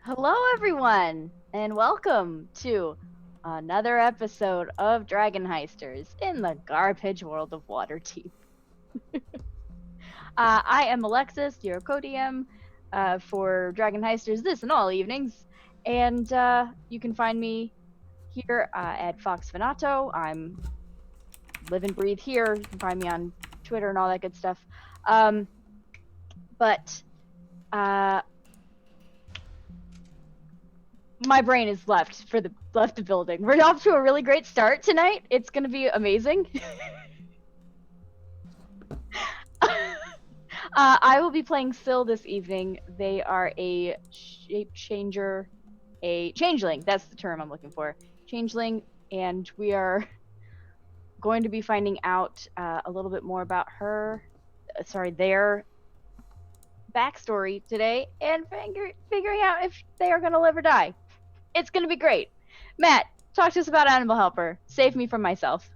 Hello, everyone, and welcome to another episode of DragonHeisters in the garbage world of Waterdeep. I am Alexis, your co-DM for DragonHeisters this and all evenings, and you can find me here at Fox Venato. I'm live and breathe here. You can find me on Twitter and all that good stuff. But my brain is left the building. We're off to a really great start tonight. It's gonna be amazing. I will be playing Syl this evening. They are a shape changer, a changeling. That's the term I'm looking for. Changeling, and we are going to be finding out a little bit more about their backstory today, and figuring out if they are gonna live or die. It's gonna be great. Matt, talk to us about Animal Helper. Save me from myself.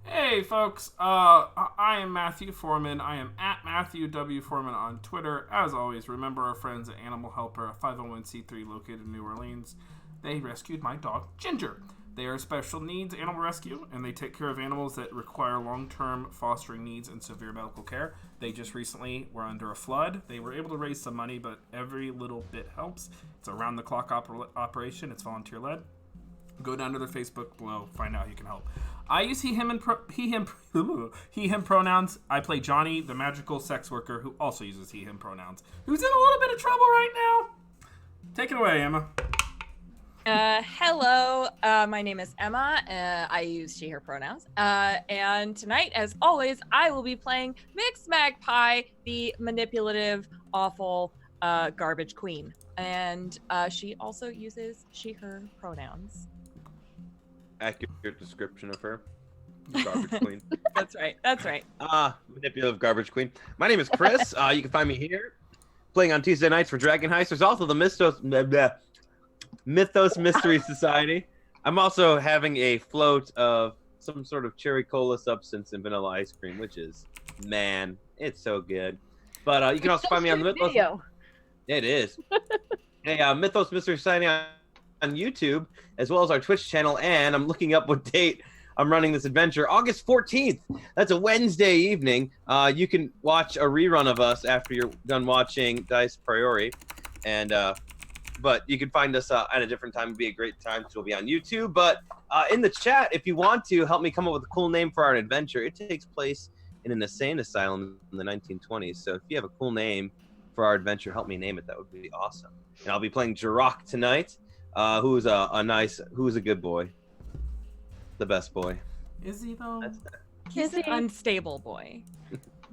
Hey folks, I am Matthew Foreman. I am at Matthew W. Foreman on Twitter. As always, remember our friends at Animal Helper, a 501c3 located in New Orleans. They rescued my dog, Ginger. They are a special needs animal rescue, and they take care of animals that require long-term fostering needs and severe medical care. They just recently were under a flood. They were able to raise some money, but every little bit helps. It's a round-the-clock operation. It's volunteer-led. Go down to their Facebook below, find out how you can help. I use he, him pronouns. I play Johnny, the magical sex worker, who also uses he, him pronouns, who's in a little bit of trouble right now. Take it away, Emma. Hello, my name is Emma. I use she, her pronouns. And tonight, as always, I will be playing Mixed Magpie, the manipulative, awful, garbage queen. And she also uses she, her pronouns. Accurate description of her. Garbage queen. That's right. Manipulative garbage queen. My name is Chris. You can find me here, playing on Tuesday nights for DragonHeisters. Also the Mythos Mystery Society. I'm also having a float of some sort of cherry cola substance and vanilla ice cream, which is, man, it's so good. But you can also find me on the Mythos video. It is. Hey, Mythos Mystery Society on YouTube, as well as our Twitch channel, and I'm looking up what date I'm running this adventure. August 14th. That's a Wednesday evening. You can watch a rerun of us after you're done watching Dice Priori, and but you can find us at a different time. It'd be a great time because we'll be on YouTube. But in the chat, if you want to help me come up with a cool name for our adventure, it takes place in an insane asylum in the 1920s. So if you have a cool name for our adventure, help me name it. That would be awesome. And I'll be playing Jerok tonight, who's a good boy, the best boy. Is he though? He's an unstable boy.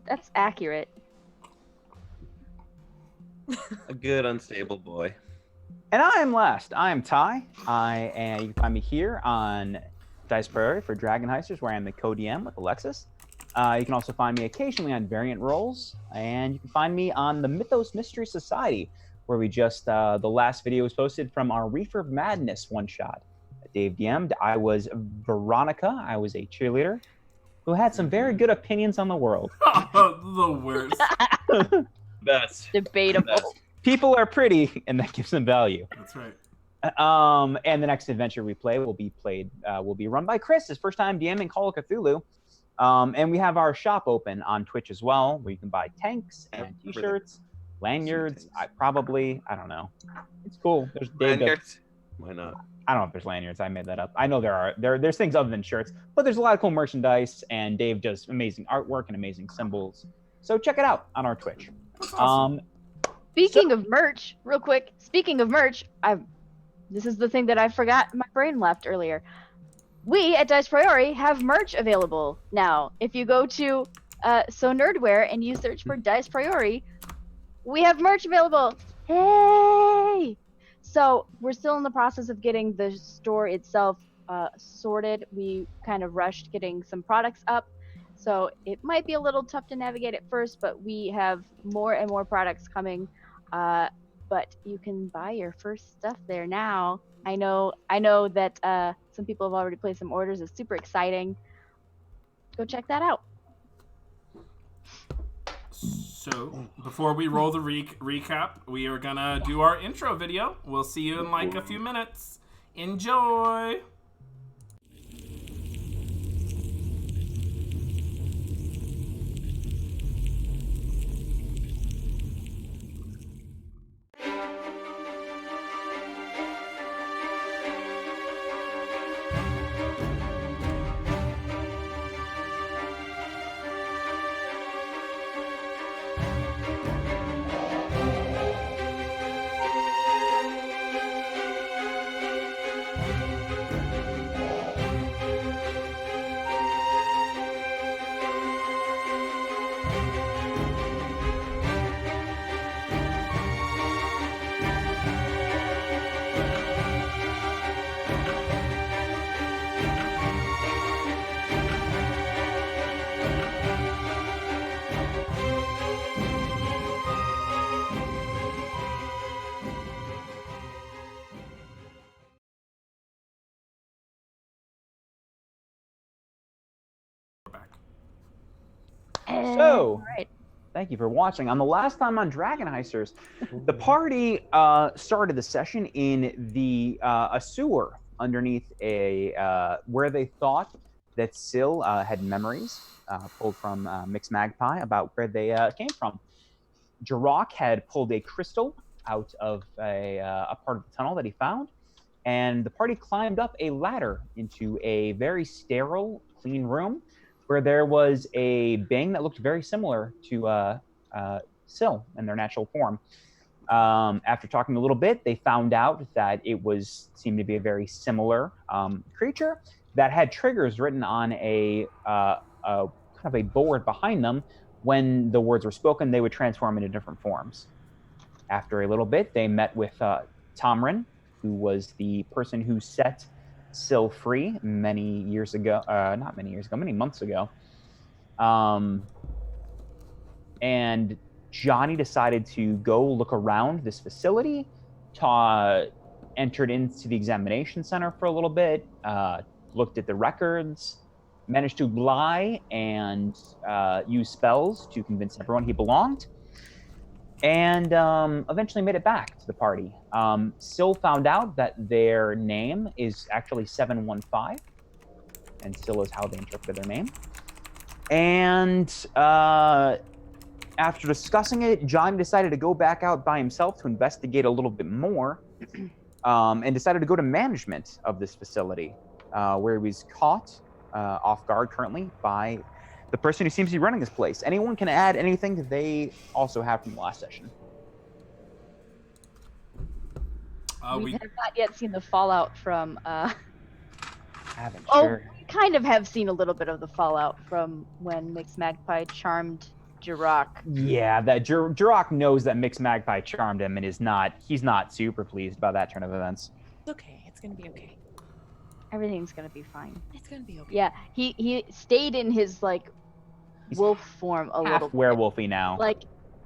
That's accurate. A good unstable boy. And I am last. I am Ty. You can find me here on Dice Priori for DragonHeisters, where I am the co-DM with Alexis. You can also find me occasionally on Variant Roles, and you can find me on the Mythos Mystery Society, where we just the last video was posted from our Reefer of Madness one-shot. Dave DM'd. I was Veronica. I was a cheerleader who had some very good opinions on the world. The worst. Best. Debatable. Best. People are pretty, and that gives them value. That's right. And the next adventure we play will be run by Chris, his first time DMing Call of Cthulhu. And we have our shop open on Twitch as well, where you can buy tanks and t-shirts, lanyards. I don't know. It's cool. There's Lanyards? Why not? I don't know if there's lanyards. I made that up. I know there's things other than shirts, but there's a lot of cool merchandise, and Dave does amazing artwork and amazing symbols. So check it out on our Twitch. Awesome. Speaking of merch, real quick. Speaking of merch, this is the thing that I forgot. My brain left earlier. We at Dice Priori have merch available now. If you go to So Nerdware and you search for Dice Priori, we have merch available. Hey! So we're still in the process of getting the store itself sorted. We kind of rushed getting some products up. So it might be a little tough to navigate at first, but we have more and more products coming. But you can buy your first stuff there now. I know that some people have already placed some orders. It's super exciting. Go check that out. So, before we roll the recap, we are gonna do our intro video. We'll see you in like a few minutes. Enjoy! So, right. thank you for watching. On the last time on DragonHeisters, the party started the session in a sewer underneath where they thought that Syl had memories pulled from Mixed Magpie about where they came from. Jerok had pulled a crystal out of a part of the tunnel that he found, and the party climbed up a ladder into a very sterile, clean room where there was a Bing that looked very similar to Syl in their natural form. After talking a little bit, they found out that it seemed to be a very similar creature that had triggers written on a kind of a board behind them. When the words were spoken, they would transform into different forms. After a little bit, they met with Tomrin, who was the person who set Syl free many months ago. And Johnny decided to go look around this facility, entered into the examination center for a little bit, looked at the records, managed to lie and use spells to convince everyone he belonged, and eventually made it back to the party. Syl found out that their name is actually 715, and Syl is how they interpreted their name. And after discussing it, John decided to go back out by himself to investigate a little bit more, and decided to go to management of this facility, where he was caught off guard currently by the person who seems to be running this place. Anyone can add anything that they also have from the last session. We have not yet seen the fallout from. Haven't, Oh, sure. we kind of have seen a little bit of the fallout from when Mixed Magpie charmed Jerok. Yeah, that Jerok knows that Mixed Magpie charmed him, and he's not super pleased about that turn of events. It's okay. It's gonna be okay. Everything's gonna be fine. It's gonna be okay. Yeah, he stayed in his He's wolf form a little Half bit. werewolfy now.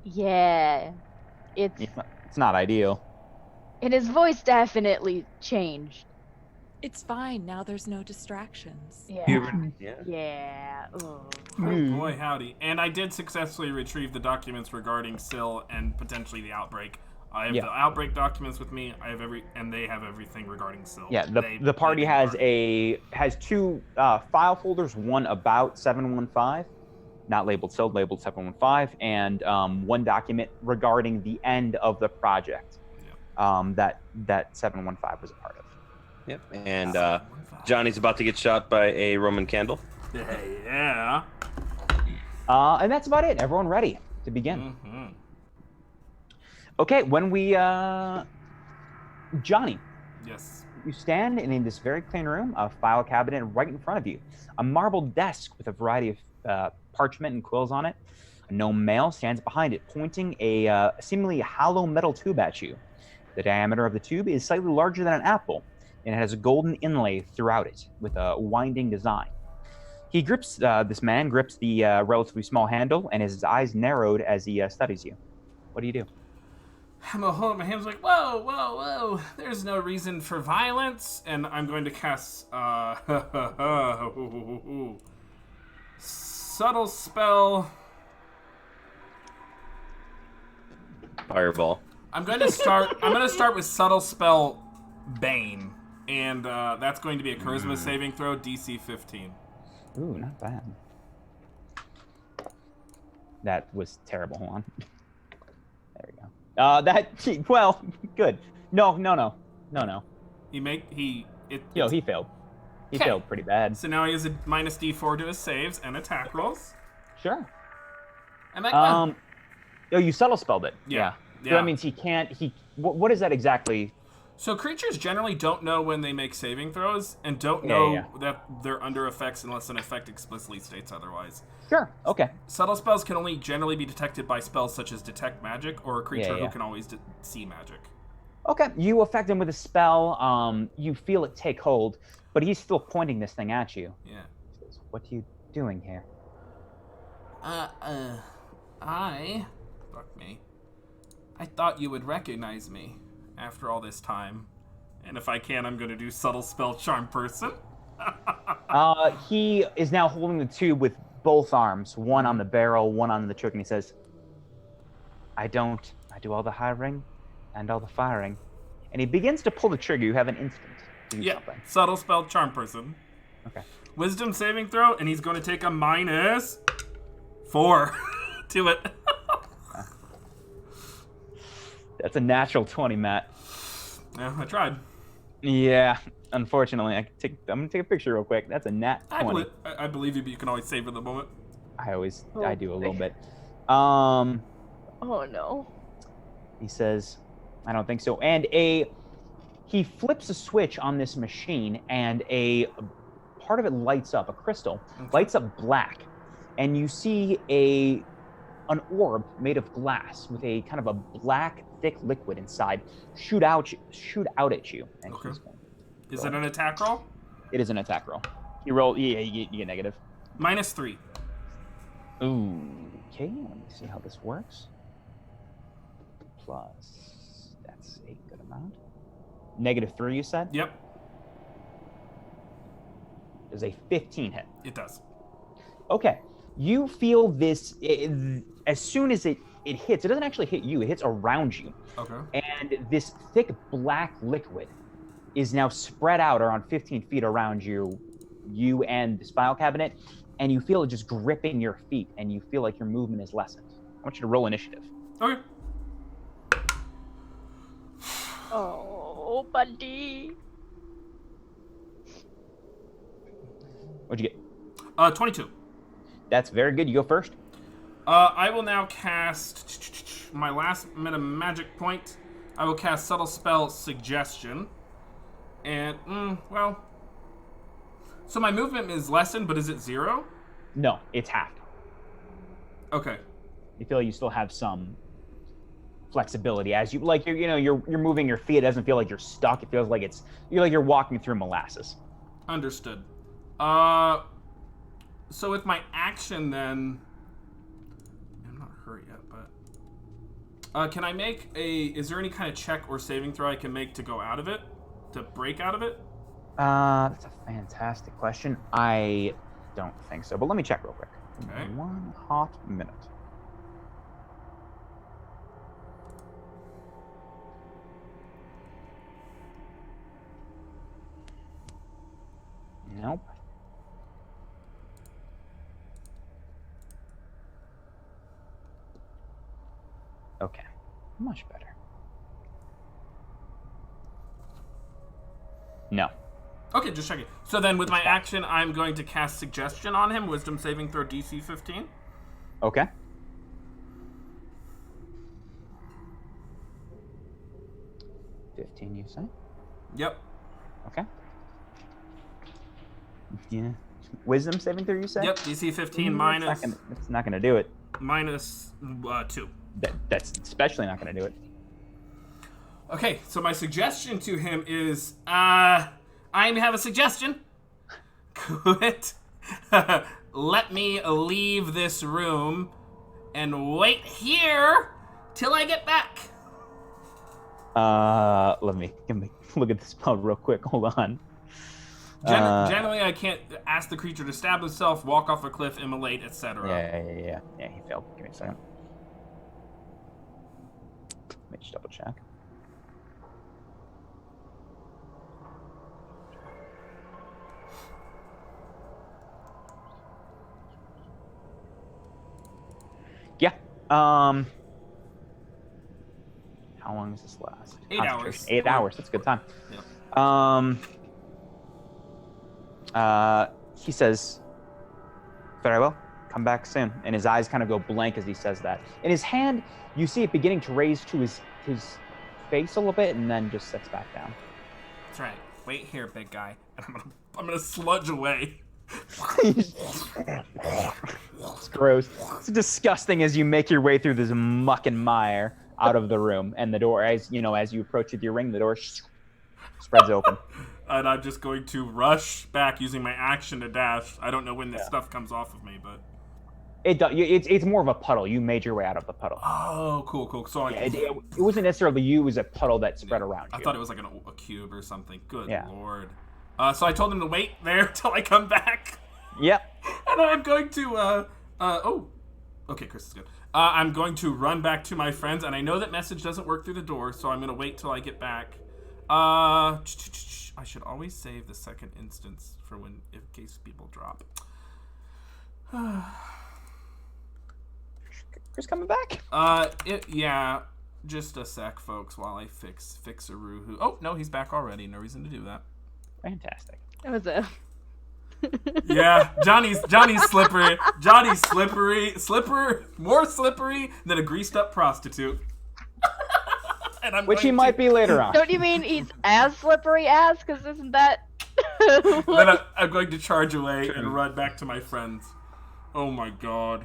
Yeah, it's It's not ideal. and his voice definitely changed. It's fine. Now there's no distractions. Yeah. Yeah. Yeah. Ugh. Oh boy, howdy. And I did successfully retrieve the documents regarding Syl and potentially the outbreak. I have the outbreak documents with me. And they have everything regarding Syl. Yeah, the party has two file folders, one about 715, not labeled Syl, labeled 715, and one document regarding the end of the project that 715 was a part of. Yep. And Johnny's about to get shot by a Roman candle. Yeah. And that's about it. Everyone ready to begin? Mm-hmm. Okay, when we Johnny, Yes. you stand in this very clean room, a file cabinet right in front of you, a marble desk with a variety of parchment and quills on it. A gnome male stands behind it, pointing a seemingly hollow metal tube at you. The diameter of the tube is slightly larger than an apple, and it has a golden inlay throughout it with a winding design. This man grips the relatively small handle, and his eyes narrowed as he studies you. What do you do? I'm gonna hold up my hands like, whoa, whoa, whoa. There's no reason for violence. And I'm going to cast subtle spell. fireball. I'm going to start with subtle spell Bane, and that's going to be a charisma saving throw, DC 15. Ooh, not bad. That was terrible. Hold on. There we go. Well, good. No. He failed. He failed pretty bad. So now he has a minus D4 to his saves and attack rolls. Sure. And that You subtle spelled it. Yeah. So that means he can't. What is that exactly? So creatures generally don't know when they make saving throws and don't know that they're under effects unless an effect explicitly states otherwise. Sure. Okay. Subtle spells can only generally be detected by spells such as Detect Magic or a creature who can always see magic. Okay. You affect him with a spell. You feel it take hold, but he's still pointing this thing at you. Yeah. He says, "What are you doing here?" Fuck me. I thought you would recognize me after all this time. And if I can, I'm going to do Subtle Spell Charm Person. He is now holding the tube with both arms, one on the barrel, one on the trigger, and he says, I do all the hiring and all the firing. And he begins to pull the trigger. You have an instant to do something. Subtle Spell Charm Person. Okay. Wisdom saving throw, and he's going to take a -4 to it. That's a natural 20, Matt. Yeah, I tried. Yeah, unfortunately. I'm going to take a picture real quick. That's a nat 20. I believe you, but you can always save in the moment. I do a little bit. Oh no. He says, I don't think so. And he flips a switch on this machine, and a part of it lights up, a crystal, lights up black. And you see an orb made of glass with a kind of a black, thick liquid inside shoot out at you. And okay. Is it an attack roll? It is an attack roll. You roll, you get negative. -3. Ooh, okay, let me see how this works. Plus, that's a good amount. -3, you said? Yep. There's a 15 hit. It does. Okay, you feel this, as soon as it hits, it doesn't actually hit you, it hits around you. Okay. And this thick black liquid is now spread out around 15 feet around you and this file cabinet, and you feel it just gripping your feet, and you feel like your movement is lessened. I want you to roll initiative. Okay. Oh, buddy. What'd you get? 22. That's very good. You go first. I will now cast my last meta magic point. I will cast Subtle Spell Suggestion. And, so my movement is lessened, but is it 0? No, it's halved. Okay. You feel you still have some flexibility as you're moving your feet. It doesn't feel like you're stuck. It feels like you're walking through molasses. Understood. So with my action then, I'm not hurt yet, but can I make is there any kind of check or saving throw I can make to go out of it, to break out of it? That's a fantastic question. I don't think so, but let me check real quick. Okay. 1 hot minute. Nope. Okay, much better. No. Okay, just checking. So then with my action, I'm going to cast Suggestion on him, Wisdom saving throw DC 15. Okay. $15, you say? Yep. Okay. Yeah. Wisdom saving throw, you say? Yep, DC 15 minus... It's not gonna do it. -2. That's especially not gonna do it. Okay, so my suggestion to him is, I have a suggestion. Quit. Let me leave this room and wait here till I get back. Let me look at the spell real quick. Hold on. Generally, I can't ask the creature to stab himself, walk off a cliff, immolate, etc. Yeah, he failed. Give me a second. Let me just double check. Yeah. How long does this last? 8 hours. 8 hours. That's a good time. Yep. He says, "Very well. Come back soon." And his eyes kind of go blank as he says that. In his hand, you see it beginning to raise to his face a little bit, and then just sets back down. That's right. Wait here, big guy. And I'm gonna sludge away. It's gross. It's disgusting as you make your way through this muck and mire out of the room, and the door, as you approach with your ring, the door spreads open. And I'm just going to rush back using my action to dash. I don't know when this stuff comes off of me, but it's more of a puddle. You made your way out of the puddle. oh, cool. So It wasn't necessarily you; it was a puddle that spread around you. I thought it was like a cube or something. Good Yeah. lord. So I told him to wait there till I come back. Yep. And I'm going to, okay, Chris is good. I'm going to run back to my friends, and I know that message doesn't work through the door, so I'm going to wait till I get back. I should always save the second instance for in case people drop. Chris coming back? Yeah, just a sec, folks, while I fix a Ruhu. Oh, no, he's back already. No reason to do that. Fantastic. That was a. Yeah, Johnny's slippery. More slippery than a greased up prostitute. And Which he might be later on. Don't you mean he's as slippery as? Because isn't that? Then I'm going to charge away and run back to my friends. Oh my god.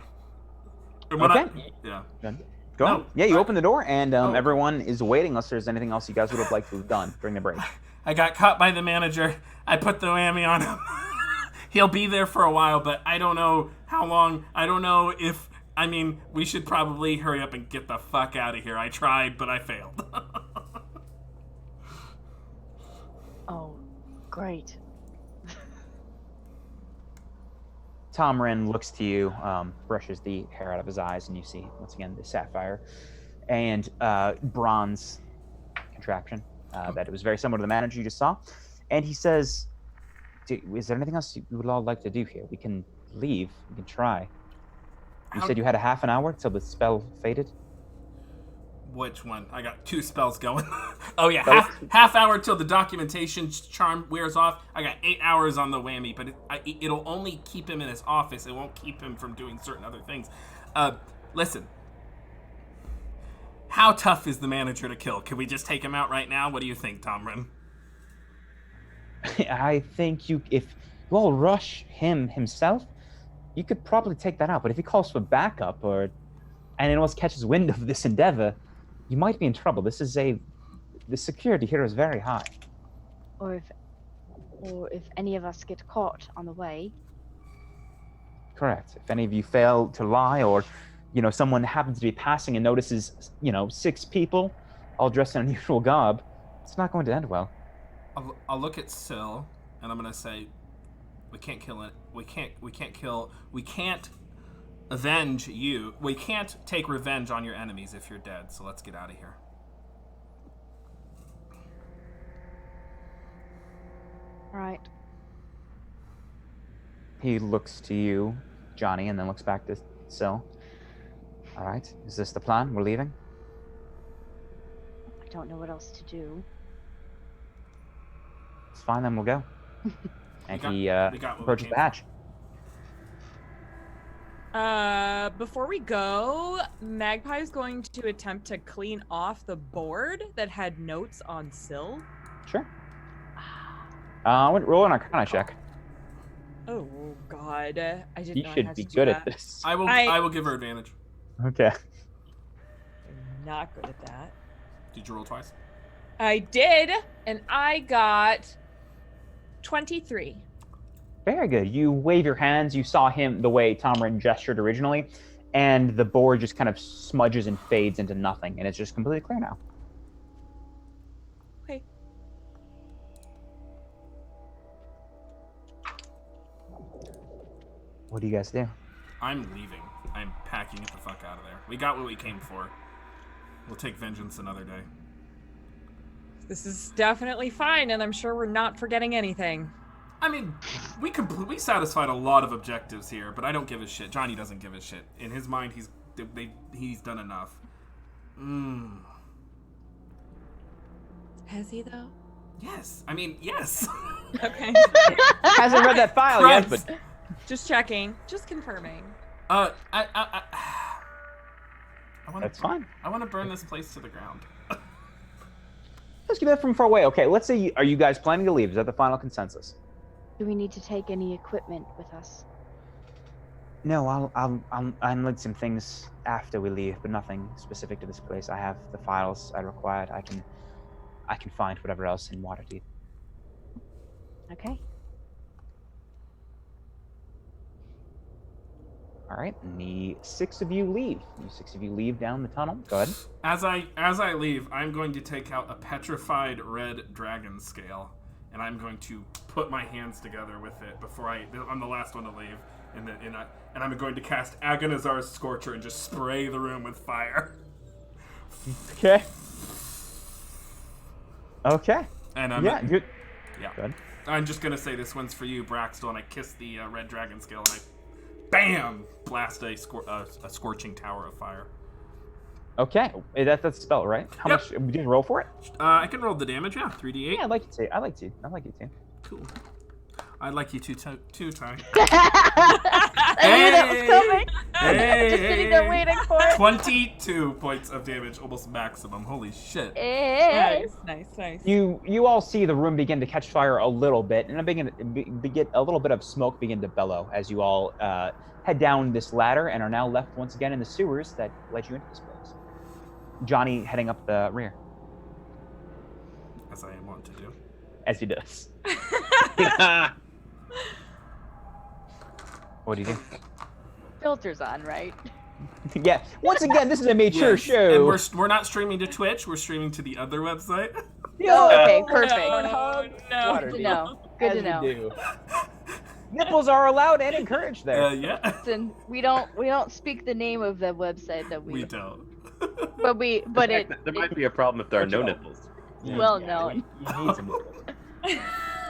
And when Okay. Yeah. Go on. No, Yeah, you open the door, and everyone is waiting unless there's anything else you guys would have liked to have done during the break. I got caught by the manager. I put the whammy on him. He'll be there for a while, but I don't know how long. I don't know if... I mean, we should probably hurry up and get the fuck out of here. I tried, but I failed. Oh, great. Tom Wren looks to you, brushes the hair out of his eyes, and you see, once again, the sapphire and bronze contraption. That it was very similar to the manager you just saw. And he says, is there anything else you would all like to do here? We can leave. We can try. You said you had a half an hour till the spell faded? Which one? I got 2 spells going. Oh yeah, half hour till the documentation charm wears off. I got 8 hours on the whammy, but it'll only keep him in his office. It won't keep him from doing certain other things. Listen. How tough is the manager to kill? Can we just take him out right now? What do you think, Tom Wren? I think if you all rush himself, you could probably take that out. But if he calls for backup and anyone else catches wind of this endeavor, you might be in trouble. The security here is very high. Or if any of us get caught on the way. Correct. If any of you fail to lie, or someone happens to be passing and notices 6 people all dressed in unusual garb, it's not going to end well. I'll look at Syl, and I'm gonna say, we can't kill it. We can't avenge you. We can't take revenge on your enemies if you're dead. So let's get out of here. Right. He looks to you, Johnny, and then looks back to Syl. All right, is this the plan? We're leaving? I don't know what else to do. It's fine, then we'll go. And he approaches the hatch. Before we go, Magpie is going to attempt to clean off the board that had notes on Syl. Sure. Roll an Arcana check. Oh God, I didn't. You know I should had be to do good that. at this. I will give her advantage. Okay. I'm not good at that. Did you roll twice? I did, and I got 23. Very good. You wave your hands. You saw him the way Tom Wren gestured originally, and the board just kind of smudges and fades into nothing, and it's just completely clear now. Okay. What do you guys do? I'm leaving. I'm packing it the fuck out of there. We got what we came for. We'll take vengeance another day. This is definitely fine, and I'm sure we're not forgetting anything. I mean, we satisfied a lot of objectives here, but I don't give a shit. Johnny doesn't give a shit. In his mind, he's done enough. Has he, though? Yes. I mean, yes. Okay. Hasn't read that file yet, but Just checking. Just confirming. that's fine. I want to burn this place to the ground. Let's get that from far away. Okay, let's say, are you guys planning to leave? Is that the final consensus? Do we need to take any equipment with us? No, I'll need some things after we leave, but nothing specific to this place. I have the files I required. I can find whatever else in Waterdeep. Okay. All right, and the 6 of you leave. You 6 of you leave down the tunnel. Go ahead. As I leave, I'm going to take out a petrified red dragon scale, and I'm going to put my hands together with it before I'm the last one to leave, and I'm going to cast Agonizar's Scorcher and just spray the room with fire. Okay. Okay. And Yeah. Good. Yeah. Good. I'm just gonna say this one's for you, Braxton. And I kiss the red dragon scale, and I, bam, blast a scorching tower of fire. Okay. That's the spell, right? How Yep. much? Did you roll for it? I can roll the damage. Yeah, 3d8. Yeah, I'd like you to. I'd like you to. Cool. I'd like you to too, Ty. I knew that was coming. Hey, Just sitting there waiting for it. 22 points of damage, almost maximum. Holy shit. Hey. Nice. You all see the room begin to catch fire a little bit, and begin a little bit of smoke begin to bellow as you all head down this ladder and are now left once again in the sewers that led you into this place. Johnny heading up the rear, As I want to do. as he does. What do you do? Filters on, right? Yeah. Once again, this is a mature Yes, show. And we're not streaming to Twitch. We're streaming to the other website. Oh, okay, perfect. No. Good to know. Good to know. Nipples are allowed and encouraged there. Yeah. Listen, we don't speak the name of the website that We don't. but it There might be a problem if there are no nipples. well known. You need some nipples.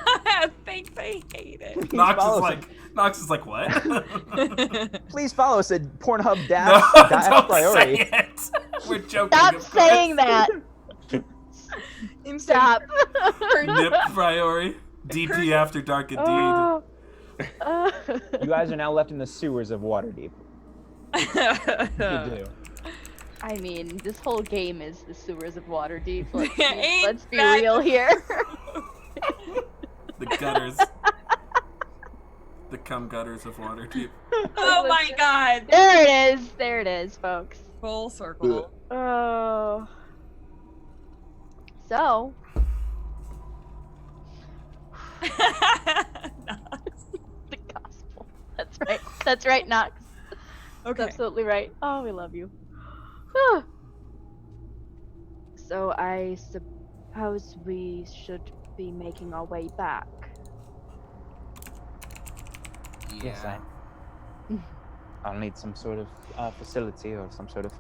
I think they hate it. Nox is like, what? Please follow us at Pornhub No, dash don't priority. say it. We're joking. Stop of course. saying that. Stop. Nip priority. DP after dark indeed. Oh. You guys are now left in the sewers of Waterdeep. You do. I mean, this whole game is the sewers of Waterdeep. Ain't Let's be that- real here. The gutters. The cum gutters of Waterdeep. Oh my god. There it is, folks. Full circle. Oh. So, the gospel. That's right, Nox. Okay. That's absolutely right. Oh, we love you. Whew. So I suppose we should be making our way back. Yes, I'll need some sort of facility or some sort of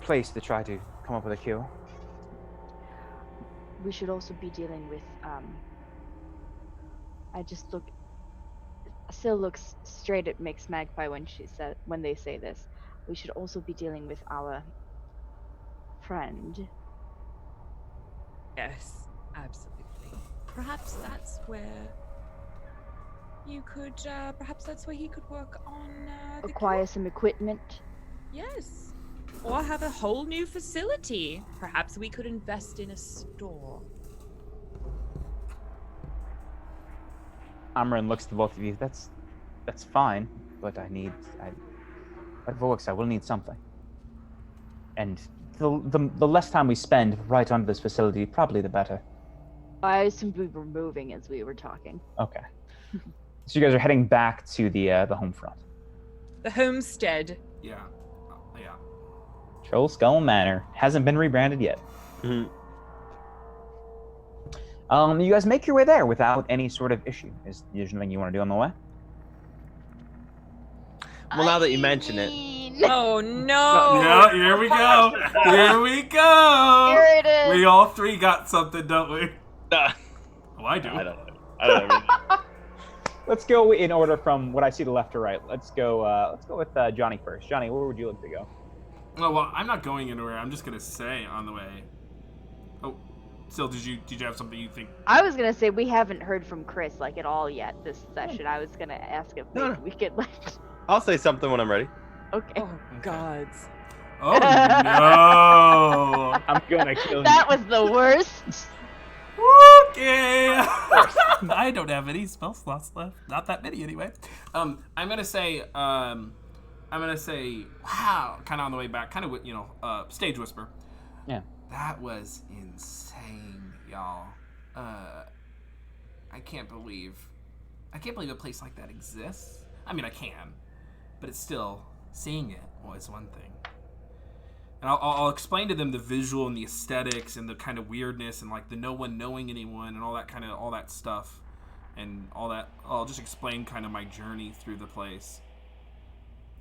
place to try to come up with a cure. We should also be dealing with Syl looks straight at Mixed Magpie when they say this. We should also be dealing with our friend. Yes, absolutely. Perhaps that's where you could, perhaps that's where he could work on the Acquire some equipment. Yes. Or have a whole new facility. Perhaps we could invest in a store. Amryn looks to both of you. That's fine, but like Volix, I will need something. And the less time we spend right under this facility, probably the better. I assumed we were moving as we were talking. Okay. So you guys are heading back to the home front. The homestead. Yeah. Yeah. Troll Skull Manor hasn't been rebranded yet. Mhm. You guys make your way there without any sort of issue. Is there anything you want to do on the way? Well, now that you mention it. green. Oh no! Yeah, here we go. Here we go. Here it is. We all three got something, don't we? I Oh, I do. don't know. I don't know. Let's go in order from what I see to left to right. Let's go with Johnny first. Johnny, where would you like to go? Oh, well, I'm not going anywhere. I'm just gonna say on the way. Oh, Sil, did you have something you think? I was gonna say we haven't heard from Chris like at all yet this session. I was gonna ask if maybe we could like. I'll say something when I'm ready. Okay. Oh gods! Oh no! I'm gonna kill you. That was the worst. Okay. I don't have any spell slots left. Not that many anyway. I'm gonna say wow, kind of on the way back, kind of stage whisper. Yeah. That was insane, y'all. I can't believe a place like that exists. I mean, I can, but it's still seeing it was one thing. And I'll explain to them the visual and the aesthetics and the kind of weirdness and like the no one knowing anyone and all that stuff and all that. I'll just explain kind of my journey through the place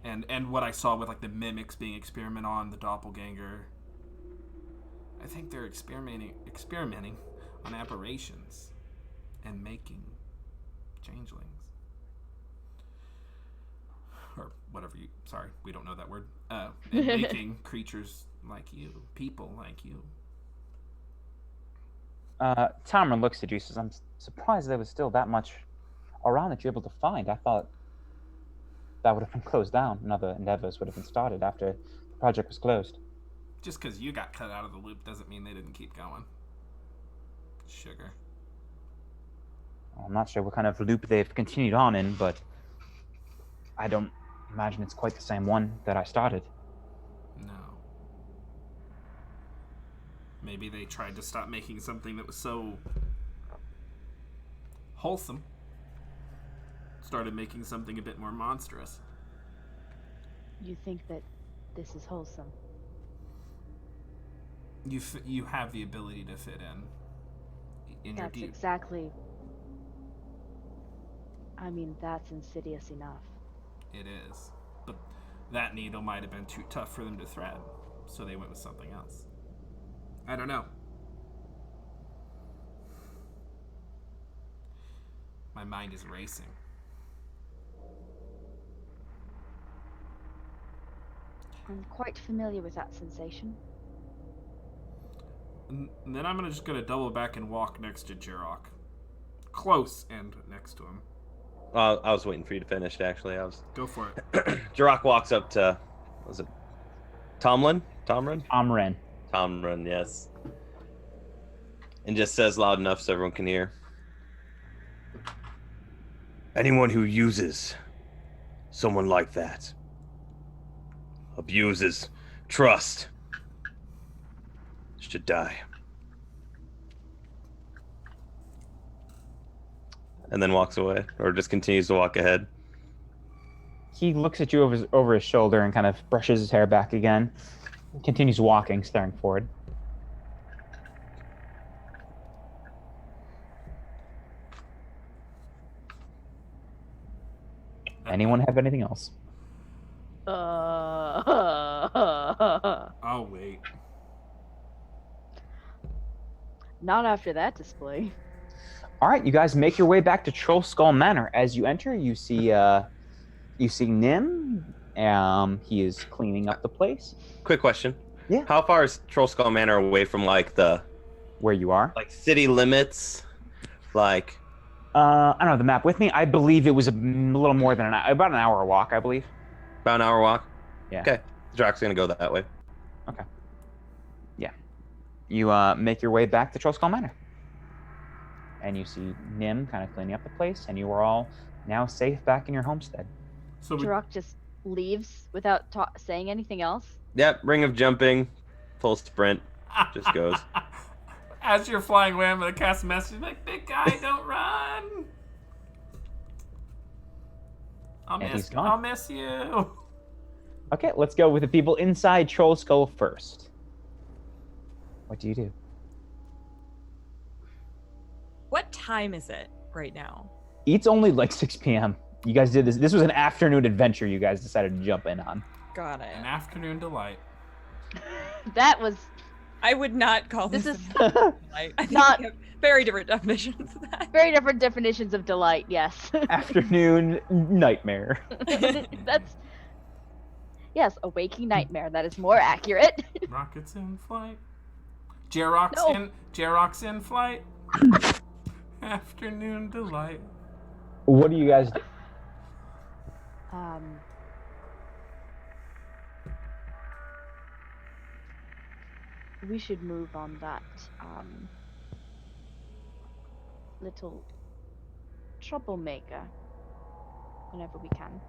and what I saw with like the mimics being experimented on, the doppelganger. I think they're experimenting on apparitions and making changelings. Or whatever we don't know that word. And making creatures like you, people like you. Tamron looks at you and says, I'm surprised there was still that much around that you're able to find. I thought that would have been closed down and other endeavors would have been started after the project was closed. Just because you got cut out of the loop doesn't mean they didn't keep going. Sugar. Well, I'm not sure what kind of loop they've continued on in, but I don't imagine it's quite the same one that I started. No. Maybe they tried to stop making something that was so wholesome. Started making something a bit more monstrous. You think that this is wholesome? You have the ability to fit in your That's deep. exactly. I mean, that's insidious enough. It is. But that needle might have been too tough for them to thread, so they went with something else. I don't know. My mind is racing. I'm quite familiar with that sensation. And then I'm just gonna double back and walk next to Jerok. Close and next to him. I was waiting for you to finish, actually. Go for it. Jerok walks up to, was it Tomlin? Tomrin? Tomrin, yes. And just says loud enough so everyone can hear. Anyone who uses someone like that abuses trust should die. And then walks away, or just continues to walk ahead. He looks at you over his shoulder and kind of brushes his hair back again. Continues walking, staring forward. Anyone have anything else? I'll wait. Not after that display. All right, you guys make your way back to Troll Skull Manor. As you enter, you see Nim. He is cleaning up the place. Quick question. Yeah. How far is Troll Skull Manor away from like the Where you are? like city limits? Like I don't know the map with me. I believe it was a little more than about an hour walk, I believe. about an hour walk? Yeah. Okay. Drak's gonna go that way. Okay. Yeah. You make your way back to Troll Skull Manor. And you see Nim kind of cleaning up the place, and you are all now safe back in your homestead. So Jerok just leaves without saying anything else. Yep, ring of jumping, full sprint, just goes. As you're flying away, I'm gonna cast a message like, "Big guy, don't run." And he's gone. I'll miss you. Okay, let's go with the people inside Troll Skull first. What do you do? What time is it right now? It's only like 6 p.m. You guys did this. This was an afternoon adventure you guys decided to jump in on. Got it. An afternoon delight. That was I would not call This this, is a delight. I think not- we have very different definitions of that. very different definitions of delight. Yes. Afternoon nightmare. That's yes, a waking nightmare. That is more accurate. Rockets in flight. Jerok's No. Jerok's in flight. Afternoon delight. What do you guys do? We should move on that little troublemaker whenever we can.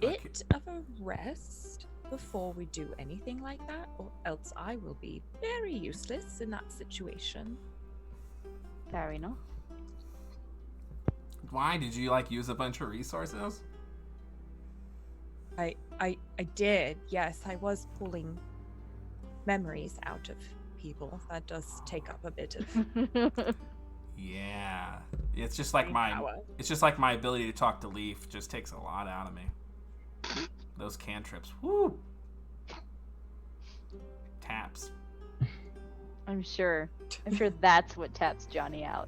Bit of a rest before we do anything like that, or else I will be very useless in that situation. Fair enough. Why did you use a bunch of resources? I did, yes. I was pulling memories out of people. That does take up a bit of Yeah, it's just like power. It's just like my ability to talk to Leaf just takes a lot out of me. Those cantrips, woo. Taps. I'm sure that's what taps Johnny out.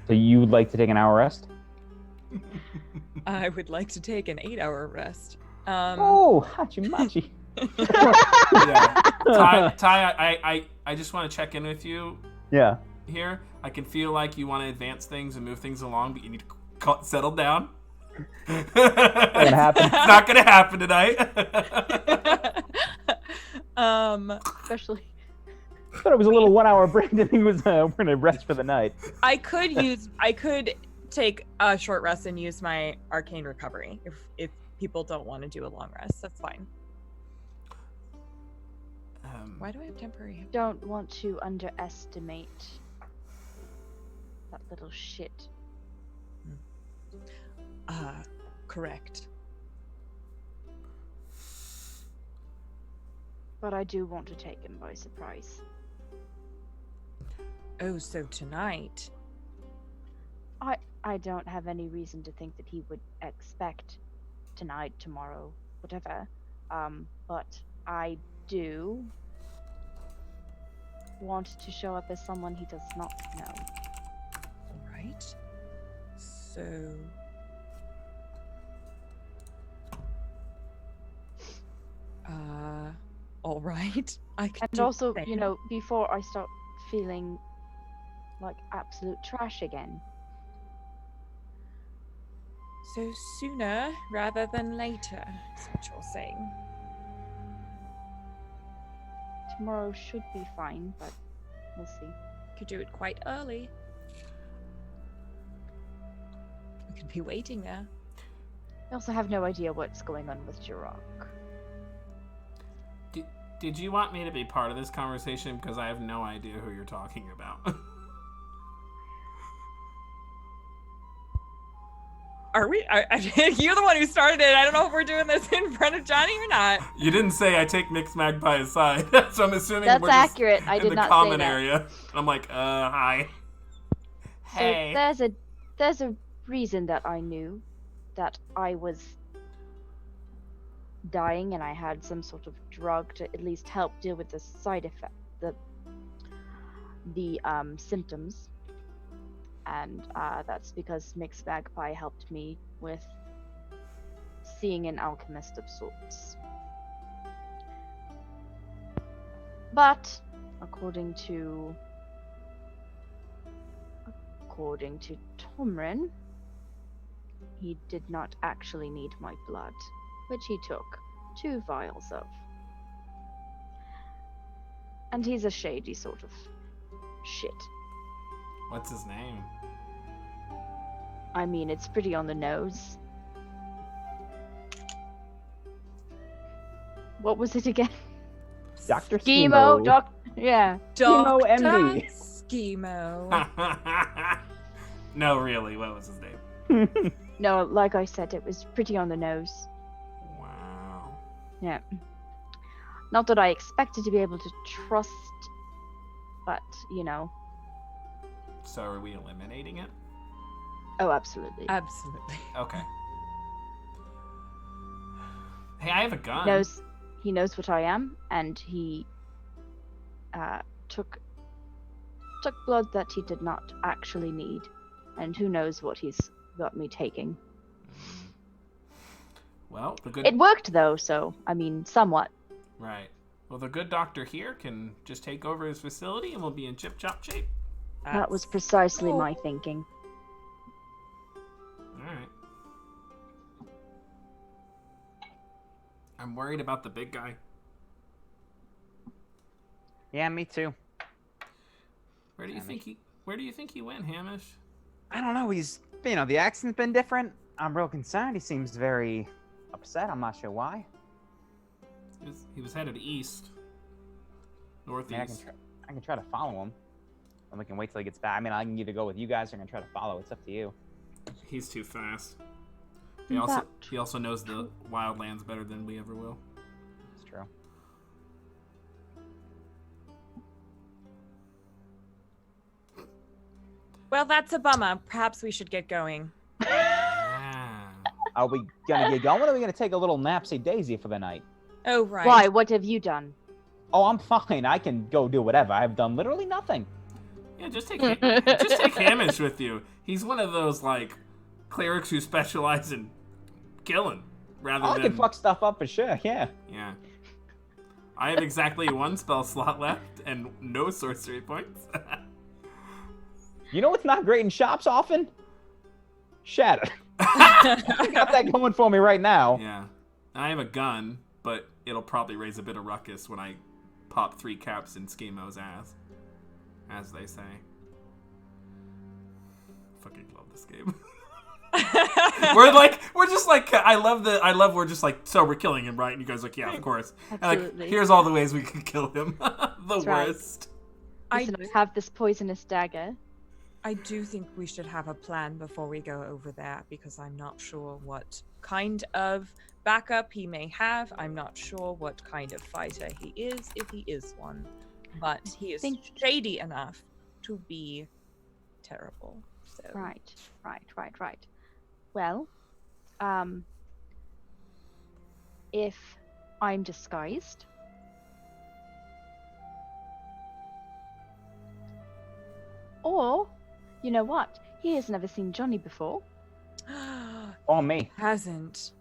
So you would like to take an hour rest? I would like to take an 8-hour rest. Oh, hachi-machi. Yeah. Ty, I just want to check in with you Yeah. here. I can feel like you want to advance things and move things along, but you need to settle down. What happened? It's not gonna happen tonight. Especially I thought it was a little 1 hour break. Then he was we're gonna rest for the night. I could take a short rest and use my arcane recovery if people don't want to do a long rest. That's fine. Why do I have temporary? don't want to underestimate that little shit. Correct. But I do want to take him by surprise. Oh, so tonight. I don't have any reason to think that he would expect tonight, tomorrow, whatever. But I do want to show up as someone he does not know. All right. So. All right. I could And do also, that. before I start feeling like absolute trash again. So sooner rather than later, is what you're saying. Tomorrow should be fine, but we'll see. Could do it quite early. We could be waiting there. I also have no idea what's going on with Jerok. Did you want me to be part of this conversation? Because I have no idea who you're talking about. Are we? You're the one who started it. I don't know if we're doing this in front of Johnny or not. You didn't say I take Mixed Magpie aside, so I'm assuming That's we're just accurate. I in did the not common say that. area. And I'm like, hi. So Hey. there's a reason that I knew that I was dying and I had some sort of drug to at least help deal with the side effect, the symptoms. And that's because Mixed Magpie helped me with seeing an alchemist of sorts. But according to Tomrin, he did not actually need my blood, which he took 2 vials of. And he's a shady sort of shit. What's his name? I mean, it's pretty on the nose. What was it again? Dr. Schemo, yeah. Schemo Dr. MD. Schemo. No, really, what was his name? No, like I said, it was pretty on the nose. Wow. Yeah. Not that I expected to be able to trust, but, So are we eliminating it? Oh, absolutely. Absolutely. Okay. Hey, I have a gun. He knows what I am, and he took blood that he did not actually need, and who knows what he's got me taking. Well, the good. It worked though, so I mean, somewhat. Right. Well, the good doctor here can just take over his facility, and we'll be in chip-chop shape. That was precisely my thinking. All right. I'm worried about the big guy. Yeah, me too. Where do you think he went, Hamish? I don't know. The accent's been different. I'm real concerned. He seems very upset. I'm not sure why. He was headed east. Northeast. I can try to follow him. And we can wait till he gets back. I mean, I can either go with you guys or I can try to follow. It's up to you. He's too fast. He also knows the wildlands better than we ever will. It's true. Well, that's a bummer. Perhaps we should get going. Are we gonna get going or are we gonna take a little napsy daisy for the night? Oh, right. Why? What have you done? Oh, I'm fine. I can go do whatever. I've done literally nothing. Yeah, just take Hamish with you. He's one of those like clerics who specialize in killing rather than. I can fuck stuff up for sure. Yeah. Yeah. I have exactly one spell slot left and no sorcery points. You know what's not great in shops often? Shatter. I got that going for me right now. Yeah. I have a gun, but it'll probably raise a bit of ruckus when I pop 3 caps in Schemo's ass. As they say. Fucking love this game. we're just like, so we're killing him, right? And you guys are like, yeah, of course. Absolutely. And like, here's all the ways we can kill him. The worst. Listen, I have this poisonous dagger. I do think we should have a plan before we go over there, because I'm not sure what kind of backup he may have. I'm not sure what kind of fighter he is, if he is one. But he is shady enough to be terrible. So. Right. Well, if I'm disguised, or, you know what? He has never seen Johnny before. Or me. Hasn't.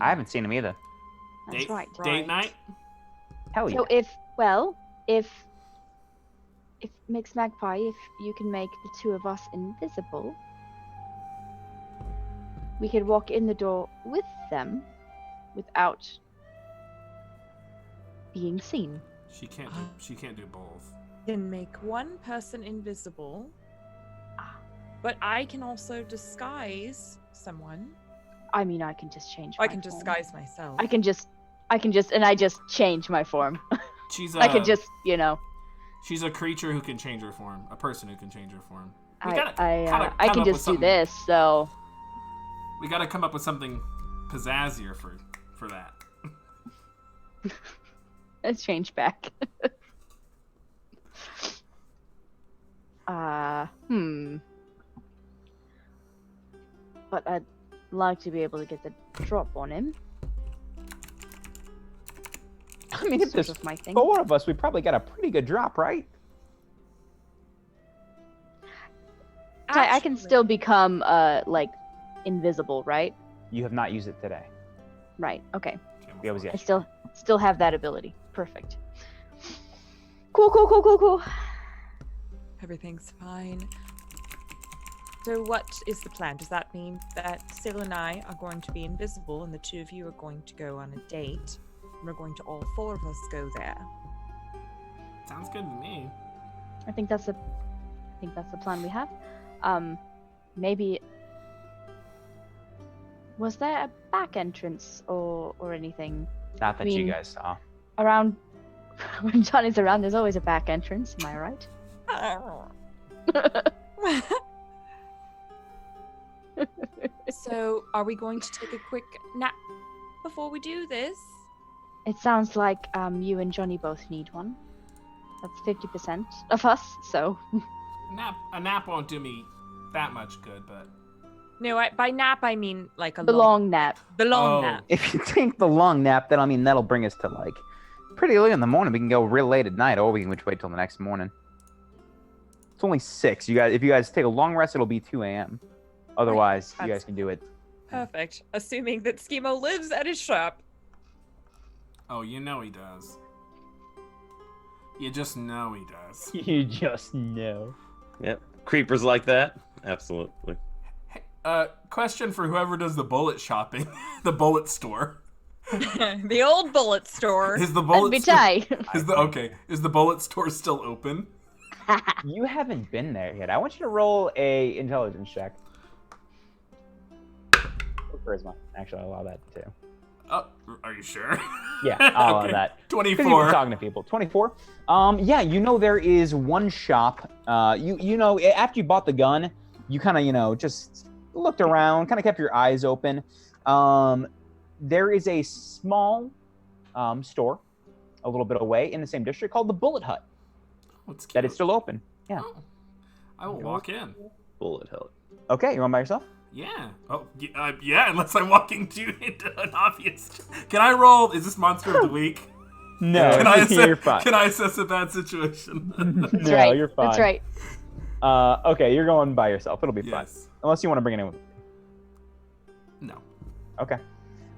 I haven't seen him either. That's right. Date night? Hell yeah. So if Mixed Magpie, if you can make the two of us invisible, we could walk in the door with them without being seen. She can't do both. Can make one person invisible, but I can also disguise someone. I mean, I can just change. I my can form. disguise myself. I can just, and I just change my form. I can just, She's a creature who can change her form. A person who can change her form. I can just do this. So we gotta come up with something pizzazzier for that. let's change back. But I'd like to be able to get the drop on him. I mean, if there's Sort of my thing. 4 of us, we probably got a pretty good drop, right? I can still become invisible, right? You have not used it today. Right. Okay. It was I yesterday. still have that ability. Perfect. Cool. Everything's fine. So what is the plan? Does that mean that Sybil and I are going to be invisible and the 2 of you are going to go on a date? And we're going to all 4 of us go there. Sounds good to me. I think that's the plan we have. Maybe was there a back entrance or anything? Not that you guys saw. Around when Johnny's around, there's always a back entrance. Am I right? So, are we going to take a quick nap before we do this? It sounds like you and Johnny both need one. That's 50% of us, so. A nap won't do me that much good, but No, by nap I mean like a The long nap. The long Oh. nap. If you take the long nap, then I mean that'll bring us to like pretty early in the morning. We can go real late at night, or we can wait till the next morning. It's only 6. If you guys take a long rest, it'll be 2 a.m. Otherwise, you guys can do it. Perfect. Assuming that Schemo lives at his shop. Oh, you know he does. You just know he does. You just know. Yep. Creepers like that. Absolutely. Question for whoever does the bullet shopping, the bullet store. The old bullet store. Is the That'd bullet be store? Ty. Is the bullet store still open? You haven't been there yet. I want you to roll a intelligence check. Or charisma. Actually, I'll allow that too. Are you sure? Yeah, I'll allow Okay. that. 24. Because you've been talking to people. 24. Yeah, you know there is one shop. You know after you bought the gun, you kind of just looked around, kind of kept your eyes open. There is a small store a little bit away in the same district called the Bullet Hut. What's cute? That is still open. Yeah. Oh, I will walk in. Bullet hell. Okay, you're on by yourself? Yeah. Oh, yeah. Unless I'm walking into an obvious. Can I roll? Is this monster of the week? No, Can I you're assess? fine. Can I assess a bad situation? That's No, right. you're fine. That's right. Okay, you're going by yourself. It'll be fine. Yes. Unless you want to bring anyone. No. Okay.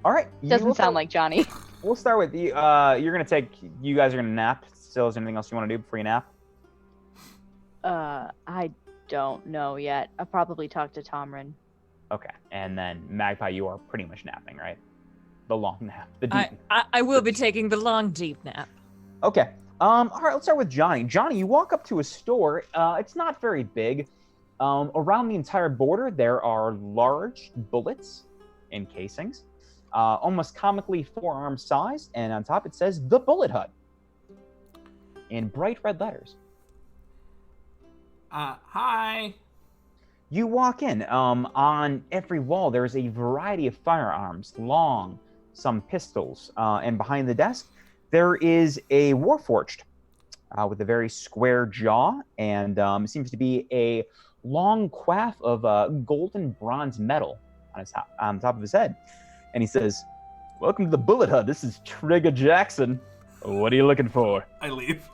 All right. Doesn't sound like Johnny. We'll start with you. You're gonna take. You guys are gonna nap. Still, is there anything else you want to do before you nap? I don't know yet. I'll probably talk to Tomrin. Okay. And then Magpie, you are pretty much napping, right? The long nap. The deep. I will be taking the long deep nap. Okay. All right. Let's start with Johnny. Johnny, you walk up to a store. It's not very big. Around the entire border, there are large bullets in casings, almost comically forearm sized, and on top it says "The Bullet Hut" in bright red letters. Hi. You walk in. On every wall, there's a variety of firearms, long, some pistols, and behind the desk, there is a Warforged with a very square jaw, and it seems to be a long quaff of golden bronze metal on top of his head. And he says, "Welcome to the Bullet Hut. This is Trigger Jackson. What are you looking for?" I leave.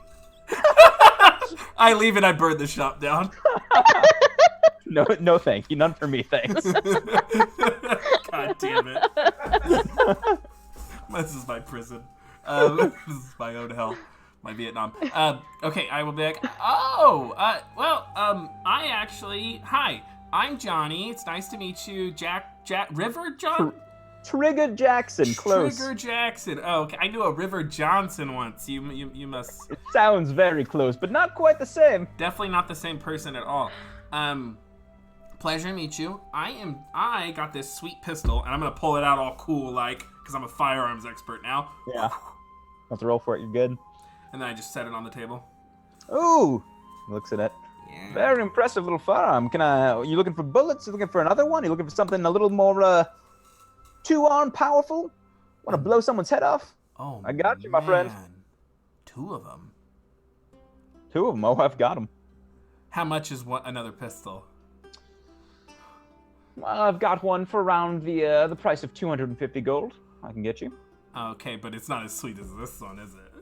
I leave and I burn the shop down. No, thank you. None for me, thanks. God damn it. This is my prison. This is my own hell. My Vietnam. Okay, I will be like, I actually, hi, I'm Johnny. It's nice to meet you. River John? Trigger Jackson, close. Trigger Jackson. Oh, okay. I knew a River Johnson once. You must. It sounds very close, but not quite the same. Definitely not the same person at all. Pleasure to meet you. I got this sweet pistol, and I'm gonna pull it out all cool, like, because I'm a firearms expert now. Yeah. Let's roll for it. You're good. And then I just set it on the table. Ooh. Looks at it. Yeah. Very impressive little firearm. You looking for bullets? You looking for another one? You looking for something a little more, two-arm powerful? Want to blow someone's head off? Oh, I got you, my friend. man. 2 of them. 2 of them. Oh, I've got them. How much is another pistol? I've got one for around the price of 250 gold. I can get you. Okay, but it's not as sweet as this one, is it?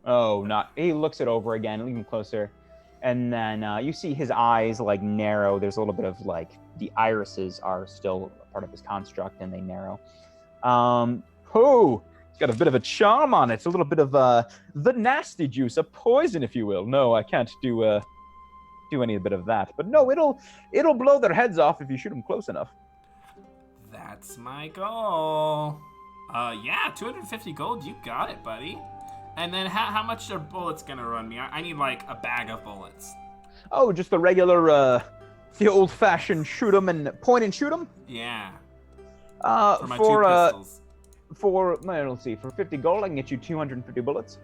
Oh, not. He looks it over again, even closer. And then you see his eyes, like, narrow. There's a little bit of, like, the irises are still part of his construct, and they narrow. It's got a bit of a charm on it. It's a little bit of the nasty juice, a poison, if you will. No, I can't do any bit of that. But no, it'll blow their heads off if you shoot them close enough. That's my goal. Yeah, 250 gold. You got it, buddy. And then how much are bullets gonna run me? I need like a bag of bullets. Oh, just the regular, the old-fashioned shoot 'em and point and shoot 'em. Yeah. For my 2 pistols. Let's see, for 50 gold, I can get you 250 bullets.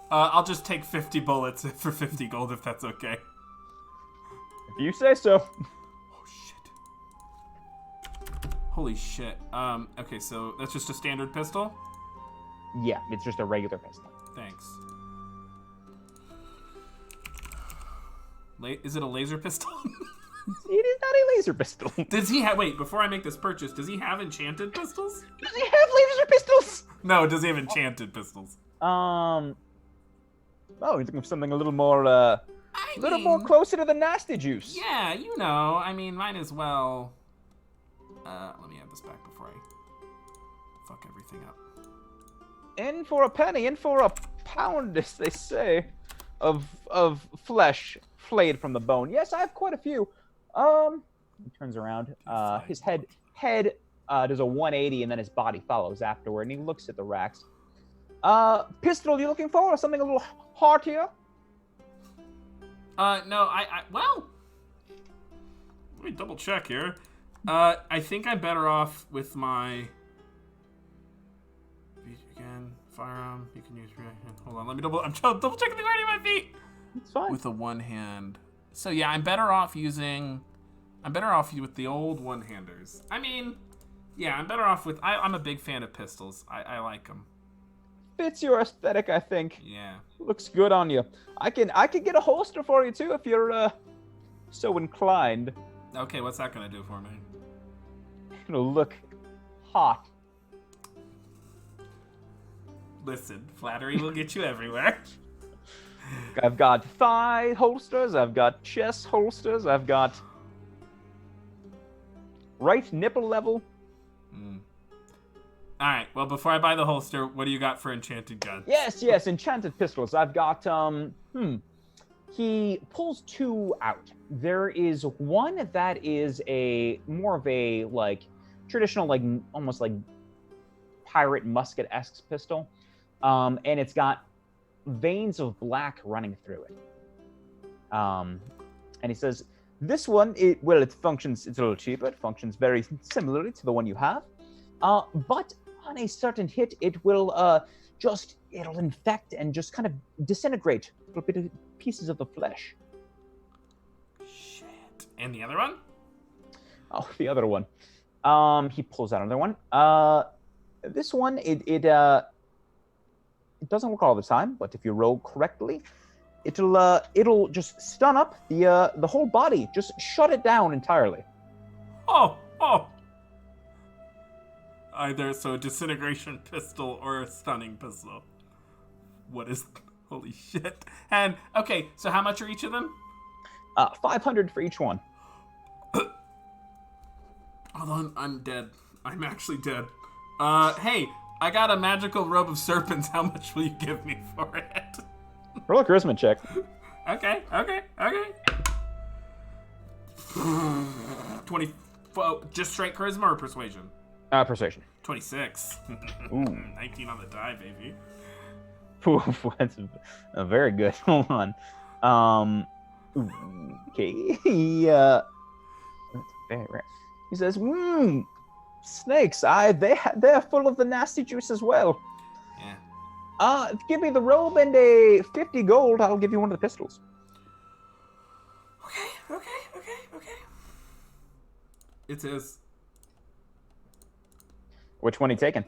I'll just take 50 bullets for 50 gold if that's okay. If you say so. Oh shit. Holy shit. Okay, so that's just a standard pistol? Yeah, it's just a regular pistol. Thanks. Is it a laser pistol? It is not a laser pistol. Does he have... Wait, before I make this purchase, does he have enchanted pistols? Does he have laser pistols? No, does he have enchanted pistols? Oh, he's looking for something a little more, more closer to the nasty juice. Yeah, you know. I mean, might as well... let me add this back before I fuck everything up. In for a penny, in for a pound, as they say, of flesh flayed from the bone. Yes, I have quite a few. He turns around. His head does a 180, and then his body follows afterward, and he looks at the racks. Pistol, you looking for, or something a little heartier? No, well, let me double check here. I think I'm better off with my... Again, firearm, you can use reaction. Hold on, let me I'm double checking the gravity of my feet. It's fine. With a one hand. So yeah, I'm better off with the old one-handers. I mean, yeah, I'm better off with, I'm a big fan of pistols. I like them. Fits your aesthetic, I think. Yeah. Looks good on you. I can get a holster for you too if you're so inclined. Okay, what's that gonna do for me? It'll look hot. Listen, flattery will get you everywhere. I've got thigh holsters, I've got chest holsters, I've got right nipple level. Alright, well, before I buy the holster, what do you got for enchanted gun? Yes, enchanted pistols. I've got, he pulls two out. There is one that is more of a, like, traditional, like, almost like pirate musket-esque pistol. And it's got veins of black running through it. And he says, this one, it functions, it's a little cheaper. It functions very similarly to the one you have. But on a certain hit, it will it'll infect and just kind of disintegrate little bit of pieces of the flesh. Shit. And the other one? Oh, the other one. He pulls out another one. This one, it doesn't work all the time, but if you roll correctly, it'll just stun up the whole body, just shut it down entirely. Oh. Either a disintegration pistol or a stunning pistol. What is... Holy shit. And, okay, so how much are each of them? 500 for each one. Hold on, I'm dead. I'm actually dead. Hey, I got a magical robe of serpents. How much will you give me for it? Roll a charisma check. Okay. 20... Just straight charisma or persuasion? Persuasion. 26. Ooh. 19 on the die, baby. Oof, that's very good. Hold on. Okay. That's very rare. He says, snakes. They're full of the nasty juice as well. Yeah. Give me the robe and a 50 gold. I'll give you one of the pistols. Okay. It is. Which one are you taking?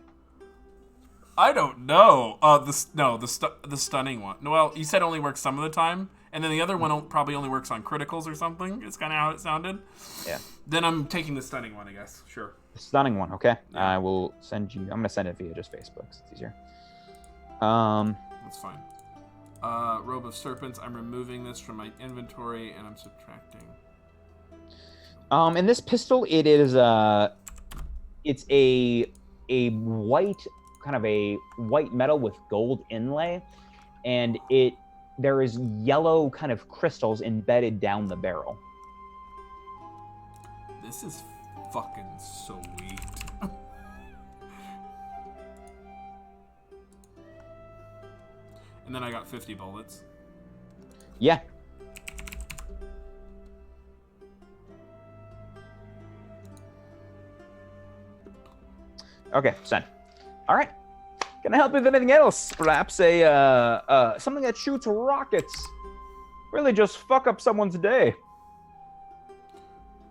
I don't know. The stunning one. Well, you said it only works some of the time, and then the other one probably only works on criticals or something. It's kind of how it sounded. Yeah. Then I'm taking the stunning one, I guess. Sure. The stunning one, okay. Yeah. I will send you. I'm gonna send it via just Facebook. So it's easier. That's fine. Robe of Serpents. I'm removing this from my inventory, and I'm subtracting. In this pistol, it is it's a white, kind of a white metal with gold inlay, and there is yellow kind of crystals embedded down the barrel. This is fucking sweet. And then I got 50 bullets. Yeah. Okay, send. All right. Can I help you with anything else? Perhaps something that shoots rockets. Really just fuck up someone's day.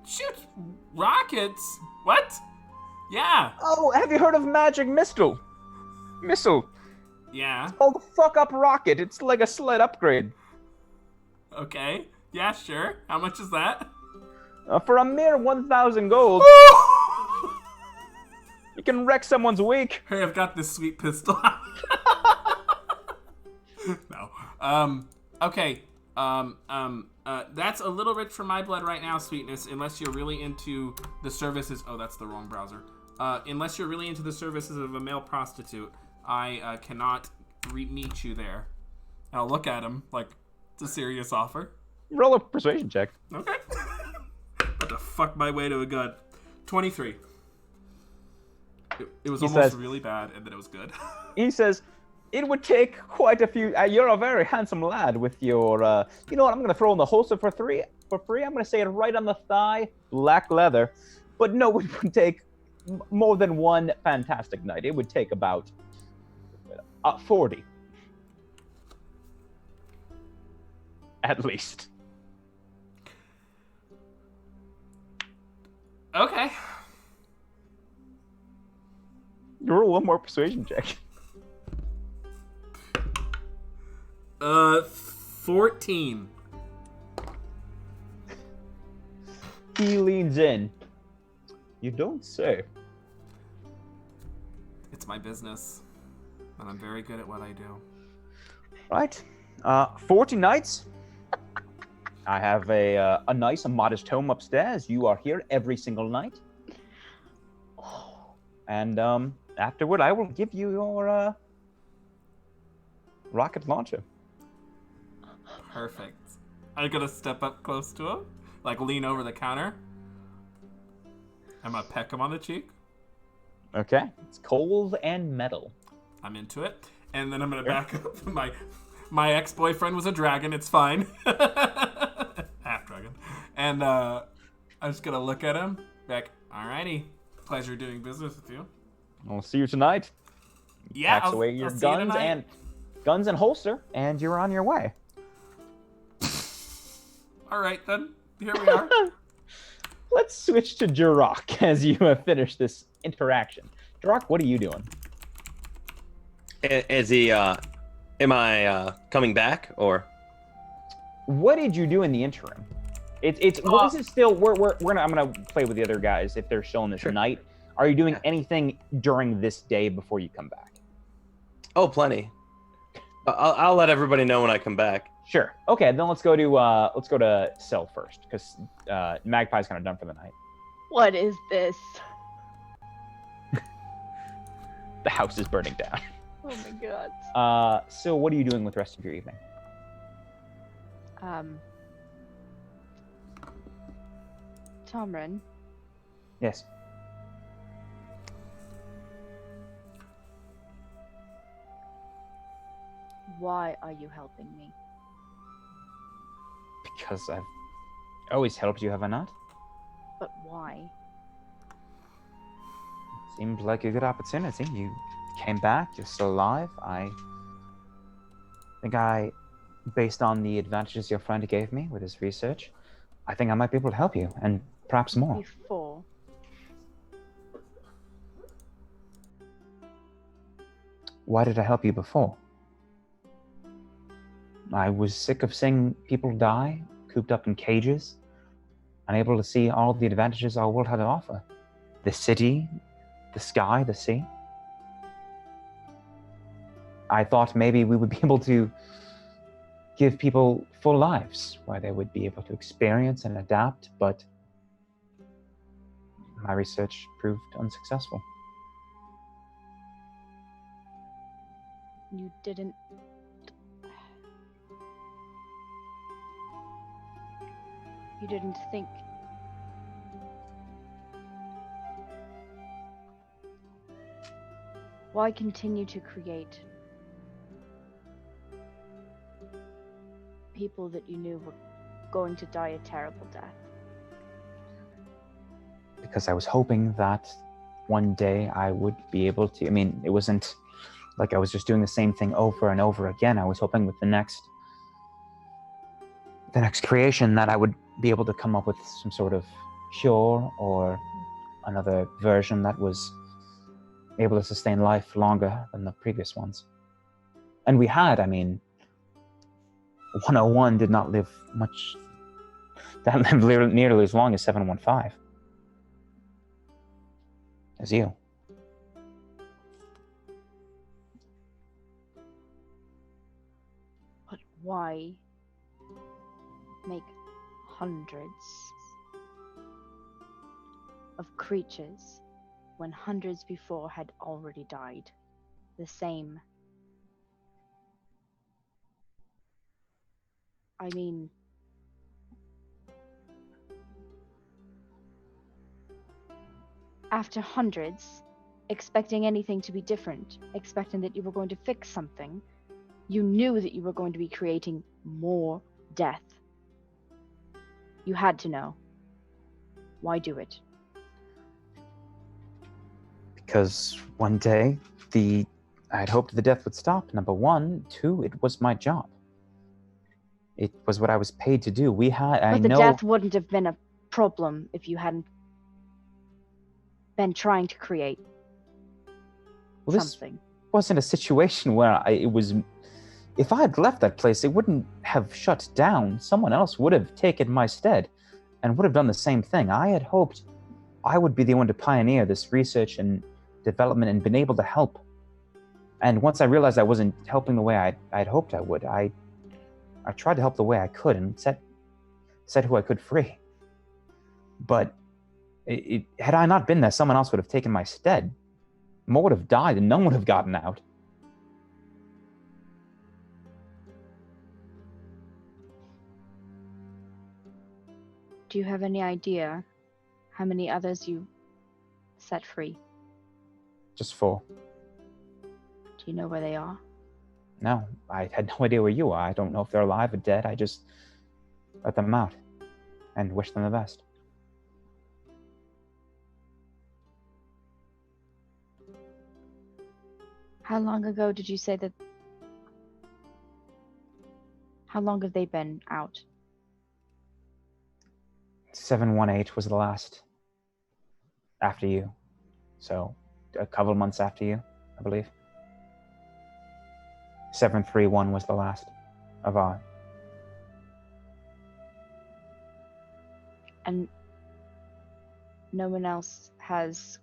Shoot rockets? What? Yeah. Oh, have you heard of magic missile? Yeah. It's called the fuck up rocket. It's like a slight upgrade. Okay. Yeah, sure. How much is that? For a mere 1,000 gold, you can wreck someone's week. Hey, I've got this sweet pistol. No. Okay. That's a little rich for my blood right now, Sweetness, unless you're really into the services. Oh, that's the wrong browser. Unless you're really into the services of a male prostitute, I cannot meet you there. And I'll look at him like it's a serious offer. Roll a persuasion check. Okay. About to fuck my way to a gun. 23. It was almost really bad, and then it was good. He says, it would take quite a few. You're a very handsome lad with your. You know what? I'm going to throw in the holster for free. I'm going to say it right on the thigh, black leather. But no, it would take more than one fantastic night. It would take about 40. At least. Okay. Roll one more persuasion check. 14. He leans in. You don't say. It's my business, and I'm very good at what I do. Right. 40 nights. I have a nice, modest home upstairs. You are here every single night. And afterward, I will give you your rocket launcher. Perfect. I'm gonna step up close to him, like lean over the counter. I'm gonna peck him on the cheek. Okay. It's cold and metal. I'm into it. And then I'm gonna back up. My ex-boyfriend was a dragon. It's fine. Half dragon. And I'm just gonna look at him. Like, alrighty. Pleasure doing business with you. I'll see you tonight. Yeah. Packs away your I'll see you guns and holster, and you're on your way. All right then. Here we are. Let's switch to Jerok as you have finished this interaction. Jerok, what are you doing? Is he? Am I coming back or? What did you do in the interim? It's well, this is still I'm gonna play with the other guys if they're still in this night. Are you doing anything during this day before you come back? Oh, plenty. I'll let everybody know when I come back. Sure. Okay, then let's go to Cell first because Magpie's kind of done for the night. What is this? The house is burning down. Oh my god. So what are you doing with the rest of your evening? Tomrin, Yes. why are you helping me? Because I've always helped you, have I not? But why? Seemed like a good opportunity. You came back, you're still alive. I think based on the advantages your friend gave me with his research, I think I might be able to help you, and perhaps more. Before. Why did I help you before? I was sick of seeing people die, cooped up in cages, unable to see all of the advantages our world had to offer. The city, the sky, the sea. I thought maybe we would be able to give people full lives where they would be able to experience and adapt, but my research proved unsuccessful. You didn't... You didn't think... Why continue to create people that you knew were going to die a terrible death? Because I was hoping that one day I would be able to, it wasn't like I was just doing the same thing over and over again. I was hoping with the next creation that I would be able to come up with some sort of cure or another version that was able to sustain life longer than the previous ones. And we had, 101 did not live much that lived nearly as long as 715. As you. But why make hundreds of creatures when hundreds before had already died? The same. I mean, after hundreds, expecting anything to be different, expecting that you were going to fix something, you knew that you were going to be creating more death. You had to know. Why do it? Because one day, I'd hoped the death would stop, number one. Two, it was my job. It was what I was paid to do. But the death wouldn't have been a problem if you hadn't been trying to create something. This wasn't a situation where if I had left that place, it wouldn't have shut down. Someone else would have taken my stead and would have done the same thing. I had hoped I would be the one to pioneer this research and development and been able to help. And once I realized I wasn't helping the way I'd hoped I would, I tried to help the way I could and set who I could free. But had I not been there, someone else would have taken my stead. More would have died and none would have gotten out. Do you have any idea how many others you set free? Just 4. Do you know where they are? No, I had no idea where you are. I don't know if they're alive or dead. I just let them out and wish them the best. How long ago did you say that? How long have they been out? 718 was the last after you. So a couple of months after you, I believe. 731 was the last of our. And no one else has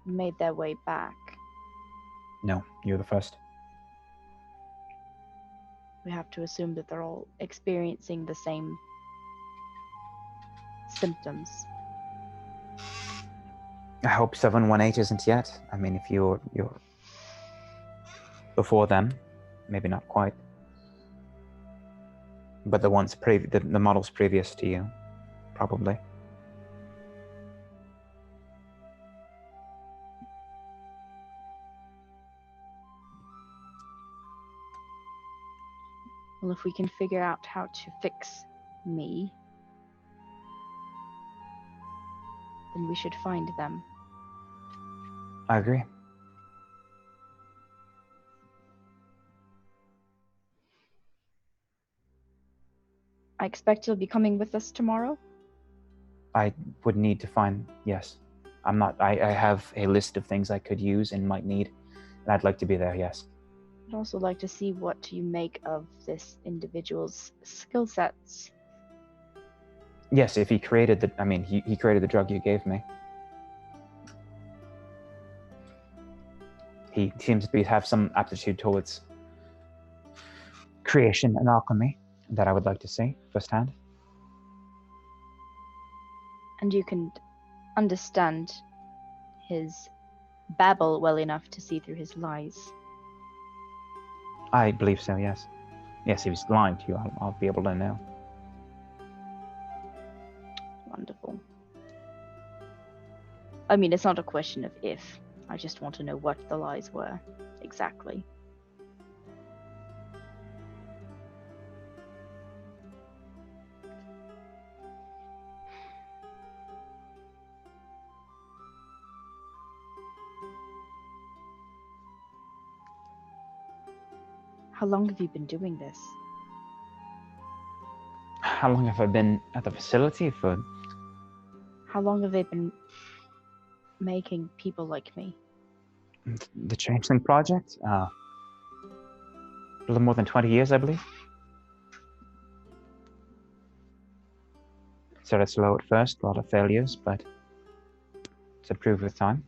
made their way back. No, you're the first. We have to assume that they're all experiencing the same symptoms. I hope 718 isn't yet. I mean, if you're before them, maybe not quite. But the ones the models previous to you, probably. Well, if we can figure out how to fix me, then we should find them. I agree. I expect you'll be coming with us tomorrow. I would need to find, yes. I have a list of things I could use and might need, and I'd like to be there, yes. I'd also like to see what you make of this individual's skill sets. Yes, if he created he created the drug you gave me. He seems to have some aptitude towards creation and alchemy that I would like to see firsthand. And you can understand his babble well enough to see through his lies. I believe so, yes. Yes, if he's lying to you, I'll be able to know. Wonderful. I mean, it's not a question of if. I just want to know what the lies were, exactly. How long have you been doing this? How long have I been at the facility for? How long have they been making people like me? The Changeling Project? A little more than 20 years, I believe. Started slow at first, a lot of failures, but it's improved with time.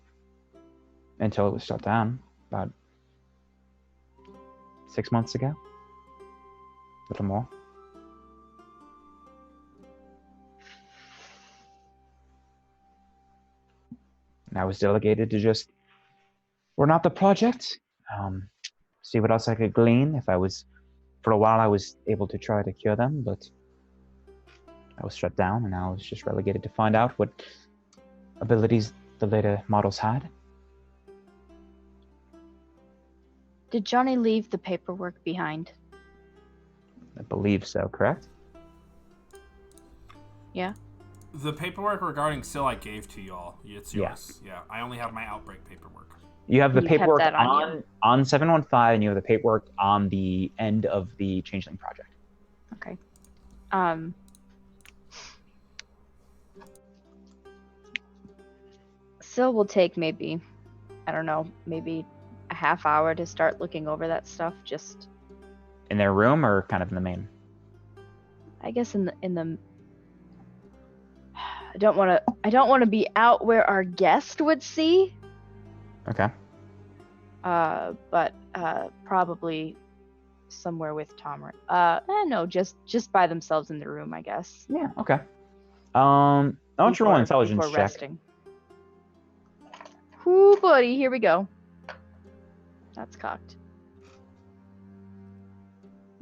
Until it was shut down about 6 months ago. A little more. And I was delegated to just run out the project, see what else I could glean. For a while I was able to try to cure them, but I was shut down, and I was just relegated to find out what abilities the later models had. Did Johnny leave the paperwork behind? I believe so, correct? Yeah. The paperwork regarding Syl I gave to y'all. It's yours. Yeah. I only have my outbreak paperwork. You have the You kept paperwork that on you? on 715, and you have the paperwork on the end of the Changeling project. Okay. Syl will take maybe, I don't know, maybe a half hour to start looking over that stuff. Just, In their room or kind of in the main? I guess in the. I don't want to be out where our guest would see. Okay. But probably somewhere with Tom. No, just by themselves in the room, I guess. Yeah, okay. I want you to roll an intelligence before check. resting. Ooh, buddy, here we go. That's cocked.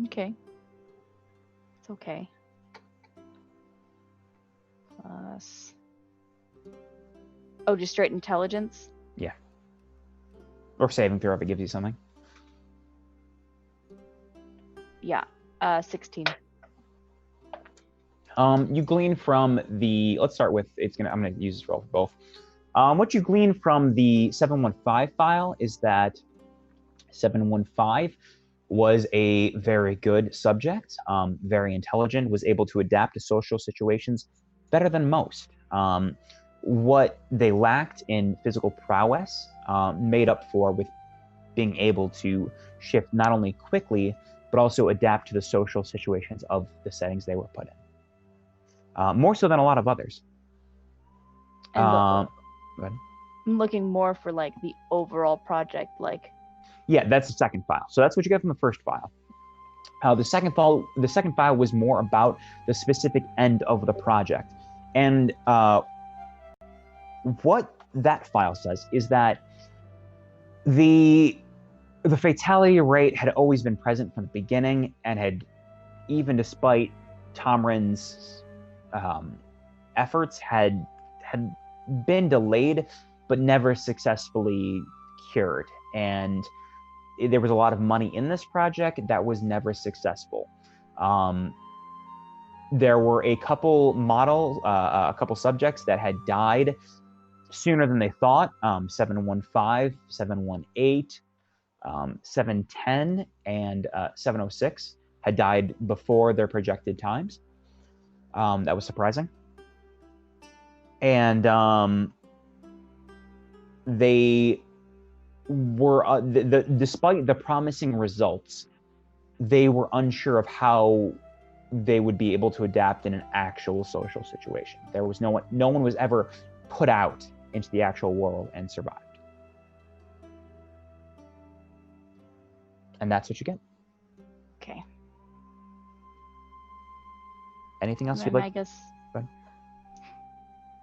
Okay. It's okay. Plus. Oh, just straight intelligence? Yeah. Or saving throw if it gives you something. Yeah. 16. You glean from the. Let's start with. I'm gonna use this roll for both. What you glean from the 715 file is that 715 was a very good subject, very intelligent, was able to adapt to social situations better than most. What they lacked in physical prowess made up for with being able to shift not only quickly, but also adapt to the social situations of the settings they were put in. More so than a lot of others. And Go ahead. I'm looking more for like the overall project, like. Yeah, that's the second file. So that's what you get from the first file. The second file was more about the specific end of the project. And what that file says is that the fatality rate had always been present from the beginning, and had, even despite Tomrin's efforts, had been delayed, but never successfully cured. And there was a lot of money in this project that was never successful. There were a couple models, a couple subjects that had died sooner than they thought. 715, 718, 710, and 706 had died before their projected times. That was surprising. And they were, despite the promising results, they were unsure of how they would be able to adapt in an actual social situation. There was no one was ever put out into the actual world and survived. And that's what you get. Okay. Anything else Then you'd like? I guess. Go ahead.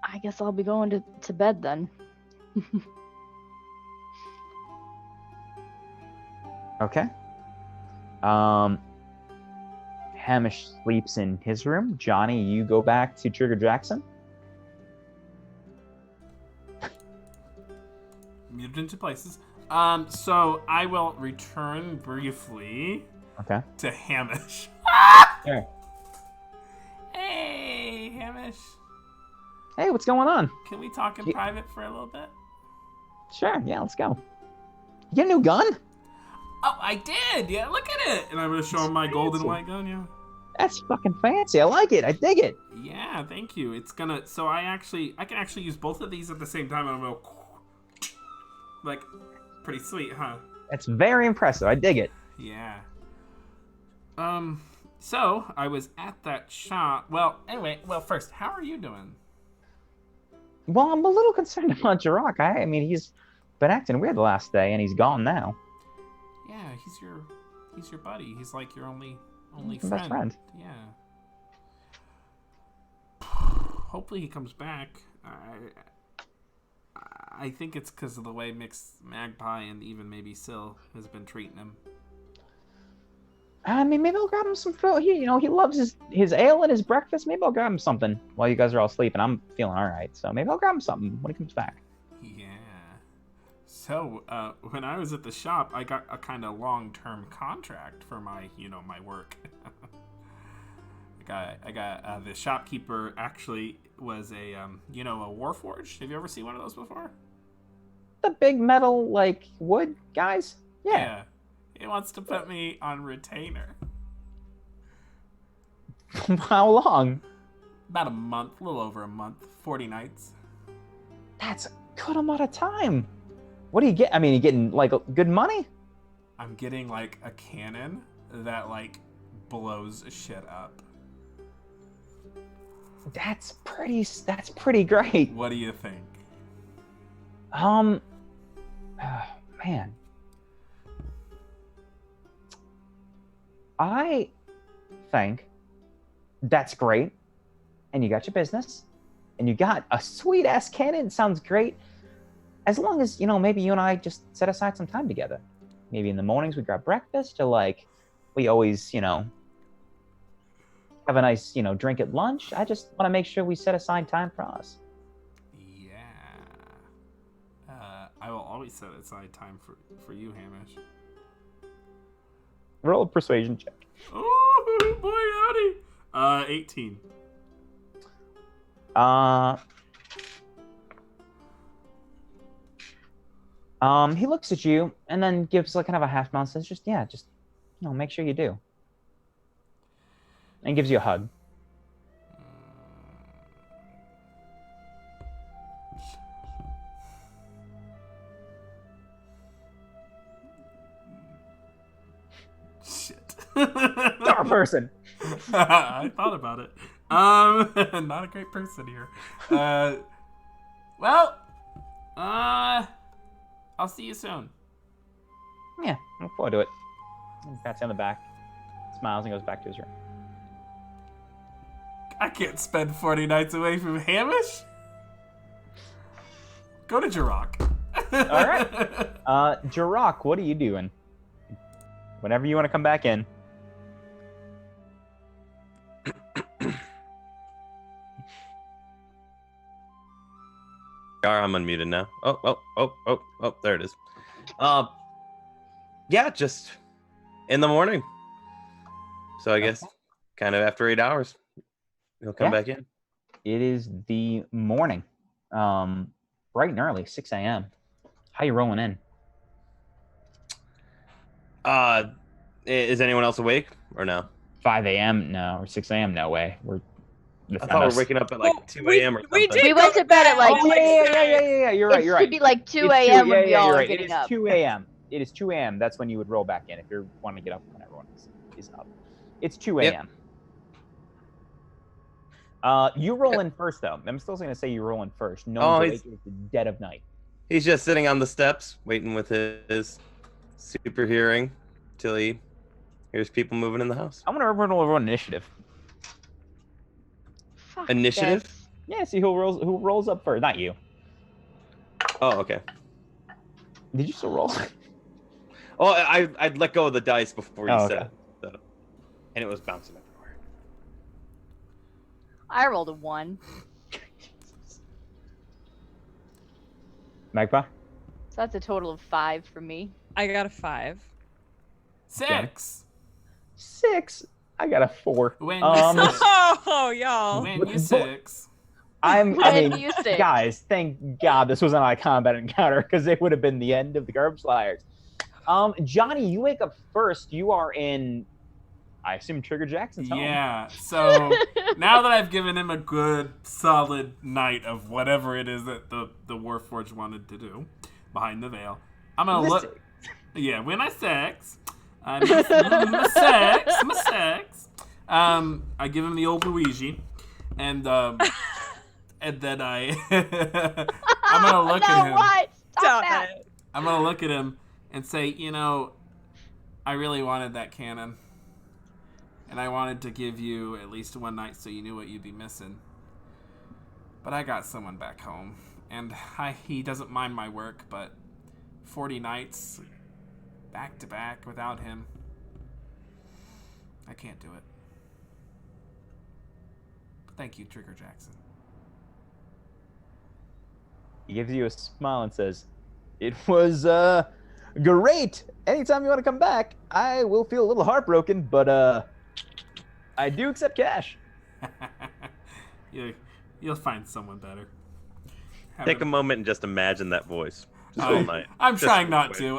I guess I'll be going to bed then. Okay. Hamish sleeps in his room. Johnny, you go back to Trigger Jackson. Muted into places. So I will return briefly Okay. to Hamish. Sure. Hey, Hamish. Hey, what's going on? Can we talk in private for a little bit? Sure, yeah, let's go. You get a new gun? Oh, I did. Yeah, look at it. And I'm gonna show him my gold and fancy. white gun. Yeah. That's fucking fancy. I like it. I dig it. Yeah, thank you. It's gonna. So I can actually use both of these at the same time, and I'm gonna like, pretty sweet, huh? That's very impressive. I dig it. Yeah. So, I was at that shop. Well, anyway, first, how are you doing? Well, I'm a little concerned about Jerok. I mean, he's been acting weird the last day, and he's gone now. Yeah, he's your buddy. He's like your only My friend. best friend. Yeah. Hopefully he comes back. I think it's because of the way Mixed Magpie and even maybe Syl has been treating him. I mean, maybe I'll grab him some food. He loves his ale and his breakfast. Maybe I'll grab him something while you guys are all sleeping. I'm feeling all right, so maybe I'll grab him something when he comes back. Yeah. So, when I was at the shop, I got a kind of long-term contract for my work. I got the shopkeeper actually was a Warforged. Have you ever seen one of those before? The big metal, like, wood guys? Yeah. He wants to put me on retainer. How long? About a month, a little over a month, 40 nights. That's a good amount of time. What do you get? I mean, you getting, like, good money? I'm getting, like, a cannon that, like, blows shit up. That's pretty great. What do you think? Man. I think that's great. And you got your business. And you got a sweet-ass cannon. Sounds great. As long as, maybe you and I just set aside some time together. Maybe in the mornings we grab breakfast, or, like, we always, have a nice, drink at lunch. I just want to make sure we set aside time for us. Yeah. I will always set aside time for you, Hamish. Roll a persuasion check. Oh, boy, howdy. 18. He looks at you and then gives like kind of a half nod, says, just make sure you do. And gives you a hug. Shit. Dark person. I thought about it. Not a great person here. I'll see you soon. Yeah, I look forward to it. He pats you on the back, smiles, and goes back to his room. I can't spend 40 nights away from Hamish. Go to Jerok. All right. Jerok, what are you doing? Whenever you want to come back in. I'm unmuted now. Oh, there it is. Yeah, just in the morning. So I guess kind of after 8 hours, he'll come back in. It is the morning, bright and early, 6 a.m. How you rolling in? Is anyone else awake or no? 5 a.m. No, or 6 a.m. No way. I thought we were waking up at like 2 a.m. or something. We went to bed at like. Yeah. You're right. It should be like 2 a.m. when we all are getting up. 2 a.m. It is 2 a.m. That's when you would roll back in if you're wanting to get up when everyone is up. It's 2 a.m. You roll in first, though. I'm still going to say you roll in first. No, it's the dead of night. He's just sitting on the steps, waiting with his super hearing till he hears people moving in the house. I'm going to roll initiative. Fuck Initiative? this. Yeah, see who rolls up first. Not you. Oh, okay. Did you still roll? Oh, I'd let go of the dice before you said okay. it. So. And it was bouncing everywhere. I rolled a 1. Magpie? So that's a total of 5 for me. I got a 5. 6. 6. I got a 4. When you 6. Oh, y'all. When you 6. You six. Guys, thank God this was an eye combat encounter because it would have been the end of the Garbage Flyers. Johnny, you wake up first. You are in, I assume, Trigger Jackson's home. Yeah, so now that I've given him a good, solid night of whatever it is that the Warforged wanted to do behind the veil, I'm going to look. Yeah, when I sex. My sex. I give him the old Luigi, and then I'm gonna look at him. What? Stop Stop that. it. I'm gonna look at him and say, I really wanted that cannon, and I wanted to give you at least one night so you knew what you'd be missing. But I got someone back home, and he doesn't mind my work, but 40 nights back to back without him, I can't do it. But thank you, Trigger Jackson. He gives you a smile and says, "It was great. Anytime you want to come back, I will feel a little heartbroken, but I do accept cash." You'll find someone better. Take a moment and just imagine that voice. Just all night. I'm Just trying real not quick. to.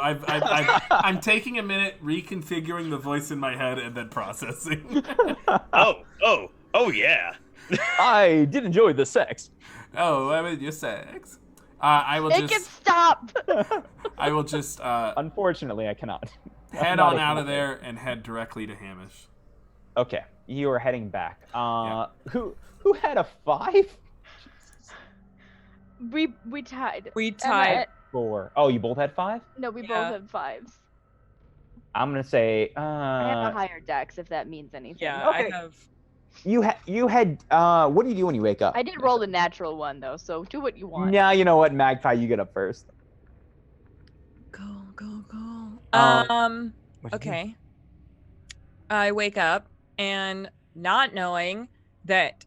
I'm taking a minute, reconfiguring the voice in my head, and then processing. Oh yeah. I did enjoy the sex. Oh, I mean, your sex. I will Make it just. stop. I will just Unfortunately, I cannot. head Not on a out of cannot. there and head directly to Hamish. Okay, you are heading back. Yeah. Who had a 5? We tied. We Emma tied. at- 4. Oh, you both had 5? No, we Yeah. both have 5s. I'm gonna say I have a higher dex, if that means anything. Yeah, Okay. I have. you had what do you do when you wake up? I did roll the natural one though, so do what you want. Now you know what, Magpie, you get up first. Go, go, go. What'd you do? Okay. I wake up and not knowing that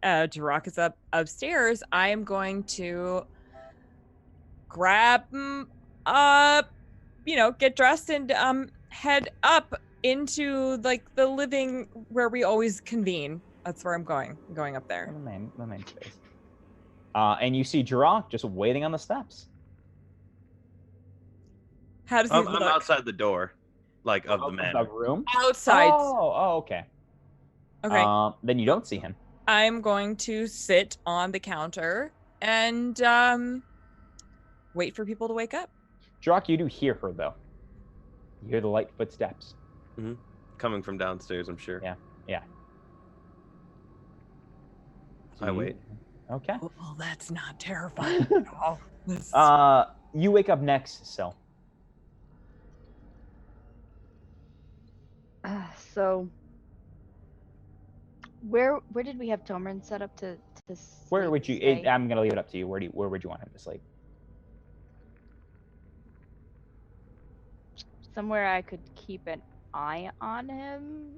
Jerok is upstairs, I am going to grab him up, get dressed and head up into like the living where we always convene. That's where I'm going. I'm going up there. The main space. And you see Jerok just waiting on the steps. How does he I'm look? outside the door, like of the The manor. room. Outside. Oh, okay. Okay. Then you don't see him. I'm going to sit on the counter and wait for people to wake up. Jerok, you do hear her though. You hear the light footsteps. Coming from downstairs, I'm sure. Yeah. I wait. Okay. Well, that's not terrifying at all. This- You wake up next, Sil. So, where did we have Tomrin set up to Where sleep, would you? stay? I'm gonna leave it up to you. Where would you want him to sleep? Somewhere I could keep an eye on him.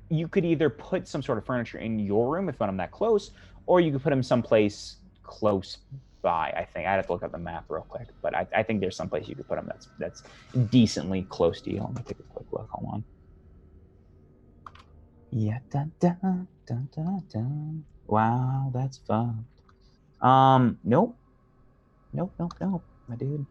You could either put some sort of furniture in your room if you want him that close, or you could put him someplace close by. I think I'd have to look at the map real quick, but I think there's someplace you could put him that's decently close to you. Let me take a quick look. Hold on. Yeah, dun, dun, dun, dun, dun. Wow, that's fun. Nope, my dude.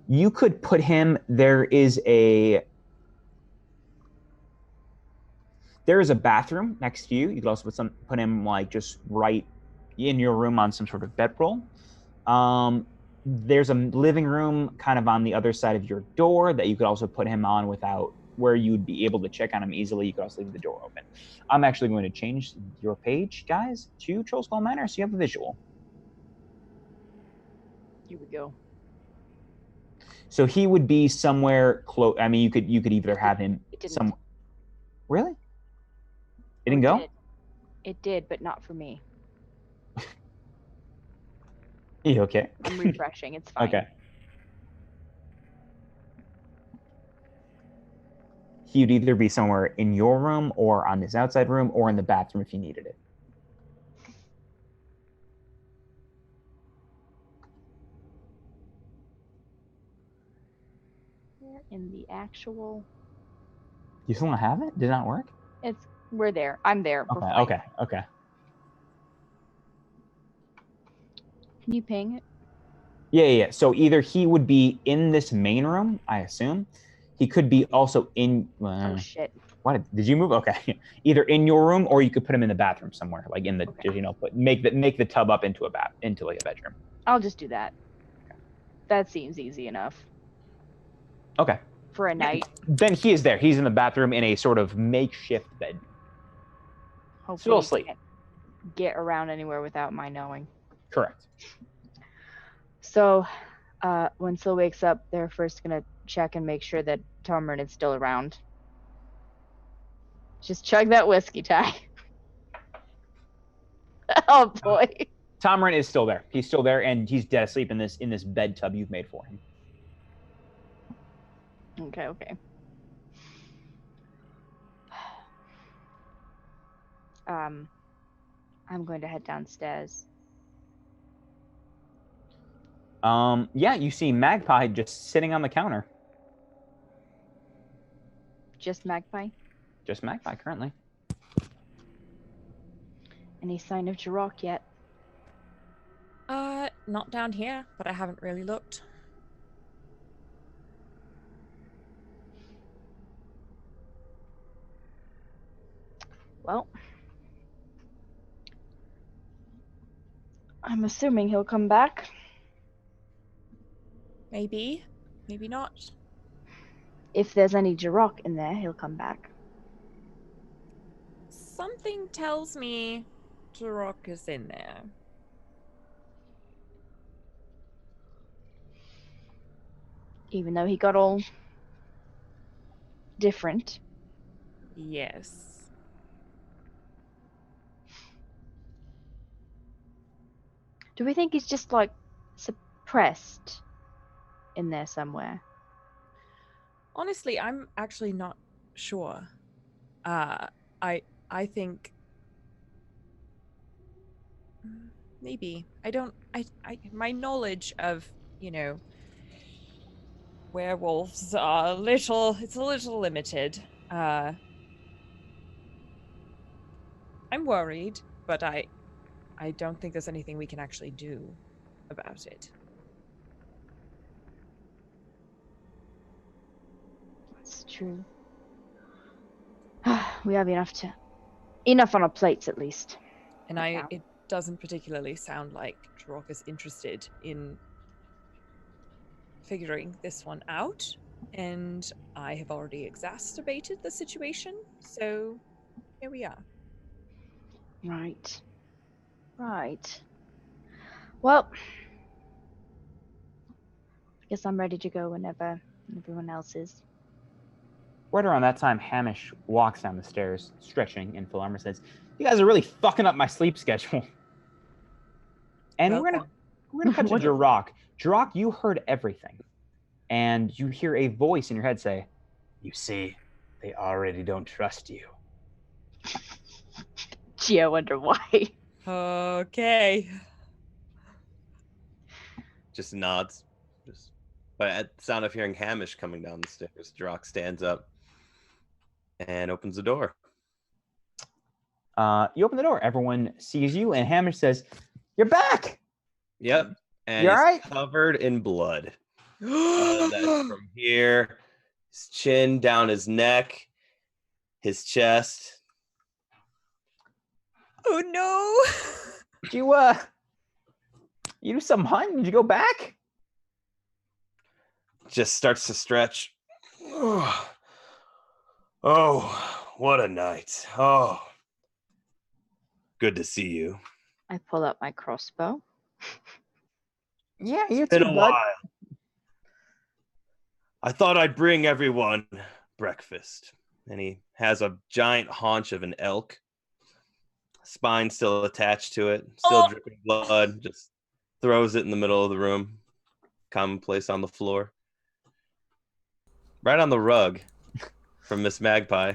You could put him. There is a bathroom next to you. You could also put him like just right in your room on some sort of bedroll. There's a living room kind of on the other side of your door that you could also put him on without where you'd be able to check on him easily. You could also leave the door open. I'm actually going to change your page, guys, to Troll Skull Manor so you have a visual. Here we go. So he would be somewhere close. I mean, you could either have him It didn't. some. Really? It It didn't go? did. It did, but not for me. You okay? I'm refreshing. It's fine. Okay. He'd either be somewhere in your room or on this outside room or in the bathroom if you needed it. Where in the actual? You still don't have it? Did it not work? We're there. I'm there. We're fine. Okay. Can you ping it? Yeah. So either he would be in this main room, I assume. He could be also in. Oh shit. What did you move? Okay, either in your room or you could put him in the bathroom somewhere, like in the make the tub up into like a bedroom. I'll just do that. That seems easy enough. Okay. for a night. Then he is there. He's in the bathroom in a sort of makeshift bed. Hopefully Still he asleep. can't get around anywhere without my knowing. Correct. So, when Syl wakes up, they're first gonna check and make sure that Tomrin is still around. Just chug that whiskey, Ty. Oh boy. Tomrin is still there. He's still there, and he's dead asleep in this bed tub you've made for him. Okay. I'm going to head downstairs. Yeah, you see Magpie just sitting on the counter. Just Magpie? Just Magpie currently. Any sign of Jerok yet? Not down here, but I haven't really looked. Well, I'm assuming he'll come back. Maybe. Maybe not. If there's any Jerok in there, he'll come back. Something tells me Jerok is in there. Even though he got all different. Yes. Do we think he's just like suppressed in there somewhere? Honestly, I'm actually not sure. I think maybe. I my knowledge of, werewolves are a little limited. I'm worried, but I don't think there's anything we can actually do about it. It's true. We have enough on our plates at least. And it doesn't particularly sound like Jerok is interested in figuring this one out, and I have already exacerbated the situation, so here we are. Right. Well, I guess I'm ready to go whenever everyone else is. Right around that time, Hamish walks down the stairs, stretching, and Philarmor says, "You guys are really fucking up my sleep schedule." And we're gonna cut to Jerok. Jerok, you heard everything, and you hear a voice in your head say, "You see, they already don't trust you." Gee, I wonder why. Okay. Just nods. But at the sound of hearing Hamish coming down the stairs, Jerok stands up and opens the door. You open the door. Everyone sees you, and Hamish says, "You're back." Yep. And You he's all right? covered in blood. That's from here, his chin down his neck, his chest. Oh no. Did you do some hunting? Did you go back? Just starts to stretch. Oh, what a night. Oh, good to see you. I pull out my crossbow. Yeah, you Been too, a bud. while. I thought I'd bring everyone breakfast. And he has a giant haunch of an elk. Spine still attached to it, still dripping blood. Just throws it in the middle of the room. Commonplace on the floor. Right on the rug from Miss Magpie.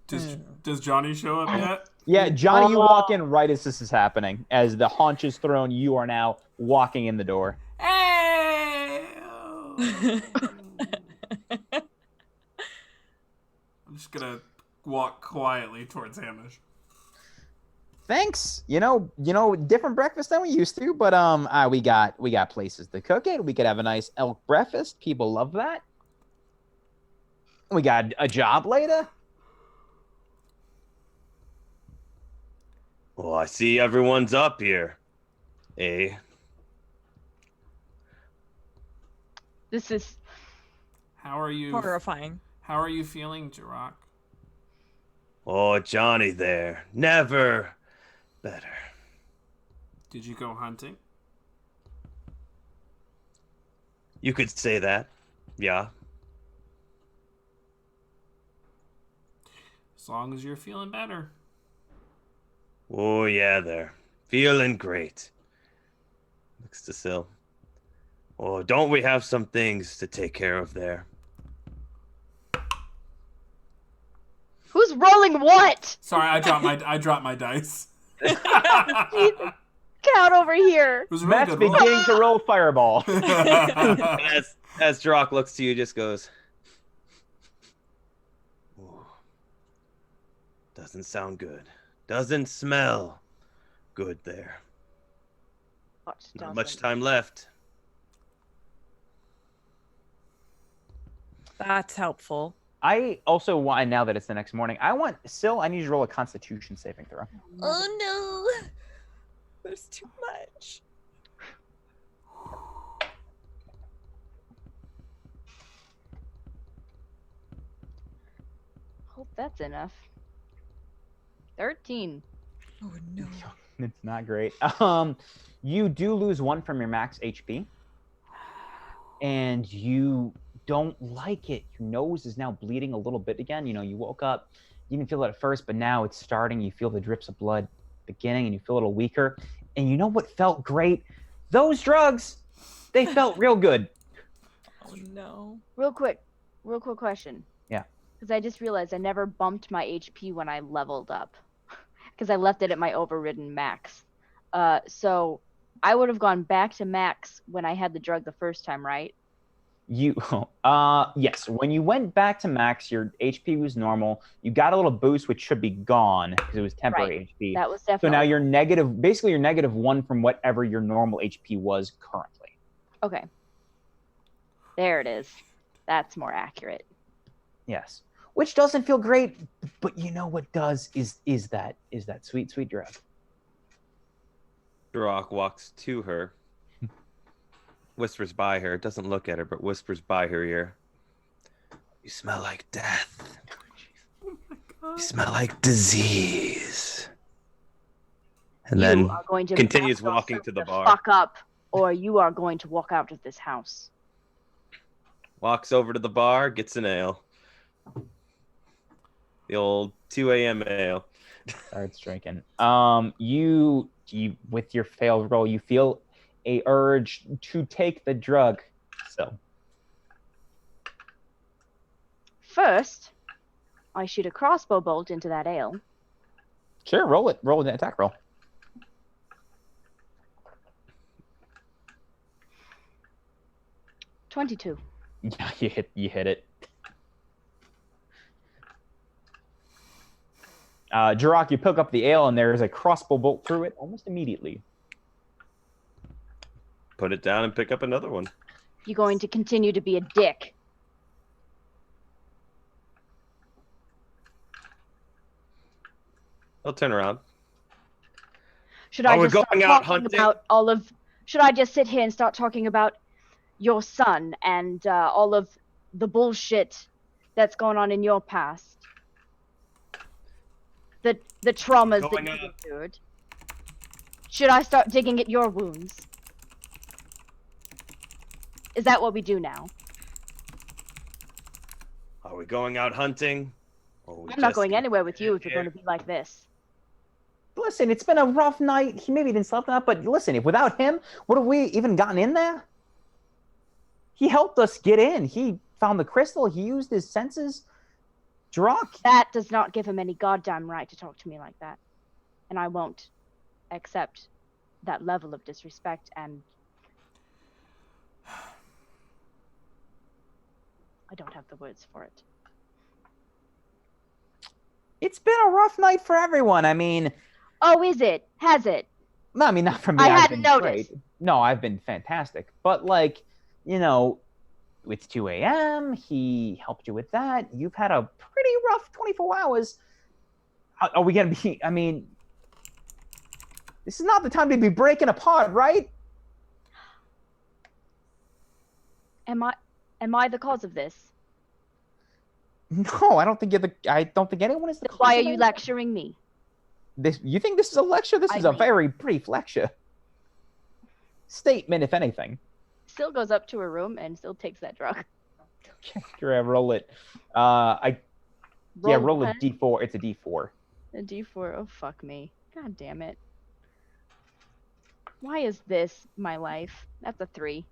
Does Johnny show up yet? Yeah, Johnny, you walk in right as this is happening. As the haunch is thrown, you are now walking in the door. Hey! I'm just gonna walk quietly towards Hamish. Thanks. Different breakfast than we used to, but we got places to cook it. We could have a nice elk breakfast. People love that. We got a job later. Well, I see everyone's up here. Eh? This is How are you? Horrifying. How are you feeling, Jerok? Oh, Johnny there. Never better. Did you go hunting? You could say that. Yeah. As long as you're feeling better. Oh, yeah, there. Feeling great. Looks to Syl. Oh, don't we have some things to take care of there? Who's rolling what? Sorry, I dropped my dice. Jesus, count over here. It was a really Matt's good roll. beginning to roll fireball. As Jerok looks to you, just goes, "Ooh. Doesn't sound good. Doesn't smell good there. Not much time left." That's helpful. I also want, now that it's the next morning, I need you to roll a Constitution saving throw. Oh no. There's too much. Hope that's enough. 13. Oh no. It's not great. You do lose 1 from your max HP, and you don't like it. Your nose is now bleeding a little bit again. You woke up, you didn't feel it at first, but now it's starting. You feel the drips of blood beginning, and you feel a little weaker. And you know what felt great? Those drugs, they felt real good. Oh no. Real quick question. Yeah. Because I just realized I never bumped my HP when I leveled up. Because I left it at my overridden max. So I would have gone back to max when I had the drug the first time, right? Yes. When you went back to max, your HP was normal. You got a little boost, which should be gone because it was temporary HP. That was definitely. So now you're basically you're -1 from whatever your normal HP was currently. Okay. There it is. That's more accurate. Yes. Which doesn't feel great, but you know what does is that sweet, sweet drug. Jerok walks to her, whispers by her, doesn't look at her, but whispers by her ear. "You smell like death. Oh my God. You smell like disease." And You then are going to continues back walking yourself to the the bar. Fuck up, or you are going to walk out of this house. Walks over to the bar, gets an ale. The old 2 a.m. ale. Starts drinking. You with your failed roll, you feel a urge to take the drug. So First, I shoot a crossbow bolt into that ale. sure, roll it. Roll an attack roll. $22. Yeah, you hit it. Jerok, you pick up the ale, and there's a crossbow bolt through it almost immediately. Put it down and pick up another one. You're going to continue to be a dick. I'll turn around. Should I Are we just start going out talking hunting? about all of? Should I just sit here and start talking about your son and all of the bullshit that's going on in your past? The traumas that Going you out. endured. Should I start digging at your wounds? Is that what we do now? Are we going out hunting? Or we I'm not just going gonna anywhere with you if sit you're going to be like this. Listen, it's been a rough night. He maybe didn't sleep enough, but listen, if without him, would have we even gotten in there? He helped us get in. He found the crystal. He used his senses. Jerok. That does not give him any goddamn right to talk to me like that. And I won't accept that level of disrespect, and I don't have the words for it. It's been a rough night for everyone. I mean, Oh, is it? Has it? no, I mean, not from me. I I've hadn't been noticed. great. No, I've been fantastic. But, like, it's 2 a.m. He helped you with that. You've had a pretty rough 24 hours. Are we going to be, I mean, this is not the time to be breaking apart, right? Am I the cause of this? No, I don't think you're the. I don't think anyone is the. Then why are cause of you it. lecturing me? This? You think this is a lecture? This I is a mean- very brief lecture. Statement, if anything. Still goes up to her room and still takes that drug. Okay, here, roll it. Roll a what? d4. It's a d4. A D4. Oh fuck me. God damn it. Why is this my life? That's a 3.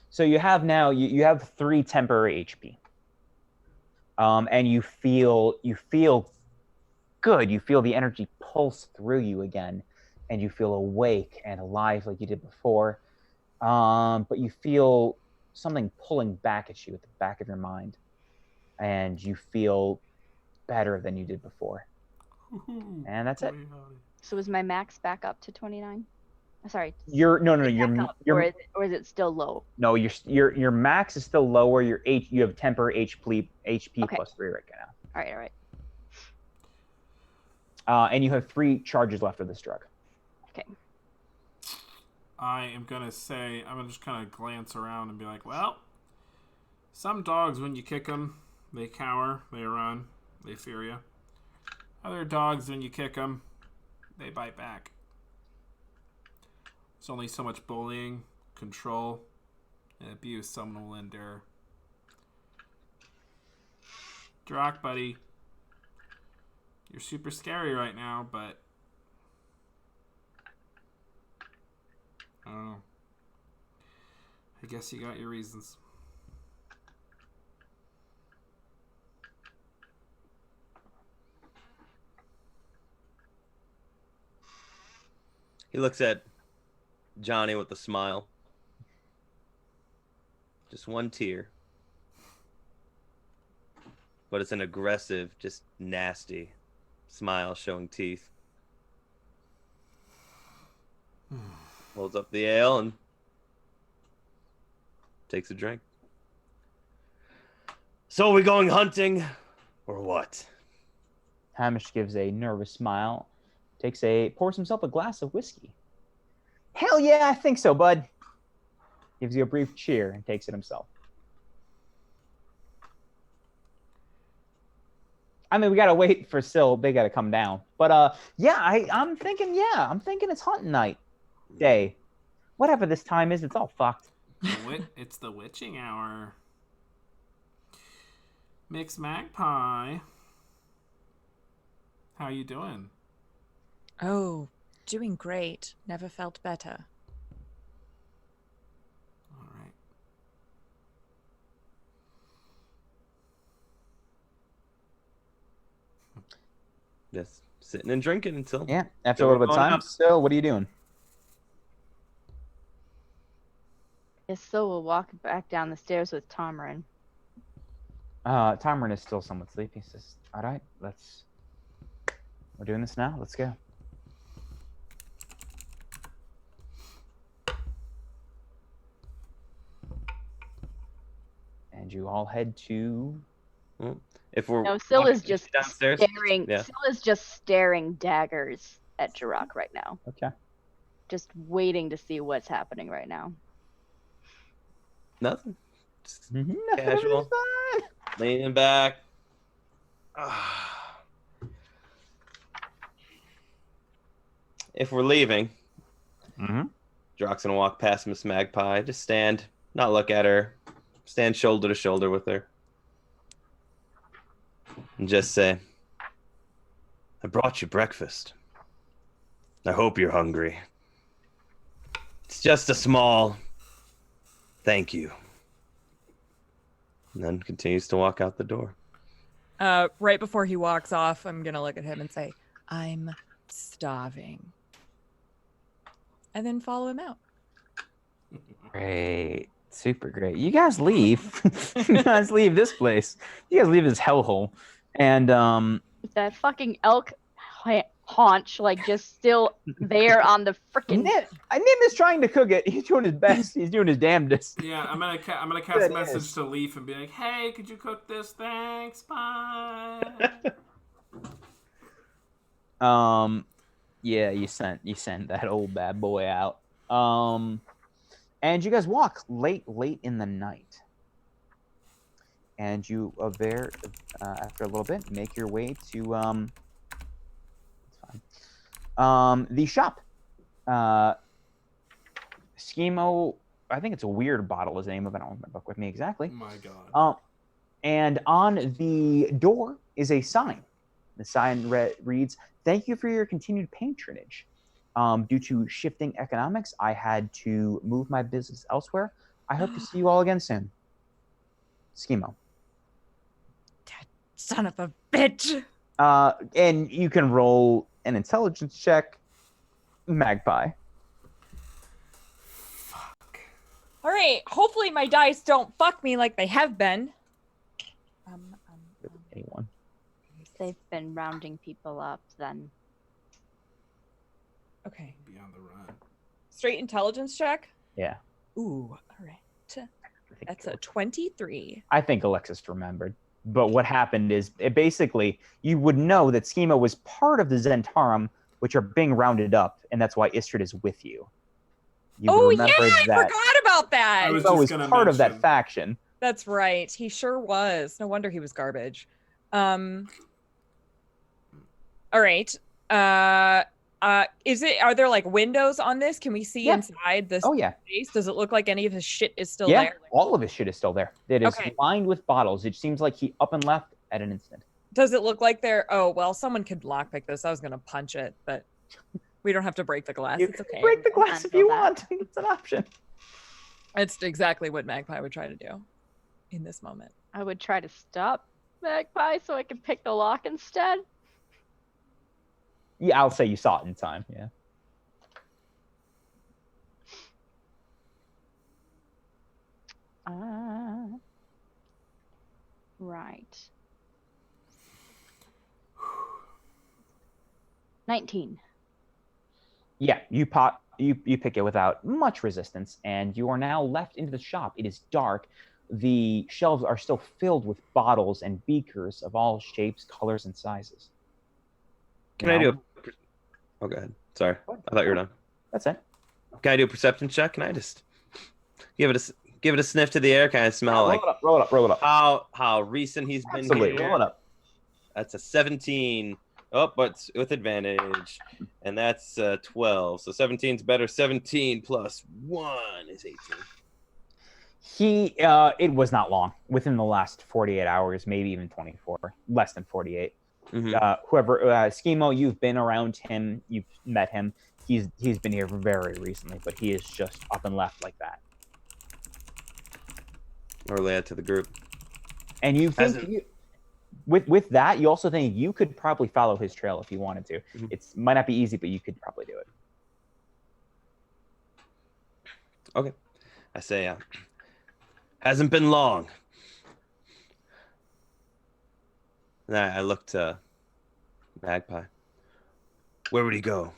So you have now. You have 3 temporary HP. And you feel good. You feel the energy pulse through you again, and you feel awake and alive like you did before. But you feel something pulling back at you at the back of your mind, and you feel better than you did before. And that's it. So is my max back up to 29? Sorry. You're no. Is it You're back up, or is it still low? no. Your max is still lower. You have temporary HP Okay. plus 3 right now. All right. And you have 3 charges left of this drug. Okay. I am gonna say, I'm gonna just kind of glance around and be like, well, some dogs, when you kick them, they cower, they run, they fear you. Other dogs, when you kick them, they bite back. There's only so much bullying, control, and abuse someone will endure. Jerok, buddy, you're super scary right now, but I don't know. I guess you got your reasons. He looks at Johnny with a smile. Just one tear. But it's an aggressive, just nasty smile showing teeth. Holds up the ale and takes a drink. So are we going hunting or what? Hamish gives a nervous smile, pours himself a glass of whiskey. Hell yeah, I think so, bud. Gives you a brief cheer and takes it himself. I mean, we gotta wait for Syl. They gotta come down. But I'm thinking it's hunting night, day, whatever this time is. It's all fucked. It's the witching hour. Mixed Magpie, how you doing? Oh, doing great. Never felt better. All right. Just sitting and drinking until Yeah. After So a little we're bit of going time. up. Syl, what are you doing? Yes, so we'll walk back down the stairs with Tomrin. Tomrin is still somewhat sleepy. He says, "All right, we're doing this now. Let's go." And you all head to. if we're No, Syl walking is just downstairs. staring. Yeah. Syl is just staring daggers at Jerok right now. Okay. Just waiting to see what's happening right now. Nothing. Just Mm-hmm. Casual. leaning back. If we're leaving, Mm-hmm. Drock's gonna walk past Miss Magpie, just stand, not look at her, stand shoulder to shoulder with her, and just say, "I brought you breakfast. I hope you're hungry. It's just a small thank you." And then continues to walk out the door. Right before he walks off, I'm gonna look at him and say, "I'm starving," and then follow him out. Great. Super great. You guys leave. You guys leave this place. You guys leave this hellhole. And That fucking elk haunch, like, just still there on the freaking. Nim is trying to cook it. He's doing his best. He's doing his damnedest. Yeah, I'm gonna cast Good a message is. to Leaf and be like, "Hey, could you cook this? Thanks, bye." Yeah, you sent that old bad boy out. And you guys walk late in the night. and you after a little bit make your way to the shop. Schemo, I think it's a weird bottle is the name of it. I don't remember with me exactly. My God. And on the door is a sign. The sign reads, "Thank you for your continued patronage. Due to shifting economics, I had to move my business elsewhere. I hope to see you all again soon. Schemo." Son of a bitch. And you can roll an intelligence check, Magpie. Fuck. All right. Hopefully my dice don't fuck me like they have been. Anyone? If they've been rounding people up, then Okay. Be on the run. Straight intelligence check. Yeah. Ooh. All right. That's a 23. I think Alexis remembered. But what happened is, basically, you would know that Schema was part of the Zentarum, which are being rounded up, and that's why Istrid is with you. You would Oh remember yeah, I that forgot about that. I was Schema just was gonna part of that mention. faction. That's right. He sure was. No wonder he was garbage. All right. Are there like windows on this? Can we see Yeah. inside this Oh, yeah. space? Does it look like any of his shit is still Yeah, there? all of his shit is still there. It is Okay. lined with bottles. It seems like he up and left at an instant. Does it look like they're oh well someone could lockpick this. I was gonna punch it, but we don't have to break the glass. You It's can okay. break the glass if Handle you that. want. It's an option. It's exactly what Magpie would try to do in this moment. I would try to stop Magpie so I could pick the lock instead. Yeah, I'll say you saw it in time. Yeah. Right. 19. Yeah, you pick it without much resistance, and you are now left into the shop. It is dark. The shelves are still filled with bottles and beakers of all shapes, colors, and sizes. Can I do a... Oh, go ahead. Sorry. I thought you were done. That's it. Can I do a perception check? Can I just give it a sniff to the air? Kind of smell like roll it up. how recent he's been Absolutely, here. roll it up. That's a 17. Oh, but with advantage. And that's 12. So 17's better. 17 plus 1 is 18. It was not long. Within the last 48 hours, maybe even 24. Less than 48. Mhm. Schemo, you've been around him. You've met him. He's been here very recently, but he is just up and left like that. Or add to the group. And you think with that, you also think you could probably follow his trail if you wanted to. Mhm. It might not be easy, but you could probably do it. Okay. I say, hasn't been long. And I looked to Magpie. Where would he go?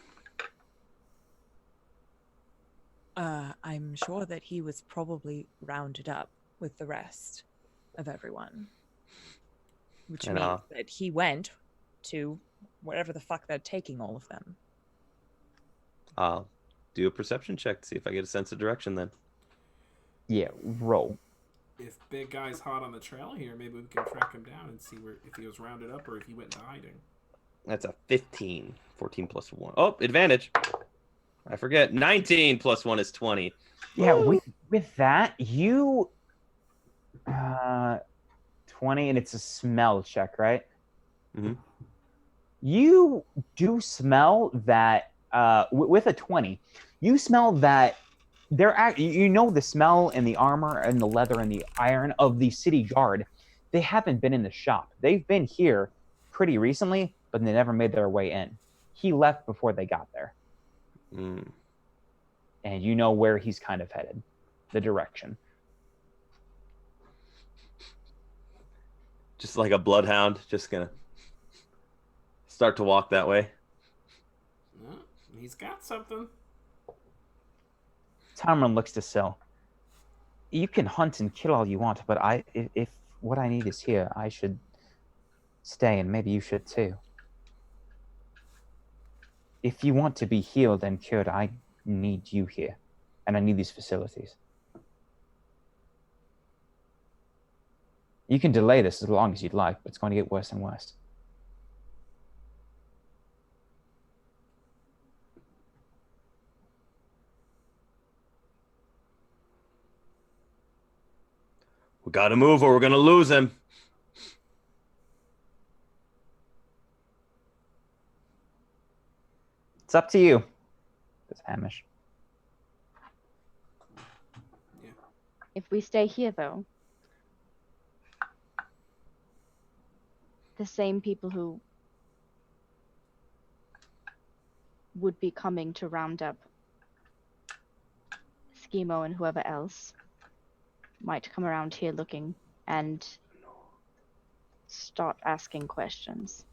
I'm sure that he was probably rounded up with the rest of everyone. Which And, means that he went to wherever the fuck they're taking all of them. I'll do a perception check to see if I get a sense of direction then. Yeah, roll. If big guy's hot on the trail here, maybe we can track him down and see if he was rounded up or if he went into hiding. That's a 15. 14 plus 1. Oh, advantage. I forget. 19 plus 1 is 20. Yeah, with that, you 20, and it's a smell check, right? Mhm. You do smell that with a 20. You smell that you know the smell and the armor and the leather and the iron of the city guard. They haven't been in the shop. They've been here pretty recently, but they never made their way in. He left before they got there. Mm. And you know where he's kind of headed, the direction. Just like a bloodhound, just gonna start to walk that way. No, he's got something. Tamron looks to Syl. You can hunt and kill all you want, but if what I need is here, I should stay, and maybe you should too. If you want to be healed and cured, I need you here, and I need these facilities. You can delay this as long as you'd like, but it's going to get worse and worse. We gotta move or we're gonna lose him. It's up to you. It's Hamish. If we stay here, though, the same people who would be coming to round up Schemo and whoever else might come around here looking and start asking questions.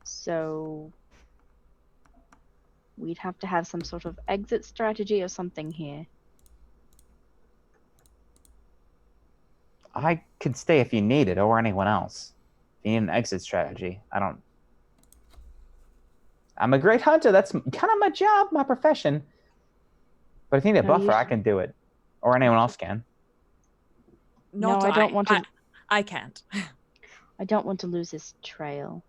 So we'd have to have some sort of exit strategy or something here. I could stay if you need it, or anyone else. If you need an exit strategy, I'm a great hunter. That's kind of my job, my profession. But if you need a buffer, I can do it. Or anyone else can. Not I don't want to. I can't. I don't want to lose this trail.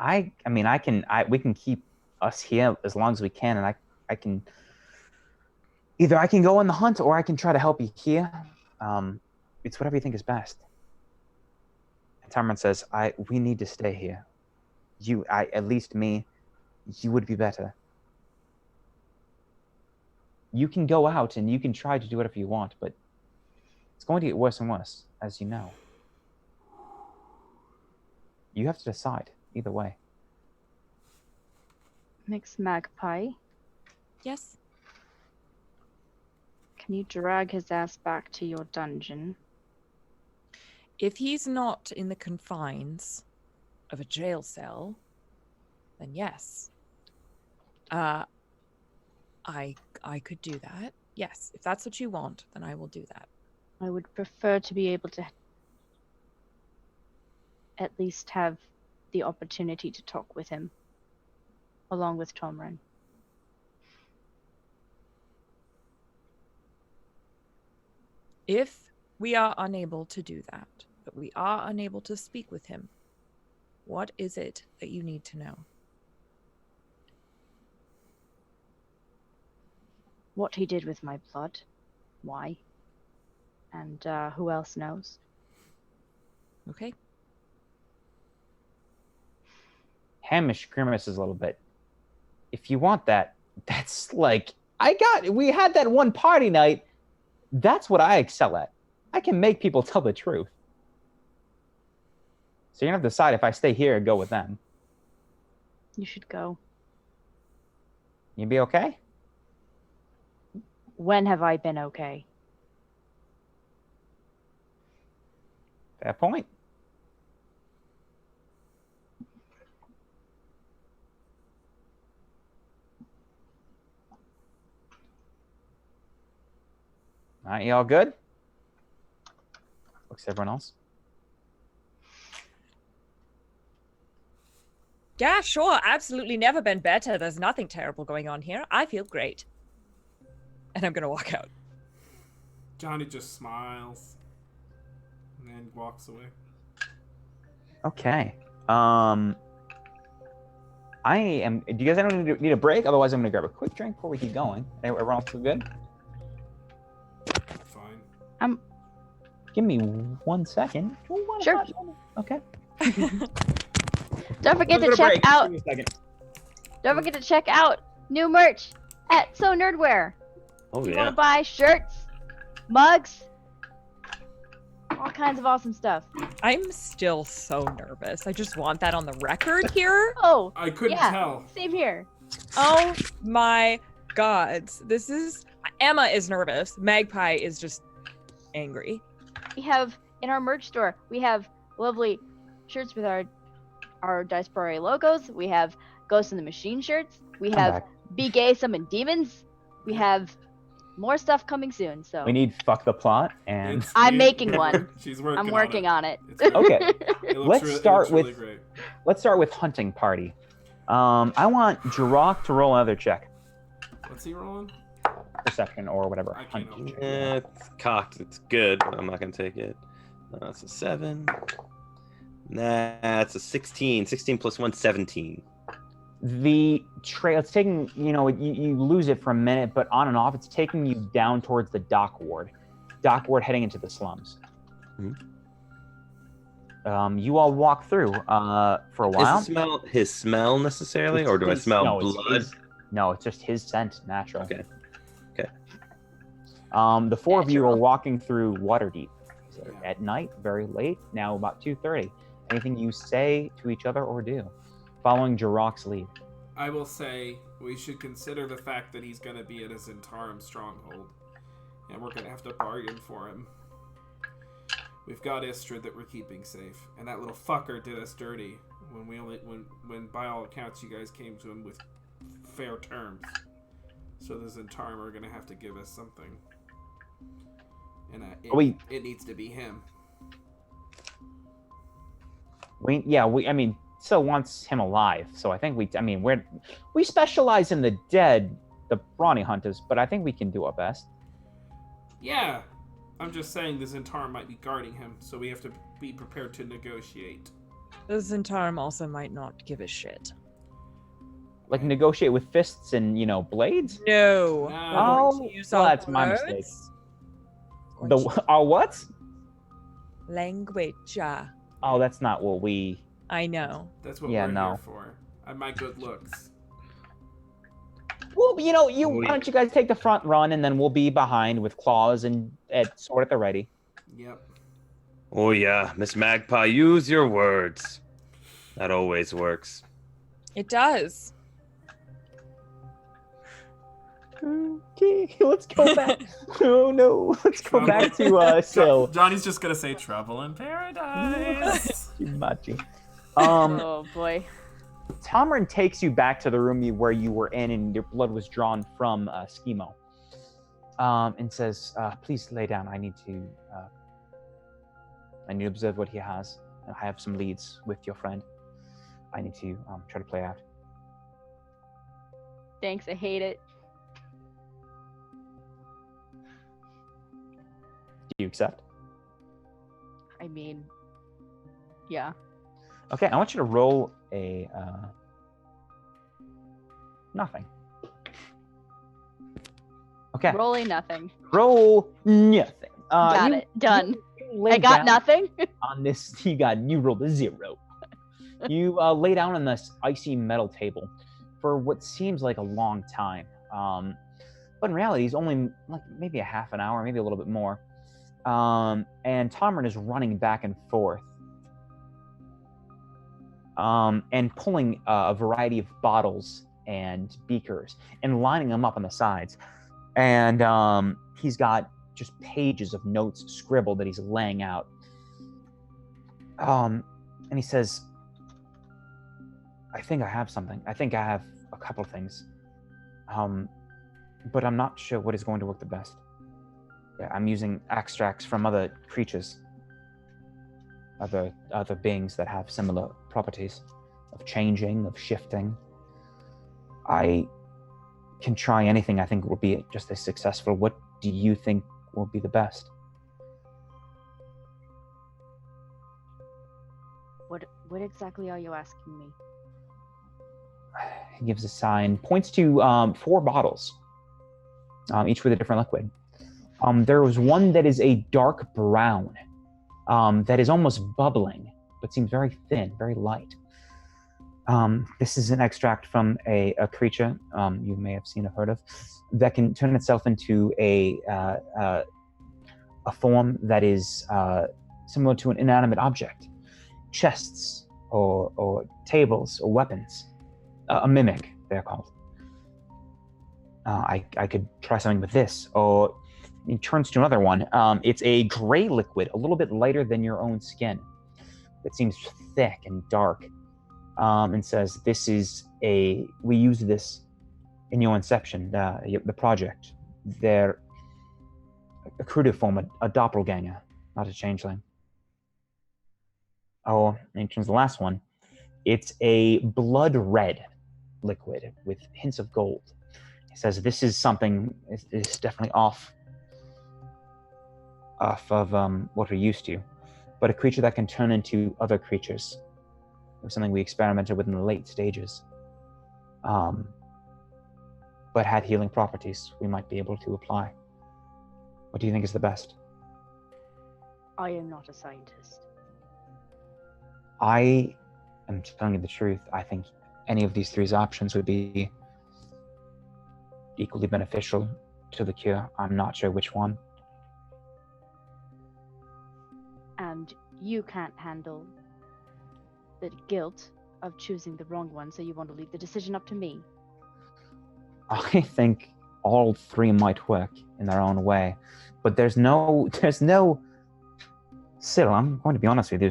We can keep us here as long as we can, and I can either I can go on the hunt or I can try to help you here. It's whatever you think is best. And Tamron says, we need to stay here. At least me, you would be better. You can go out and you can try to do whatever you want, but it's going to get worse and worse, as you know. You have to decide, either way. Mixed Magpie, Yes. can you drag his ass back to your dungeon? If he's not in the confines of a jail cell, then yes. I could do that. Yes, if that's what you want, then I will do that. I would prefer to be able to at least have the opportunity to talk with him, along with Tomren. If we are unable to do that, but we are unable to speak with him, what is it that you need to know? What he did with my blood, why, and who else knows? Okay. Hamish grimaces a little bit. If you want that, that's like we had that one party night. That's what I excel at. I can make people tell the truth. So you're gonna have to decide if I stay here or go with them. You should go. You be okay? When have I been okay? Fair point. All right, you all good? Looks everyone else. Yeah, sure. Absolutely never been better. There's nothing terrible going on here. I feel great. And I'm going to walk out. Johnny just smiles and then walks away. Okay. Do you guys need a break? Otherwise, I'm gonna grab a quick drink before we keep going. Everyone else feel good? Fine. Give me 1 second. Sure. Okay. Don't forget to check out. Don't forget to check out new merch at So Nerdwear. Oh, You yeah. want to buy shirts, mugs, all kinds of awesome stuff. I'm still so nervous. I just want that on the record here. Oh, I couldn't yeah. tell. Same here. Oh my god. Emma is nervous. Magpie is just angry. We have in our merch store. We have lovely shirts with our Dice Prairie logos. We have Ghost in the Machine shirts. We have Be Gay Summon Demons. We have more stuff coming soon. So We need fuck the plot, and I'm making one. She's working. I'm working on it. It's great. okay. It looks Let's really, start it looks really with- great. Let's start with hunting party. I want Jerok to roll another check, What's he rolling? perception or whatever. I can't hunting help check. It's cocked. It's good, but I'm not gonna take it. That's a 7. That's a 16. 16 plus 1, 17. The trail, it's taking, you lose it for a minute, but on and off, it's taking you down towards the dock ward. Dock ward heading into the slums. You all walk through for a while. Is it his smell necessarily, or do I smell blood? No, it's just his scent, natural. Okay. The four of you are Natural. walking through Waterdeep. So Yeah. at night, very late, now about 2:30. Anything you say to each other or do, following Jerok's lead. I will say we should consider the fact that he's going to be at his Zentarum stronghold, and we're going to have to bargain for him. We've got Istra that we're keeping safe, and that little fucker did us dirty when by all accounts you guys came to him with fair terms. So the Zentarum are going to have to give us something, and it needs to be him. Still wants him alive. So I think we specialize in the dead, the brawny hunters, but I think we can do our best. Yeah, I'm just saying the Zentarum might be guarding him, so we have to be prepared to negotiate. The Zentarum also might not give a shit. Like negotiate with fists and blades. No. No. We're going to use well, our that's my words. mistake. Going to- Our what? Language. Oh, that's not what we. I know. That's what Yeah, we're no. here for. My good looks. Well, why don't you guys take the front run, and then we'll be behind with claws and sword at the ready. Yep. Oh yeah, Miss Magpie, use your words. That always works. It does. Okay, let's go back. Oh no, let's go back to Sil. Johnny's just gonna say trouble in paradise. Machi. Oh boy. Tomrin takes you back to the room where you were in, and your blood was drawn from Schemo. And says, "Please lay down. I need to observe what he has. I have some leads with your friend. I need to try to play out." Thanks, I hate it. Do you accept? I mean, yeah. Okay, I want you to roll a nothing. Okay, Rolling nothing. roll nothing. Got you- it. Done. you lay I got down nothing. on this. You rolled a 0. You lay down on this icy metal table for what seems like a long time, but in reality, it's only like maybe a half an hour, maybe a little bit more. And Tomrin is running back and forth, and pulling a variety of bottles and beakers and lining them up on the sides. And he's got just pages of notes scribbled that he's laying out. And he says, I think I have something. I think I have a couple of things. But I'm not sure what is going to work the best. Yeah, I'm using extracts from other creatures, other beings that have similar properties of changing, of shifting. I can try anything I think will be just as successful. What do you think will be the best? What exactly are you asking me? He gives a sign, points to 4 bottles, each with a different liquid. There was one that is a dark brown, that is almost bubbling, but seems very thin, very light. This is an extract from a creature you may have seen or heard of that can turn itself into a form that is similar to an inanimate object, chests or tables or weapons. A mimic, they're called. I could try something with this, or he turns to another one. It's a gray liquid, a little bit lighter than your own skin. It seems thick and dark, and says, we used this in your inception, the project. A cruder form, a doppelganger, not a changeling. Oh, in terms of the last one, it's a blood red liquid with hints of gold. He says this is something is definitely off of what we're used to, but a creature that can turn into other creatures. It was something we experimented with in the late stages. But had healing properties we might be able to apply. What do you think is the best? I am not a scientist. I am telling you the truth. I think any of these three options would be equally beneficial to the cure. I'm not sure which one. And you can't handle the guilt of choosing the wrong one, so you want to leave the decision up to me. I think all three might work in their own way, but there's no Cyril, I'm going to be honest with you,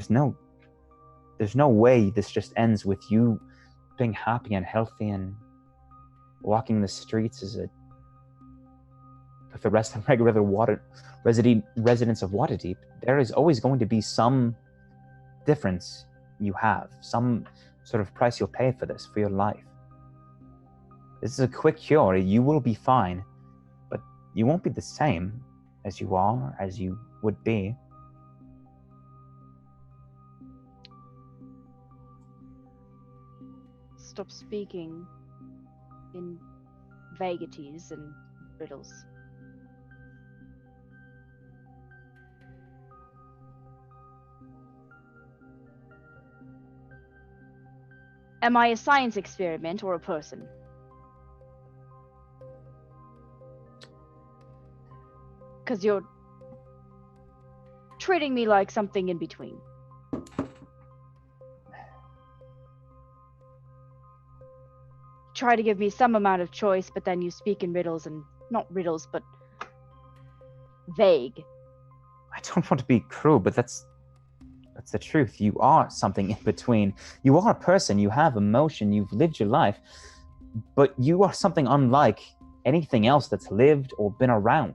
there's no way this just ends with you being happy and healthy and walking the streets with the rest of the regular residents of Waterdeep. There is always going to be some difference you have, some sort of price you'll pay for this, for your life. This is a quick cure. You will be fine, but you won't be the same as you are, as you would be. Stop speaking in vagaries and riddles. Am I a science experiment or a person? Because you're treating me like something in between. Try to give me some amount of choice, but then you speak in riddles, and not riddles, but vague. I don't want to be cruel, but that's the truth. You are something in between. You are a person, you have emotion, you've lived your life, but you are something unlike anything else that's lived or been around.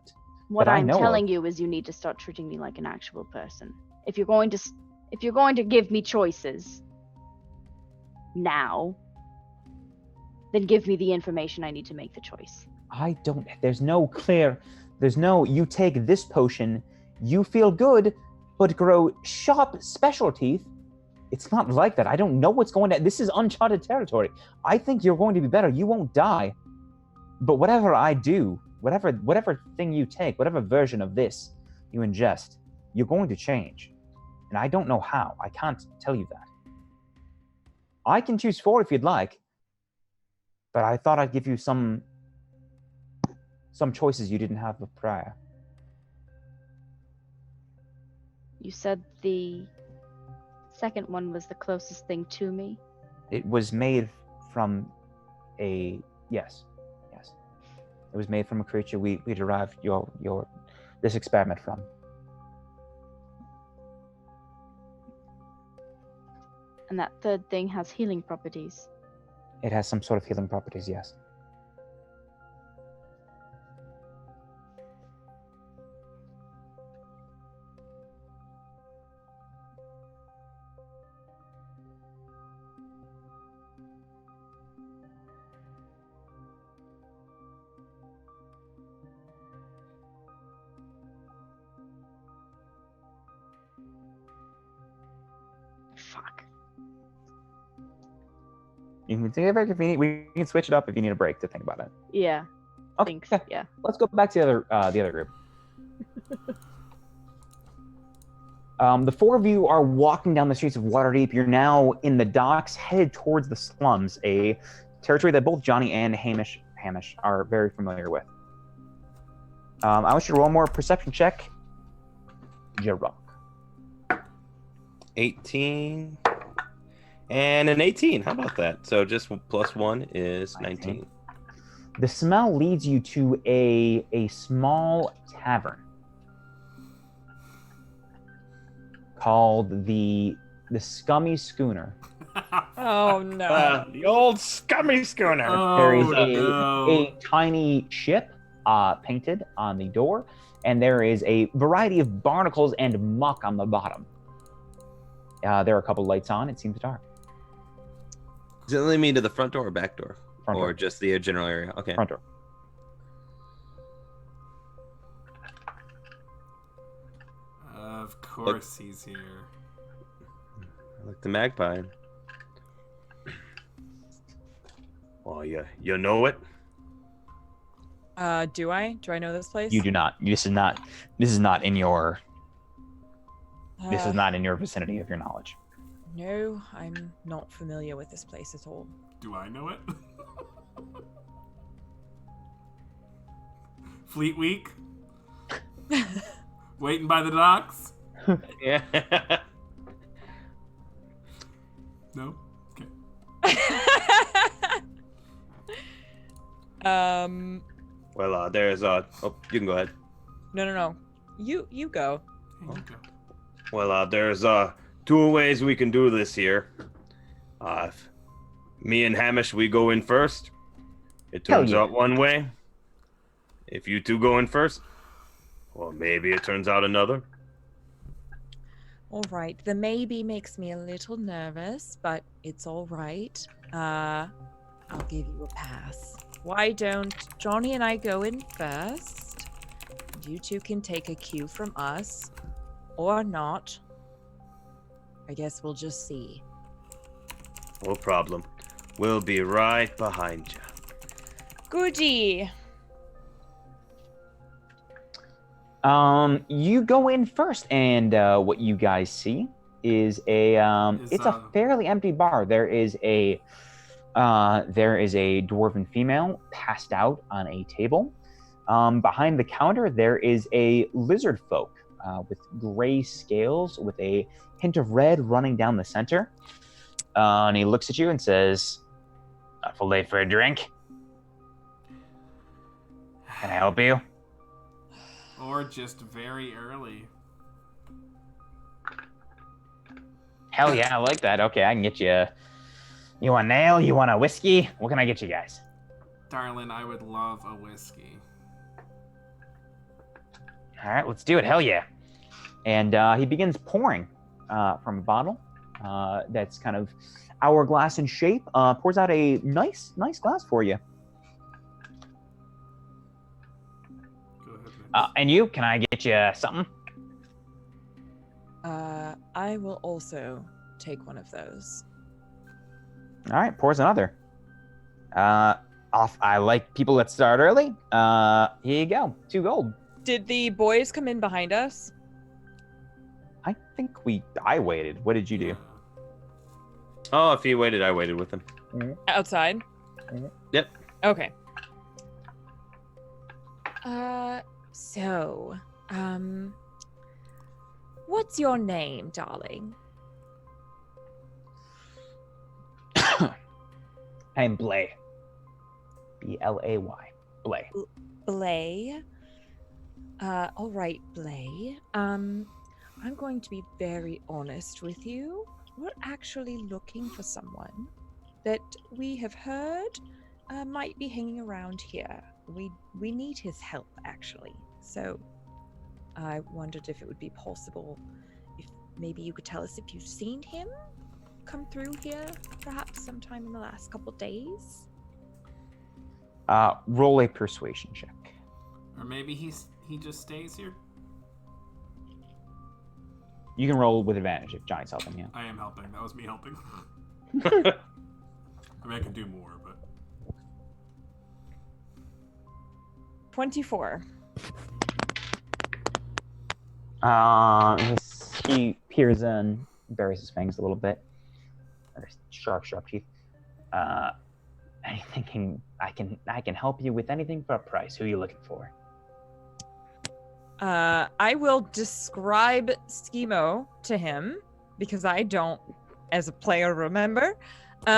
What I'm telling you is you need to start treating me like an actual person. If you're going to give me choices now, then give me the information I need to make the choice. You take this potion, you feel good, but grow sharp special teeth. It's not like that. I don't know what's going on. This is uncharted territory. I think you're going to be better. You won't die. But whatever I do, whatever thing you take, whatever version of this you ingest, you're going to change. And I don't know how. I can't tell you that. I can choose 4 if you'd like, but I thought I'd give you some choices you didn't have prior. You said the second one was the closest thing to me? It was made from a... Yes. It was made from a creature we derived this experiment from. And that third thing has healing properties. It has some sort of healing properties, yes. Fuck. You can take a break if you need. We can switch it up if you need a break to think about it. Yeah. Okay. Thanks. Yeah. Let's go back to the other group. The 4 of you are walking down the streets of Waterdeep. You're now in the docks, headed towards the slums, a territory that both Johnny and Hamish are very familiar with. I want you to roll more perception check. Jerok. 18 and an 18. How about that? So just plus 1 is 19. The smell leads you to a small tavern called the Scummy Schooner. Oh no! The old Scummy Schooner. There is a tiny ship painted on the door, and there is a variety of barnacles and muck on the bottom. There are a couple lights on. It seems dark. Does it lead me to the front door or back door? Front or door. just the general area? Okay. Front door. Of course he's here. I like the magpie. Well, you know it? Do I? Do I know this place? You do not. This is not in your. This is not in your vicinity of your knowledge. No, I'm not familiar with this place at all. Do I know it? Fleet Week? Waiting by the docks? Yeah. No? Okay. Well, there's oh, you can go ahead. No. You go. Here you go. Well, there's two ways we can do this here. If me and Hamish, we go in first, it Hell turns yeah. out one way. If you two go in first, well, maybe it turns out another. All right. The maybe makes me a little nervous, but it's all right. I'll give you a pass. Why don't Johnny and I go in first? And you two can take a cue from us. Or not. I guess we'll just see. No problem. We'll be right behind you. Goody. You go in first, and what you guys see is it's a fairly empty bar. There is a dwarven female passed out on a table. Behind the counter, there is a lizard folk with gray scales with a hint of red running down the center. And he looks at you and says, "Awful late for a drink. Can I help you?" Or just very early. Hell yeah, I like that. Okay, I can get you. You want an ale? You want a whiskey? What can I get you guys? Darling, I would love a whiskey. All right, let's do it. Hell yeah. And he begins pouring from a bottle that's kind of hourglass in shape. Pours out a nice glass for you. Go ahead, man. And you, can I get you something? I will also take one of those. All right, pours another. I like people that start early. Here you go, 2 gold. Did the boys come in behind us? I think I waited. What did you do? Oh, if he waited, I waited with him. Outside? Yep. Okay. What's your name, darling? I'm Blay. B-L-A-Y. Blay. Blay. All right, Blay. I'm going to be very honest with you. We're actually looking for someone that we have heard might be hanging around here. We need his help, actually. So I wondered if it would be possible if maybe you could tell us if you've seen him come through here, perhaps sometime in the last couple days. Roll a persuasion check. Or maybe he just stays here? You can roll with advantage if Johnny's helping you. I am helping. That was me helping. I mean, I can do more, but... 24. He peers in, buries his fangs a little bit. Sharp teeth. I'm thinking I can help you with anything for a price. Who are you looking for? I will describe Schemo to him because I don't, as a player, remember. He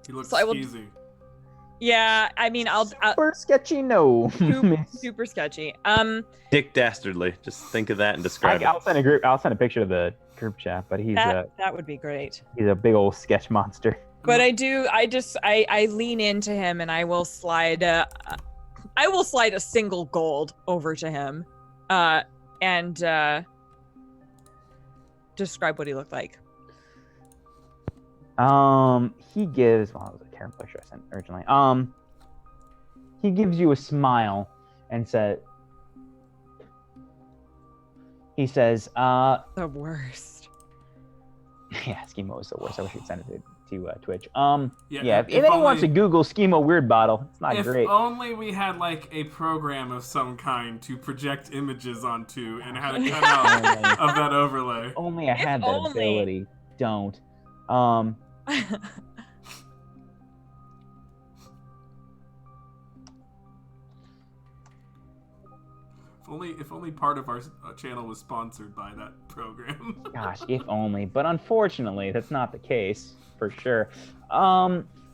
looks So I will- skeezy. Yeah, I mean, I'll Super sketchy, no. super sketchy. Dick Dastardly. Just think of that and describe I'll send a picture to the group chat, but he's that would be great. a big old sketch monster. But I lean into him and I will slide. I I will slide a single gold over to him, and describe what he looked like. He gives. Well, that was a terrible picture I sent originally. He gives you a smile and says. He says, The worst. Yeah, Schemo was the worst. I wish you'd send it to Twitch. Yeah, if anyone wants to Google Schemo Weird Bottle, it's not if great. only we had like a program of some kind to project images onto and had a cutout of that overlay. Only I had that only. ability. Don't. If only part of our channel was sponsored by that program. Gosh, if only. But unfortunately, that's not the case, for sure.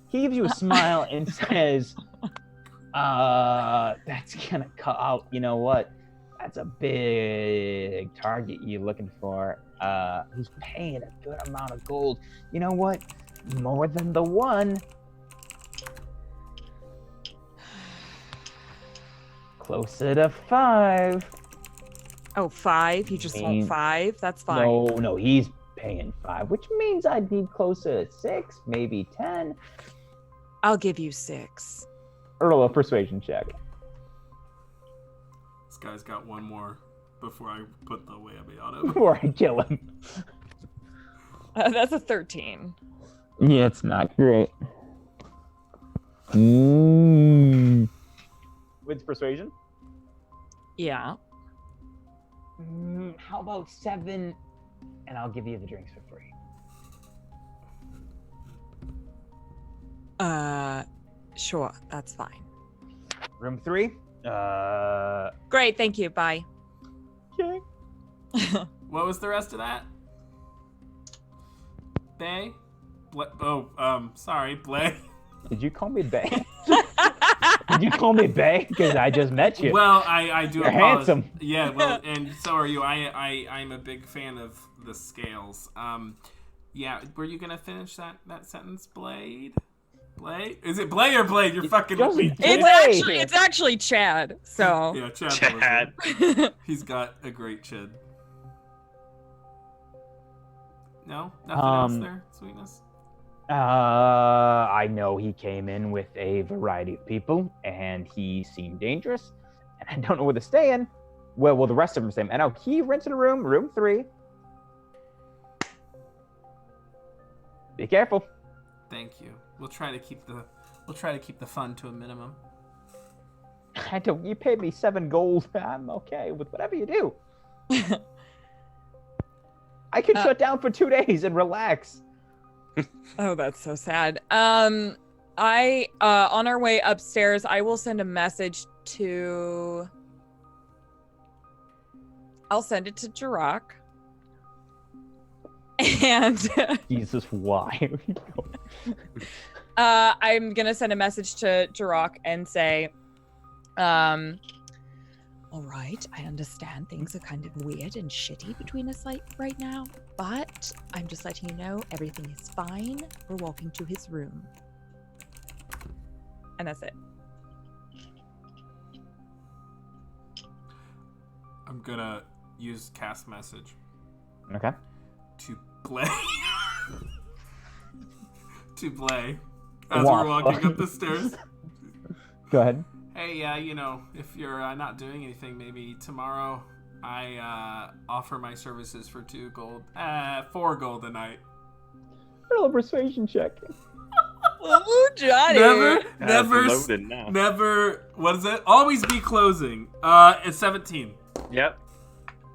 He gives you a smile and says, that's gonna cut out, you know what? That's a big target you're looking for. Who's paying a good amount of gold. You know what? More than the one. Closer to 5. Oh, 5? You just want 5? That's fine. No, he's paying 5, which means I'd be closer to 6, maybe 10. I'll give you 6. Roll a persuasion check. This guy's got one more before I put the whammy on him. Before I kill him. That's a 13. Yeah, it's not great. With persuasion? Yeah. How about 7? And I'll give you the drinks for free. Sure, that's fine. Room 3? Great, thank you. Bye. Okay. What was the rest of that? Bay? Sorry, Blay. Did you call me Bay? Did you call me Bay? Because I just met you. Well, I do You're apologize. handsome. Yeah, well, and so are you. I'm a big fan of the scales. Yeah, were you gonna finish that sentence, Blade? Blade? Is it Blade or Blade? You're fucking with me. It's actually Chad. So Yeah, Chad. Chad. He's got a great chin. No, nothing else there, sweetness. I know he came in with a variety of people, and he seemed dangerous, and I don't know where they're staying. Well, the rest of them are staying. And now he rented a room 3. Be careful. Thank you. We'll try to keep the fun to a minimum. I don't. You paid me 7 gold. I'm okay with whatever you do. I can shut down for 2 days and relax. Oh, that's so sad. On our way upstairs, I will send a message to. I'll send it to Jerok. And Jesus, why? I'm gonna send a message to Jerok and say, all right, I understand things are kind of weird and shitty between us right now, but I'm just letting you know everything is fine. We're walking to his room. And that's it. I'm gonna use cast message Okay. to Blay. To Blay. As Wow. we're walking up the stairs. Go ahead. Hey, if you're not doing anything, maybe tomorrow I offer my services for 4 gold a night. Roll a persuasion check. Oh, Johnny. Never. What is it? Always be closing. It's 17. Yep.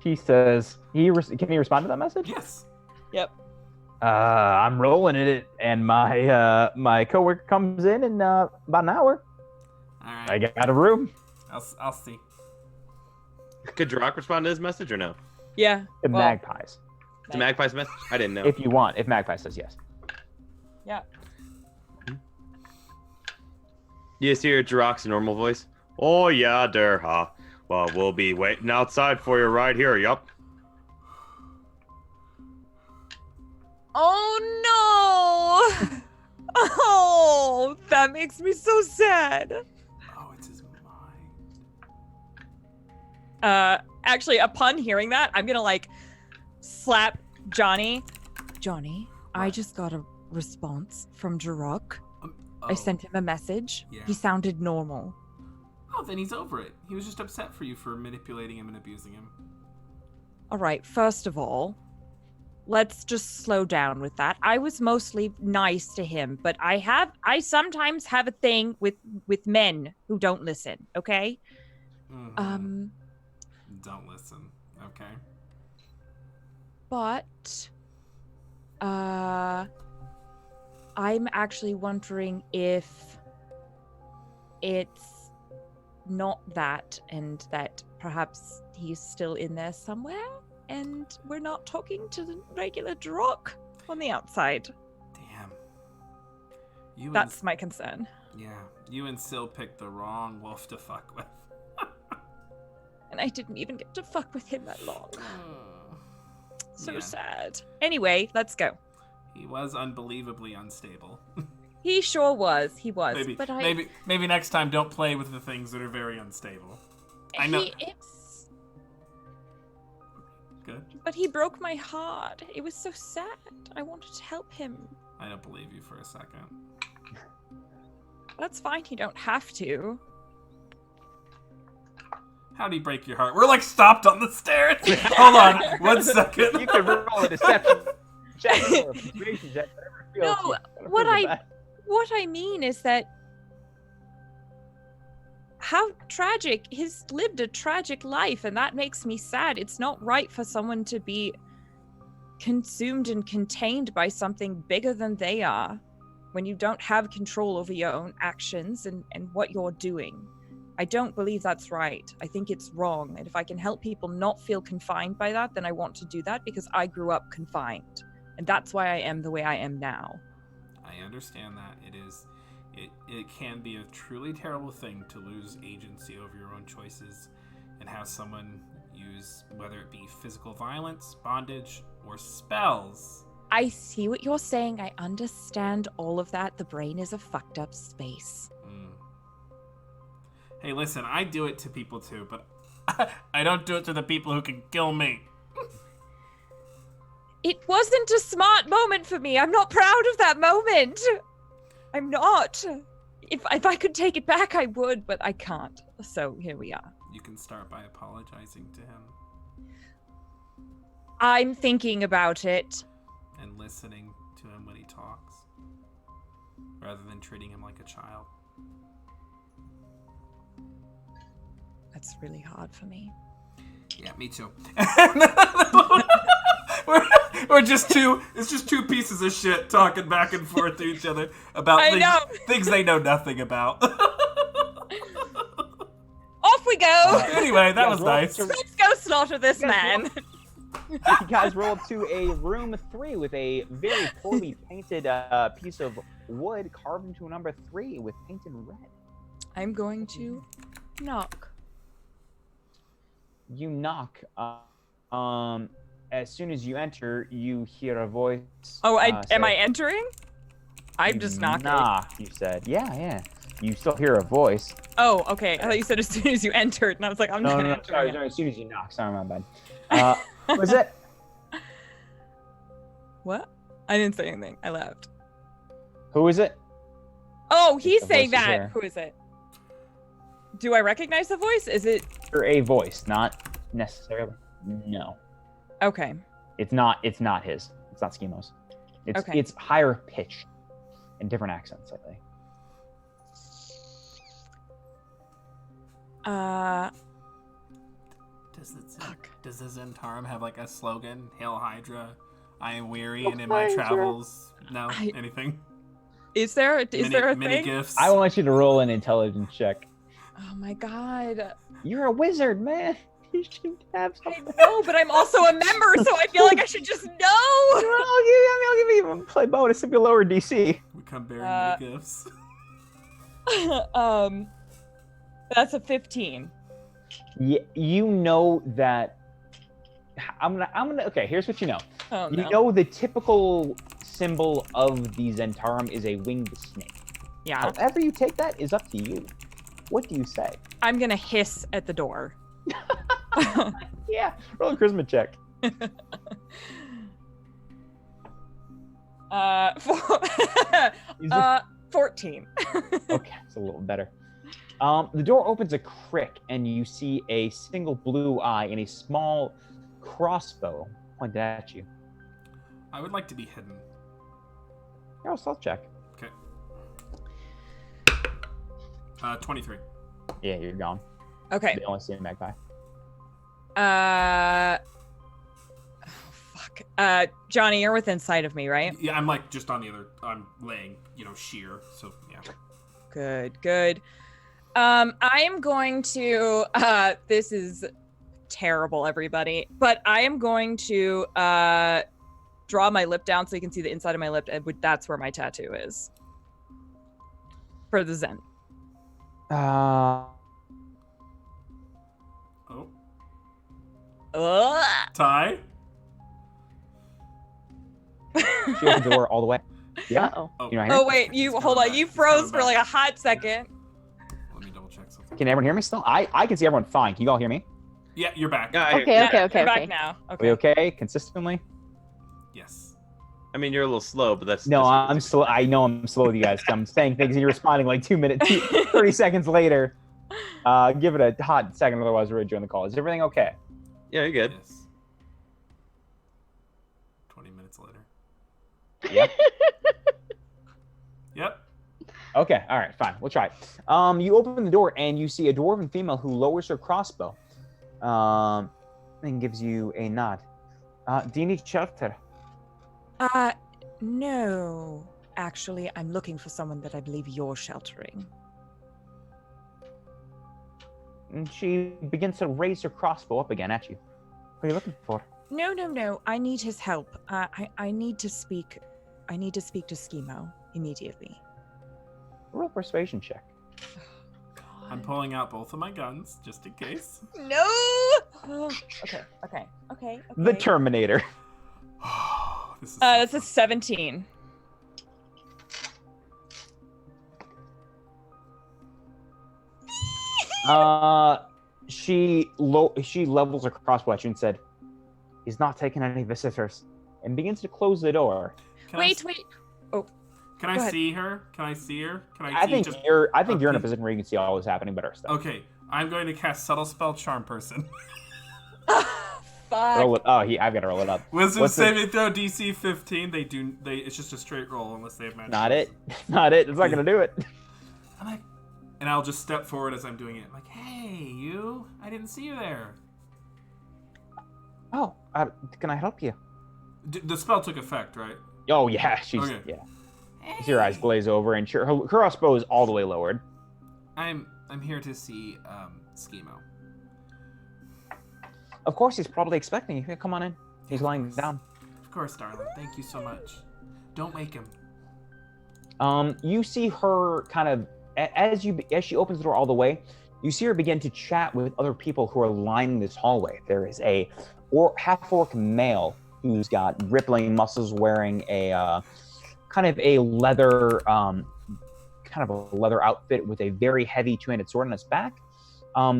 He says, can he respond to that message? Yes. Yep. I'm rolling it, and my coworker comes in about an hour. All right. I got a room. I'll see. Could Jerok respond to his message or no? Yeah. The well, Magpies. It's a Magpie's message? I didn't know. If you want, if Magpie says yes. Yeah. You just hear Jerok's normal voice. Oh, yeah, there, huh? Well, we'll be waiting outside for you right here, yup. Oh, no. Oh, that makes me so sad. Oh, it's his mind. Actually, upon hearing that, I'm gonna like slap Johnny. Johnny, I just got a response from Jerok. I sent him a message. Yeah. He sounded normal. Oh, then he's over it. He was just upset for you for manipulating him and abusing him. All right, first of all, let's just slow down with that. I was mostly nice to him, but I sometimes have a thing with men who don't listen, okay? Mm-hmm. Don't listen. Okay. But I'm actually wondering if it's not that, and that perhaps he's still in there somewhere, and we're not talking to the regular Jerok on the outside. Damn. That's my concern. Yeah, you and Sil picked the wrong wolf to fuck with. And I didn't even get to fuck with him that long. So Yeah. sad. Anyway, let's go. He was unbelievably unstable. He sure was. He was. Maybe, but maybe next time don't play with the things that are very unstable. I know. It's... Good. But he broke my heart. It was so sad. I wanted to help him. I don't believe you for a second. That's fine. You don't have to. How'd he break your heart? We're like stopped on the stairs. Hold on, 1 second. You can roll a deception check or a persuasion check, whatever it feels. No, You what gotta prove What I mean is that how tragic. He's lived a tragic life, and that makes me sad. It's not right for someone to be consumed and contained by something bigger than they are when you don't have control over your own actions and what you're doing. I don't believe that's right. I think it's wrong. And if I can help people not feel confined by that, then I want to do that because I grew up confined. And that's why I am the way I am now. I understand that. It can be a truly terrible thing to lose agency over your own choices and have someone use, whether it be physical violence, bondage, or spells. I see what you're saying. I understand all of that. The brain is a fucked up space. Hey, listen, I do it to people too, but I don't do it to the people who can kill me. It wasn't a smart moment for me. I'm not proud of that moment. I'm not. If I could take it back, I would, but I can't. So here we are. You can start by apologizing to him I'm thinking about it. and listening to him when he talks, rather than treating him like a child. That's really hard for me. Yeah, me too. we're just it's just two pieces of shit talking back and forth to each other about things they know nothing about. Off we go! Anyway, that was nice. Let's go slaughter this man. You guys roll to a room 3 with a very poorly painted piece of wood carved into a number 3 with painted red. I'm going to knock. You knock. As soon as you enter, you hear a voice. Oh, say, am I entering? I'm just knocking. Knock, you said. Yeah. You still hear a voice. Oh, okay. I thought you said as soon as you entered, and I was like, I'm not entering. Sorry, as soon as you knock. Sorry, my bad. Was it? What? I didn't say anything. I laughed. Who is it? Oh, he's The saying voice is that. there. Who is it? Do I recognize the voice? Is it? Or a voice, not necessarily. No, Okay. it's not. It's not his. It's not Schemos. Okay. It's higher pitched, in different accents, I think. Does the Zentarum have like a slogan? Hail Hydra, I am weary and in my travels. No, anything? Is there a mini thing? gifts? I want you to roll an intelligence check. Oh my god. You're a wizard, man. You should have I something. know, but I'm also a member, so I feel like I should just know. I'll give you a play bonus if you lower DC. We come bearing mini gifts. That's a 15. Yeah, you know that. I'm gonna. Okay, here's what you know. Oh You no. know the typical symbol of the Zentarum is a winged snake. Yeah. However you take that is up to you. What do you say? I'm gonna hiss at the door. Yeah, roll a charisma check. Uh, 14. Okay, it's a little better. The door opens a crick, and you see a single blue eye and a small crossbow pointed at you. I would like to be hidden. Roll a stealth check. Okay. 23. Yeah, you're gone. Okay. They only see a magpie. Fuck. Johnny, you're within sight of me, right? Yeah, I'm like just on the other. I'm laying, sheer. So yeah. Good. I am going to. This is terrible, everybody. But I am going to draw my lip down so you can see the inside of my lip, and that's where my tattoo is. For the Zen. Oh. Ugh. Ty. She opens the door all the way. Yeah. Uh-oh. You know, Oh wait, you hold on. You froze for like a hot second. Let me double check something. Can everyone hear me still? I can see everyone fine. Can you all hear me? Yeah, you're back. Yeah, We're back now. Are Okay. we okay? Consistently? Yes. I mean, you're a little slow, but that's No, just- I'm slow. I know I'm slow with you guys. I'm saying things and you're responding like 30 seconds later. Give it a hot second, otherwise we're join the call. Is everything okay? Yeah, you're good. Yes. 20 minutes later. Yep. Yep. Okay, all right, fine. We'll try it. You open the door and you see a dwarven female who lowers her crossbow and gives you a nod. Do you need shelter? No. Actually, I'm looking for someone that I believe you're sheltering. And she begins to raise her crossbow up again at you. What are you looking for? No. I need his help. I need to speak. I need to speak to Schemo immediately. Roll a persuasion check. I'm pulling out both of my guns just in case. No. Okay. The Terminator. This is That's a 17. She levels her crossbow at you and said, "He's not taking any visitors," and begins to close the door. Wait. Can I Go ahead. see her? Can I see her? I think you're in a Okay. position where you can see all this happening, but her stuff. Okay, I'm going to cast Subtle Spell Charm Person. Fuck. Roll it. Oh, I've got to roll it up. Wisdom What's the- saving throw DC 15. It's just a straight roll unless they have magic. Not it. Not it. It's not gonna do it. I'm like, and I'll just step forward as I'm doing it. I'm like, hey, you! I didn't see you there. Oh, can I help you? The spell took effect, right? Oh yeah, she's Okay. yeah. You see her eyes glaze over, and her crossbow is all the way lowered. I'm here to see Schemo. Of course, he's probably expecting you. Here, come on in. He's lying down. Of course, darling. Thank you so much. Don't wake him. You see her kind of as she opens the door all the way. You see her begin to chat with other people who are lining this hallway. There is a half-orc male who's got rippling muscles, wearing a kind of a leather outfit with a very heavy two-handed sword on its back.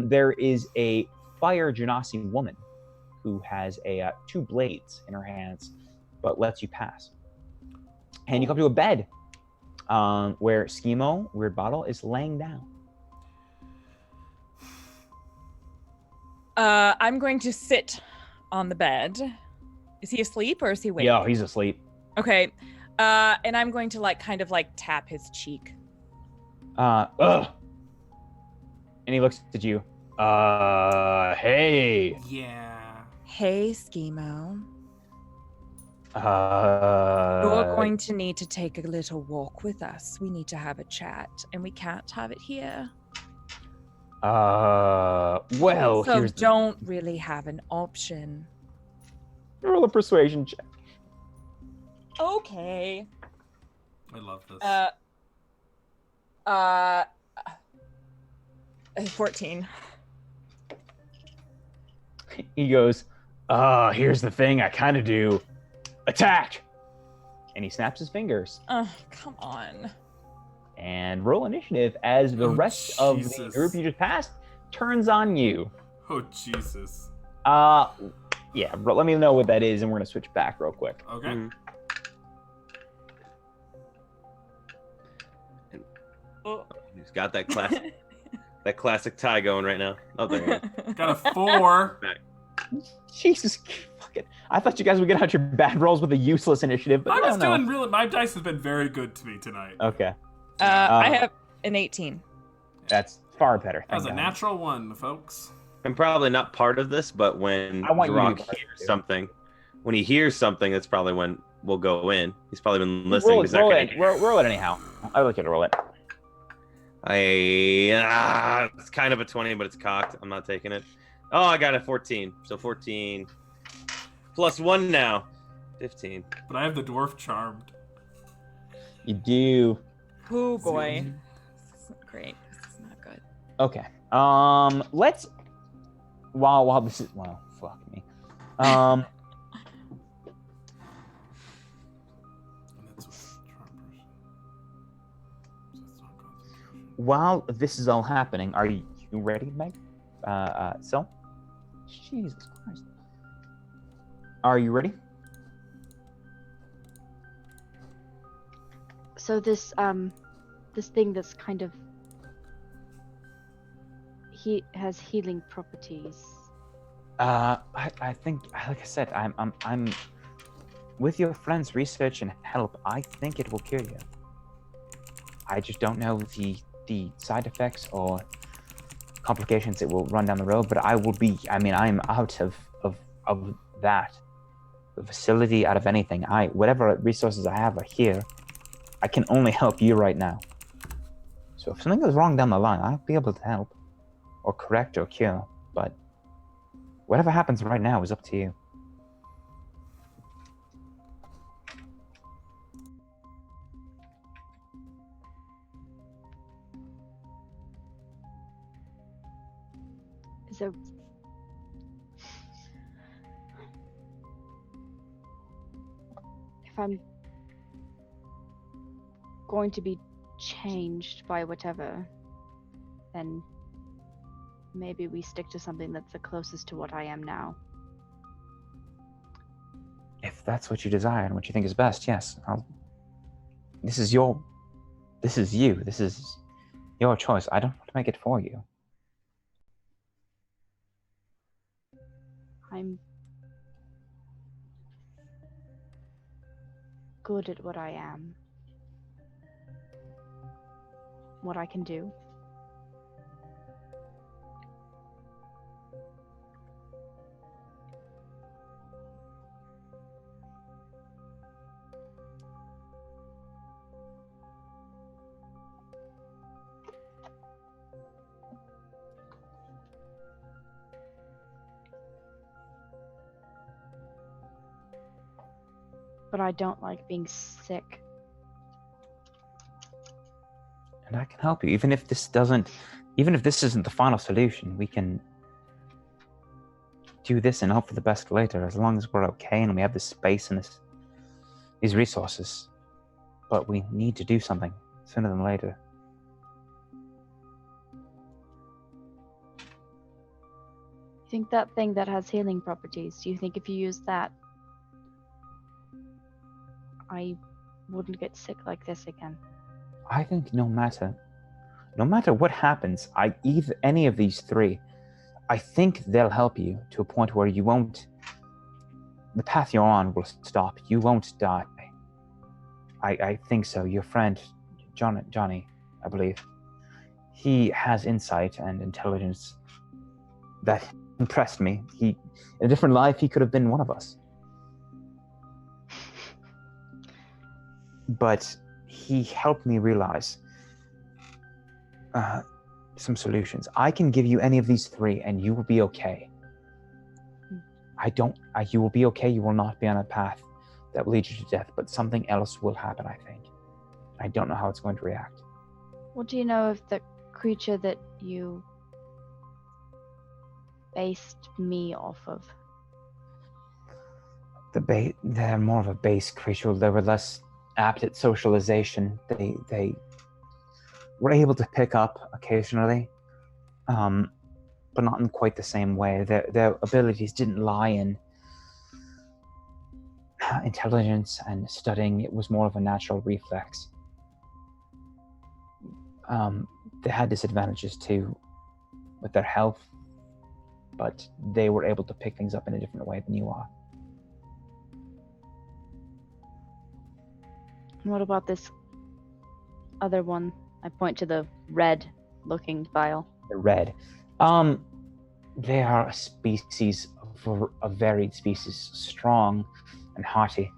There is a fire genasi woman who has two blades in her hands, but lets you pass. And you come to a bed where Schemo, Weird Bottle, is laying down. I'm going to sit on the bed. Is he asleep or is he awake? Yeah, he's asleep. Okay. And I'm going to kind of tap his cheek. Ugh. And he looks at you. Hey. Yeah. Hey, Schemo. You're You're going to need to take a little walk with us. We need to have a chat, and we can't have it here. Well, So here's don't really have an option. roll a persuasion check. Okay. I love this. 14. He goes, here's the thing I kind of do. Attack! And he snaps his fingers. Oh, come on. And roll initiative as the Oh, rest of the Jesus. group you just passed turns on you. Oh, Jesus. Yeah, let me know what that is, and we're gonna switch back real quick. Okay. Mm-hmm. Oh. He's got that classic tie going right now. Oh, there he is. Got a 4. Jesus fucking! I thought you guys would get out your bad rolls with a useless initiative, but I was no. doing really. My dice has been very good to me tonight. Okay, I have an 18. that's far better. That was thank a God. natural 1, folks. I'm probably not part of this, but when I want you to Jerok be part of hears it. something, when he hears something, that's probably when we'll go in. He's probably been listening. Roll but he's not it. gonna- Roll it anyhow. I like you to roll it. It's kind of a 20, but it's cocked. I'm not taking it. Oh, I got a 14. So 14 plus 1 now. 15. But I have the dwarf charmed. You do. Oh boy. This isn't great. This is not good. Okay. Let's. While this is fuck me. And that's what charm person. So it's not concentration. While this is all happening, are you ready, Meg? So. Jesus Christ. Are you ready? So this thing that's kind of has healing properties. I think, like I said, I'm with your friend's research and help. I think it will cure you. I just don't know the side effects or complications it will run down the road. But I will be. I mean, I'm out of that. The facility, out of anything. Whatever resources I have are here. I can only help you right now. So if something goes wrong down the line, I'll be able to help, or correct, or cure. But whatever happens right now is up to you. So if I'm going to be changed by whatever, then maybe we stick to something that's the closest to what I am now. If that's what you desire and what you think is best, yes. This is you. This is your choice. I don't want to make it for you. I'm good at what I am. What I can do. But I don't like being sick. And I can help you. Even if this isn't the final solution, we can do this and hope for the best later, as long as we're okay and we have this space and these resources. But we need to do something sooner than later. You think that thing that has healing properties, do you think if you use that, I wouldn't get sick like this again? I think no matter what happens, any of these three, I think they'll help you to a point where you won't. The path you're on will stop. You won't die. I think so. Your friend, Johnny, I believe, he has insight and intelligence that impressed me. In a different life, he could have been one of us. But he helped me realize some solutions. I can give you any of these three and you will be okay. You will be okay. You will not be on a path that will lead you to death, but something else will happen, I think. I don't know how it's going to react. What do you know of the creature that you based me off of? They're more of a base creature. They were less apt at socialization. They were able to pick up occasionally, but not in quite the same way. Their abilities didn't lie in intelligence and studying. It was more of a natural reflex. They had disadvantages too with their health, but they were able to pick things up in a different way than you are. What about this other one? I point to the red-looking vial. The red. They are a species, a varied species, strong and hearty,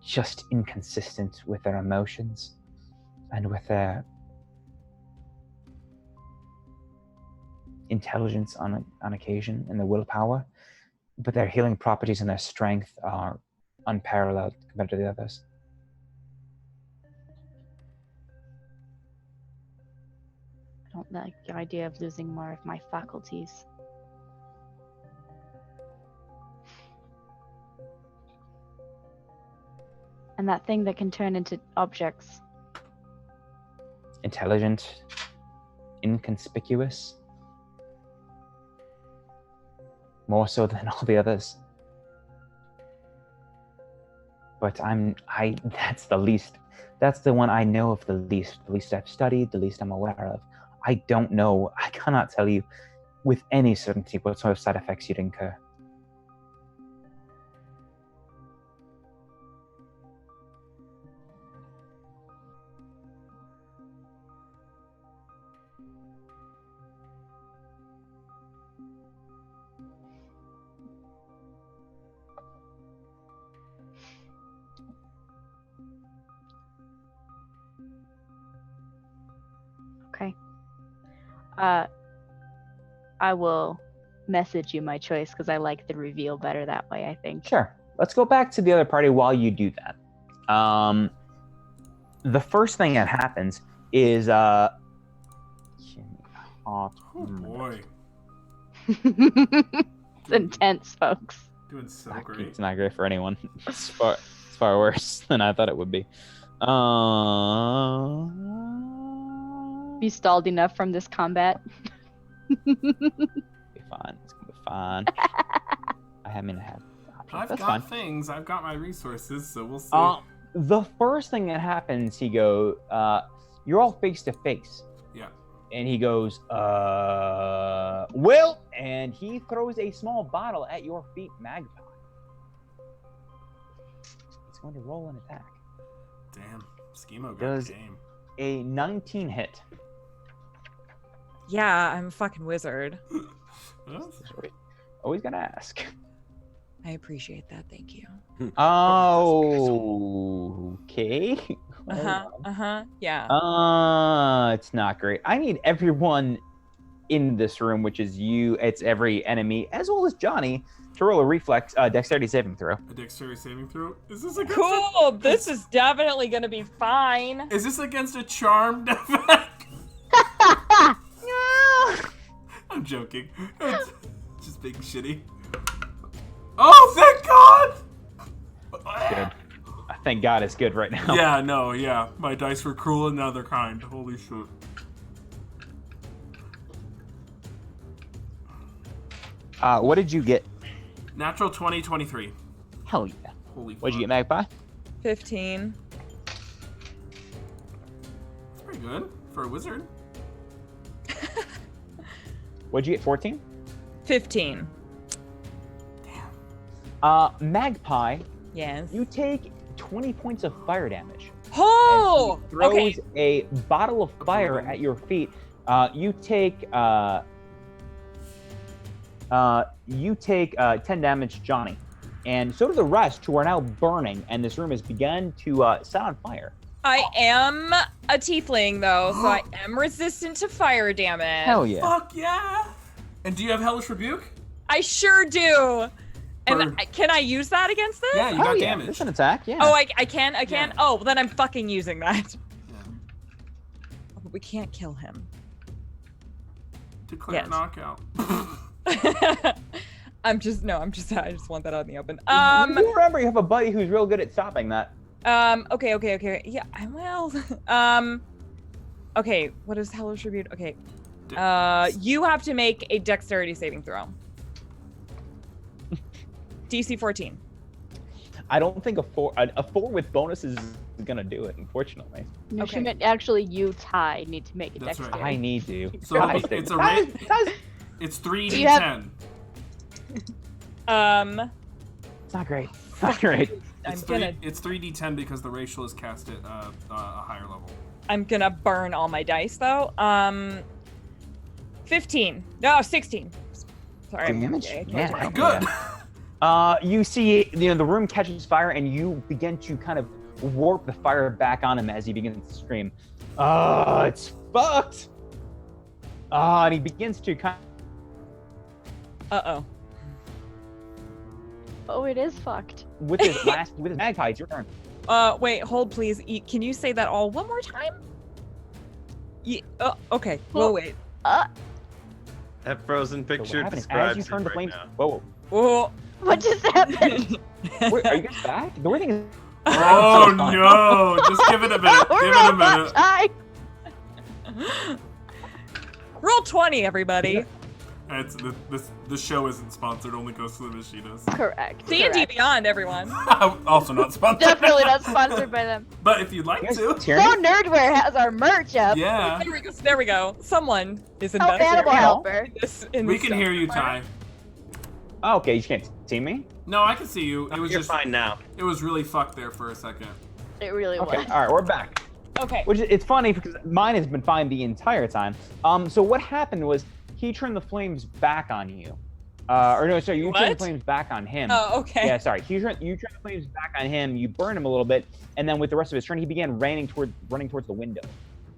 just inconsistent with their emotions and with their intelligence on occasion and their willpower, but their healing properties and their strength are unparalleled compared to the others. I don't like the idea of losing more of my faculties. And that thing that can turn into objects. Intelligent, inconspicuous, more so than all the others. But that's the one I know of the least I've studied, the least I'm aware of. I don't know, I cannot tell you with any certainty what sort of side effects you'd incur. Okay. I will message you my choice because I like the reveal better that way, I think. Sure. Let's go back to the other party while you do that. The first thing that happens is Oh boy. It's intense, folks. Doing so It's great. not great for anyone. It's far worse than I thought it would be. Be stalled enough from this combat. Be fine. It's gonna be fine. I have options. I've That's got fine. things. I've got my resources, so we'll see. The first thing that happens, he goes, you're all face to face. Yeah. And he goes, Will, and he throws a small bottle at your feet, Magpie. It's going to roll an attack. Damn. Schemo got Does- game. A 19 hit. Yeah, I'm a fucking wizard. Huh? Always gotta ask. I appreciate that. Thank you. Oh, okay. Yeah. It's not great. I need everyone in this room, which is you, it's every enemy, as well as Johnny, to roll a reflex, dexterity saving throw. A dexterity saving throw? Is this against Cool. This is definitely gonna be fine. Is this against a charmed effect? I'm joking. It's just being shitty. Oh, thank God! Good. Thank God it's good right now. Yeah, no, yeah. My dice were cruel and now they're kind. Holy shit. What did you get? Natural 20, 23. Hell yeah. Holy fuck. What'd you get, Magpie? 15. That's pretty good for a wizard. What'd you get, 14? 15. Magpie, Yes. you take 20 points of fire damage. Oh! As he throws Okay. a bottle of fire at your feet. You take 10 damage, Johnny. And so do the rest, who are now burning, and this room has begun to set on fire. I am a tiefling, though, so I am resistant to fire damage. Hell yeah. Fuck yeah! And do you have Hellish Rebuke? I sure do. And Burn. can I use that against this? Yeah, you Oh got yeah, damage. it's an attack, yeah. Oh, I can? Yeah. Oh, well, then I'm fucking using that. Yeah. But we can't kill him. Declare Yes. knockout. I just want that out in the open. You remember you have a buddy who's real good at stopping that. Okay. Yeah, I will. Okay, what is Hellish Rebuke? Okay. You have to make a dexterity saving throw. DC 14. I don't think a four with bonuses is gonna do it, unfortunately. No, Okay. she meant actually you, Ty, need to make a That's right. dexterity. I need to. So Guys, it's a guys, ra- It's 3d10. Do you have- It's not great. It's not great. It's it's 3d10 because the racial is cast at a higher level. I'm gonna burn all my dice though. 15. No, 16. Sorry. Damage? I can't Yeah. do it. Good. You see, the room catches fire, and you begin to kind of warp the fire back on him as he begins to scream. It's fucked. And he begins to kind Uh-oh. Oh, it is fucked. with his magpie. It's your turn. Wait, hold please. Can you say that all one more time? Okay. We'll wait. That frozen So what picture happens describes as you turn it the right flames. now. Whoa. Whoa. What just happened? Wait, are you guys back? The weird thing is. Oh no! Just give it a minute. We're Give it a all minute. Ty. Roll 20, everybody. It's the show isn't sponsored. Only goes to the Machinas. Correct. D&D correct. Beyond, everyone. Also not sponsored. Definitely not sponsored by them. But if you'd like You guys to, hear So me? Nerdware has our merch up. yeah, There we go. Someone is Oh, invested Animal now. Helper. in we this can stuff. hear you, Ty. Oh, okay, you can't see me? No, I can see you. It was You're just fine now. it was really fucked there for a second. It really Okay, was. all right, we're back. Okay. Which it's funny because mine has been fine the entire time. So what happened was he turned the flames back on you. Or no, sorry, you turned the What? flames back on him. Oh, okay. Yeah, sorry. You turned the flames back on him. You burned him a little bit, and then with the rest of his turn, he began running towards the window.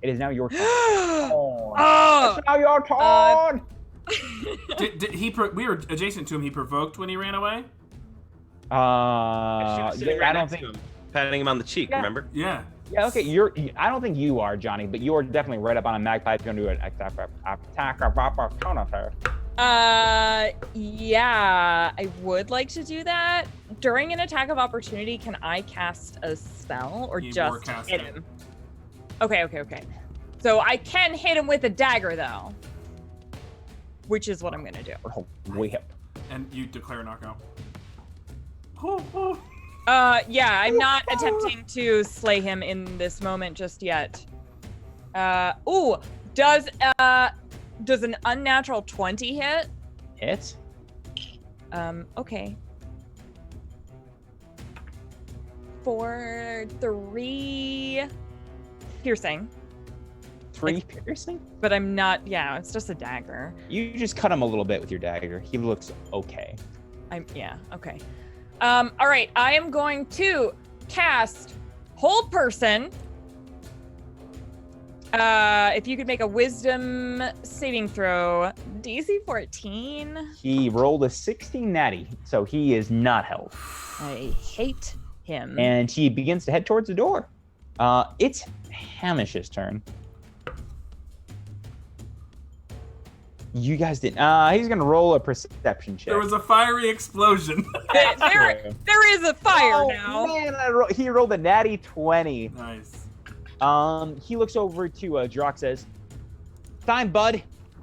It is now your turn. Oh. It's now your turn. Did he? We were adjacent to him. He provoked when he ran away. She was sitting I right don't next think. to him, patting him on the cheek. Yeah. Remember? Yeah. Yeah, okay. I don't think you are, Johnny, but you are definitely right up on a magpie. If you're gonna do an attack of opportunity. Yeah, I would like to do that. During an attack of opportunity, can I cast a spell or You just warcast hit it. him? Okay. So I can hit him with a dagger, though. Which is what I'm gonna do. Oh, way up. And you declare knockout. Yeah, I'm not attempting to slay him in this moment just yet. Does an unnatural 20 hit? Hit. Okay. For 3 piercing. 3 piercing. But I'm not, yeah, it's just a dagger. You just cut him a little bit with your dagger. He looks okay. Okay. All right, I am going to cast Hold Person. If you could make a Wisdom saving throw, DC 14. He rolled a 16 natty, so he is not held. I hate him. And he begins to head towards the door. It's Hamish's turn. You guys didn't. He's gonna roll a perception check. There was a fiery explosion. there is a fire Oh, now. man, he rolled a natty 20. Nice. He looks over to Jerok, says, "Time, bud.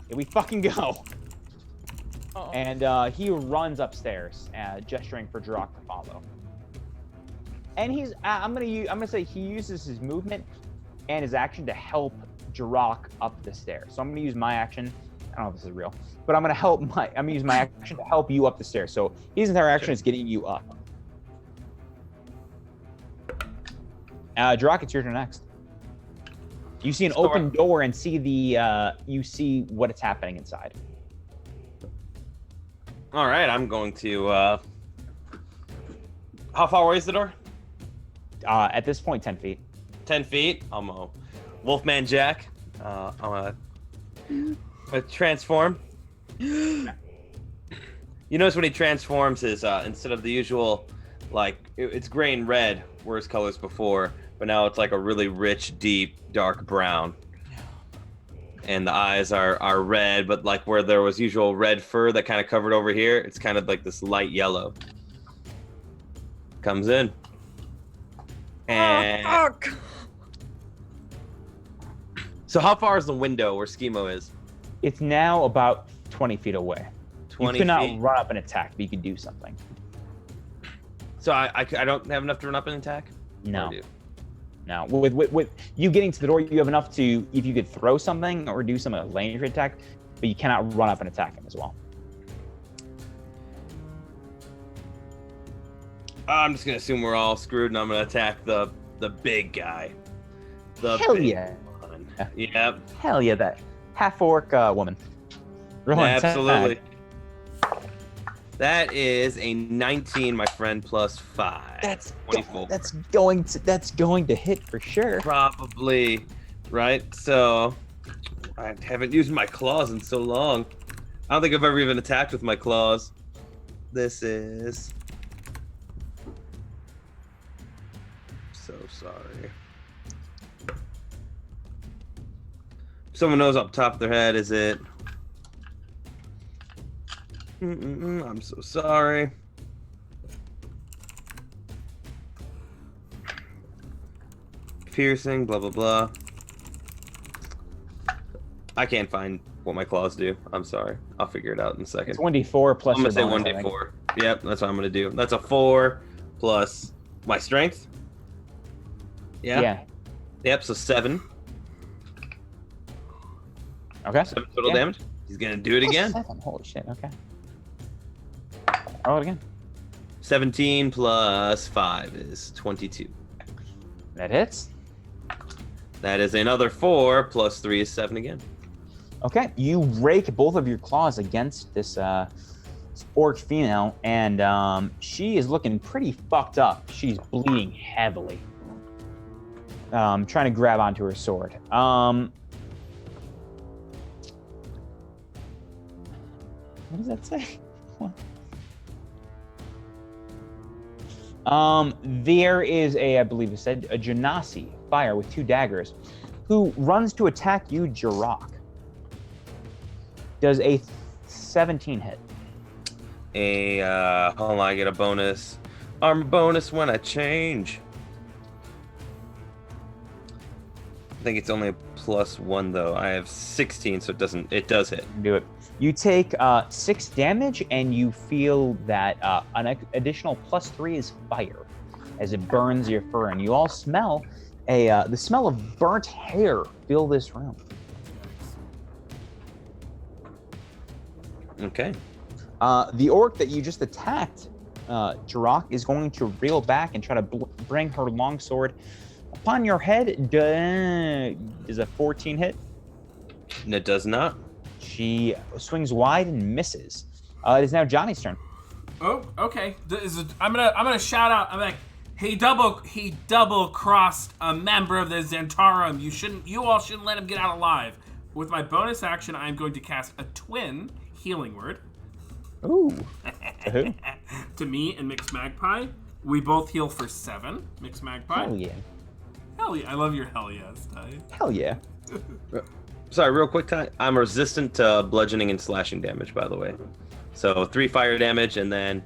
Here we fucking go." Uh-oh. And he runs upstairs, gesturing for Jerok to follow. And he's I'm gonna say he uses his movement and his action to help Jerok up the stairs. So I'm gonna use my action. I don't know if this is real, but I'm gonna use my action to help you up the stairs. So his entire action is getting you up. Jerok, it's your turn next. You see an open door and see you see what it's happening inside. All right, I'm going to. How far away is the door? At this point, 10 feet. 10 feet. I'm a Wolfman Jack. I'm a transform. You notice when he transforms, is instead of the usual, like it's gray and red, worse colors before, but now it's like a really rich, deep, dark brown. And the eyes are red, but like where there was usual red fur that kind of covered over here, it's kind of like this light yellow. Comes in. And so how far is the window where Schemo is? It's now about 20 feet away. 20 You cannot feet. run up and attack, but you can do something. So I don't have enough to run up and attack? No. Or do? No. With you getting to the door, you have enough to, if you could throw something or do some range attack, but you cannot run up and attack him as well. I'm just gonna assume we're all screwed, and I'm gonna attack the big guy. The Hell big yeah. one. Yep. Hell yeah, that half-orc woman. Roll an attack. Absolutely. That is a 19, my friend, plus 5. That's 24. That's going to hit for sure. Probably, right? So, I haven't used my claws in so long. I don't think I've ever even attacked with my claws. This is... So sorry. Someone knows off the top of their head, is it... I'm so sorry. Piercing, blah, blah, blah. I can't find what my claws do. I'm sorry. I'll figure it out in a second. It's 1d4 plus I'm going to say your bonus, I think. 1d4. Yep, that's what I'm going to do. That's a 4 plus my strength. Yeah? Yep, so 7. Okay. 7 total Yeah. damage. He's going to do it Plus again. 7. Holy shit, okay. Roll it again. 17 plus 5 is 22. That hits. That is another 4 plus 3 is 7 again. Okay, you rake both of your claws against this orc female, and she is looking pretty fucked up. She's bleeding heavily. Trying to grab onto her sword. What does that say? There is I believe it said, a Genasi fire with 2 daggers, who runs to attack you, Jerok. Does a 17 hit? Hold on, I get a bonus. Armor bonus when I change. I think it's only a +1 though. I have 16, so it does hit. Do it. You take 6 damage, and you feel that an additional +3 is fire, as it burns your fur, and you all smell the smell of burnt hair fill this room. Okay. The orc that you just attacked, Jerok, is going to reel back and try to bring her longsword upon your head. Does a 14 hit? It does not. She swings wide and misses. It is now Johnny's turn. Oh, okay. I'm gonna shout out. I'm like, he double crossed a member of the Zentarum. You all shouldn't let him get out alive. With my bonus action, I'm going to cast a twin healing word. Ooh. To who? To me and Mixed Magpie. We both heal for 7. Mixed Magpie. Hell yeah. Hell yeah. I love your hell yes, Ty. Hell yeah. Sorry, real quick, Ty. I'm resistant to bludgeoning and slashing damage, by the way. So 3 fire damage, and then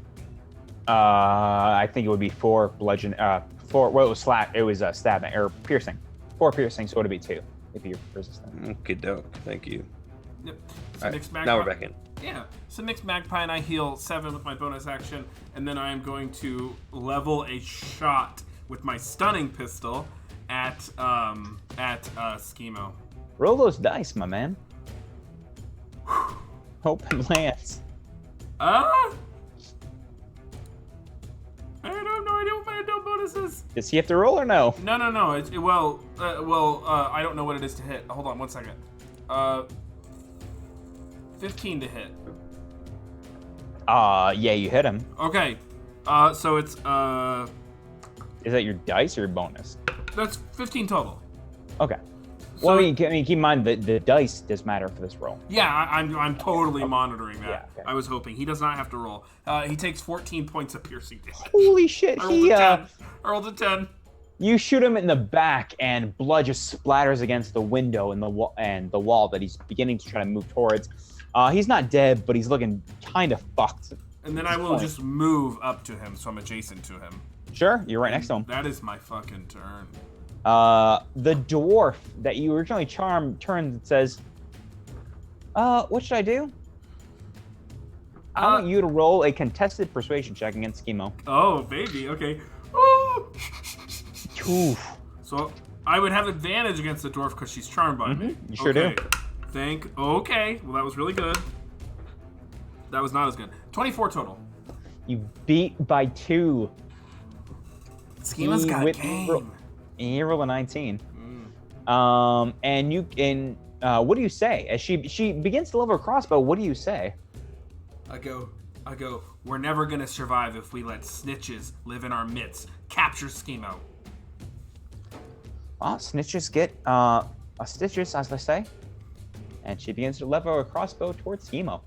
I think it would be 4 bludgeon. 4. Well, it was stabbing or piercing. 4 piercing, so it would be 2 if you're resistant. Okay, doke. Thank you. Yep. So All right, Mixed Magpie. now we're back in. Yeah. So Mixed Magpie and I heal 7 with my bonus action, and then I am going to level a shot with my stunning pistol at Schemo. Roll those dice, my man. Hope and lance. I have no idea what my adult bonus is. Does he have to roll or no? No. I don't know what it is to hit. Hold on 1 second. 15 to hit. Yeah, you hit him. Okay. So it's Is that your dice or your bonus? that's 15 total. Okay. So, Well, I mean, keep in mind that the dice does matter for this roll. yeah, I'm totally monitoring that. Yeah, okay. I was hoping he does not have to roll. He takes 14 points of piercing damage. Holy shit! I rolled a 10. You shoot him in the back, and blood just splatters against the window and the wall that he's beginning to try to move towards. He's not dead, but he's looking kind of fucked. And then I will just move up to him, so I'm adjacent to him. Sure, you're right next to him. That is my fucking turn. The dwarf that you originally charmed turns and says, What should I do? I want you to roll a contested persuasion check against Schemo. Oh, baby. Okay. Ooh. Oof. So I would have advantage against the dwarf because she's charmed by me. You sure do. Okay. Well, that was really good. That was not as good. 24 total. You beat by 2. Schema's got game. And you roll a 19. And you can. What do you say as she begins to level her crossbow? What do you say? I go. We're never gonna survive if we let snitches live in our midst. Capture Schemo. Well, snitches get stitches, as they say. And she begins to level her crossbow towards Schemo.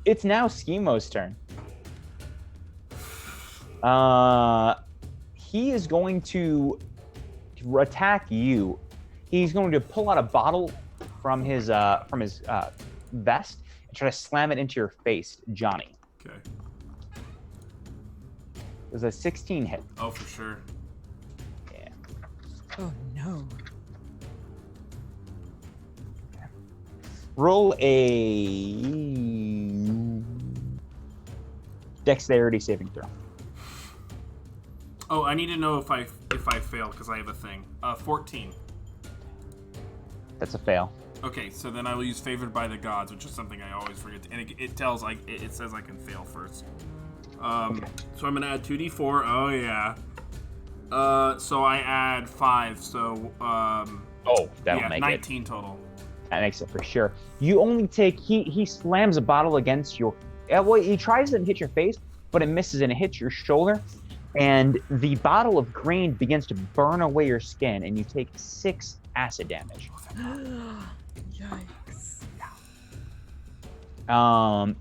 It's now Schemo's turn. He is going to attack you. He's going to pull out a bottle from his vest and try to slam it into your face, Johnny. Okay. There's a 16 hit. Oh, for sure. Yeah. Oh no. Roll a dexterity saving throw. Oh, I need to know if I fail because I have a thing. 14. That's a fail. Okay, so then I will use favored by the gods, which is something I always forget. And it tells it says I can fail first. Okay. So I'm gonna add 2d4. Oh yeah. So I add 5. So that'll make 19 total. That makes it for sure. You only take he slams a bottle against your. Well, he tries to hit your face, but it misses and it hits your shoulder, and the bottle of grain begins to burn away your skin, and you take 6 acid damage. Yikes.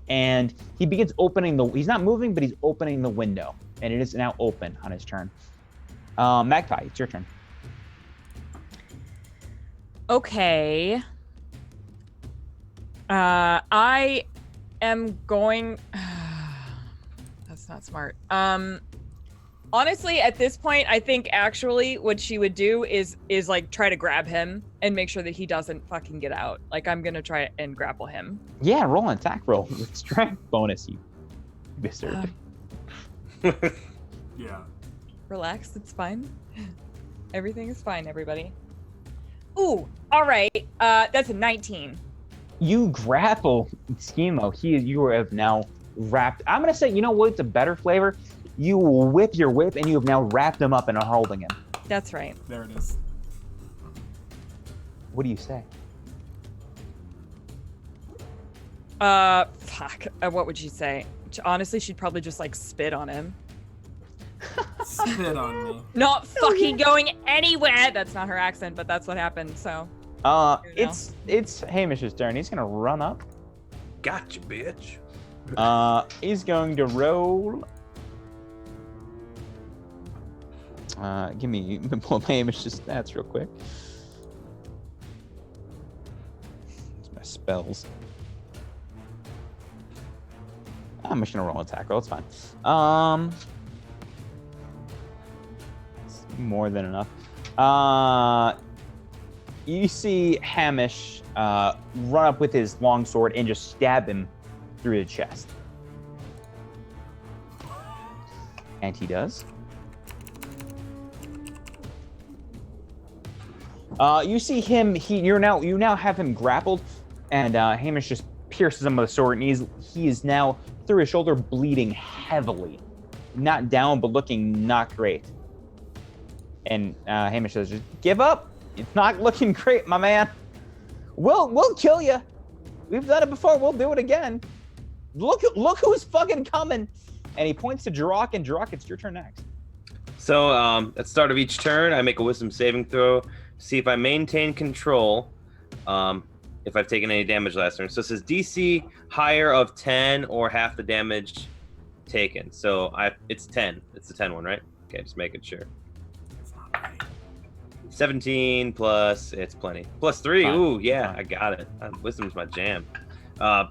And he begins opening he's not moving, but he's opening the window, and it is now open on his turn. Magpie, it's your turn. Okay. I am going. That's not smart. Honestly, at this point, I think actually what she would do is like try to grab him and make sure that he doesn't fucking get out. Like I'm gonna try and grapple him. Yeah, roll an attack roll with strength bonus, you wizard. Yeah. Relax, it's fine. Everything is fine, everybody. Ooh, all right. That's a 19. You grapple Schemo. You have now wrapped. I'm gonna say, you know what's a better flavor? You whip your whip, and you have now wrapped him up and are holding him. That's right. There it is. What do you say? Fuck. What would she say? Honestly, she'd probably just like spit on him. Spit on me. Not fucking going anywhere. That's not her accent, but that's what happened. So. It's Hamish's turn. He's gonna run up. Gotcha, bitch. He's going to roll. Give me pull Hamish's stats real quick. It's my spells. I'm just gonna roll an attack roll. It's fine. It's more than enough. You see Hamish run up with his longsword and just stab him through the chest. And he does. You see him. You now have him grappled, and Hamish just pierces him with a sword, and he is now through his shoulder, bleeding heavily, not down, but looking not great. And Hamish says, "Just give up. It's not looking great, my man. We'll kill you. We've done it before. We'll do it again. Look who's fucking coming." And he points to Jerok, and Jerok, it's your turn next. So at the start of each turn, I make a wisdom saving throw to see if I maintain control. If I've taken any damage last turn. So it says DC higher of 10 or half the damage taken. So it's 10. It's the 10 one, right? Okay, just making sure. 17 plus, it's plenty. Plus 3, Fine. Ooh, yeah, I got it. Wisdom's my jam. So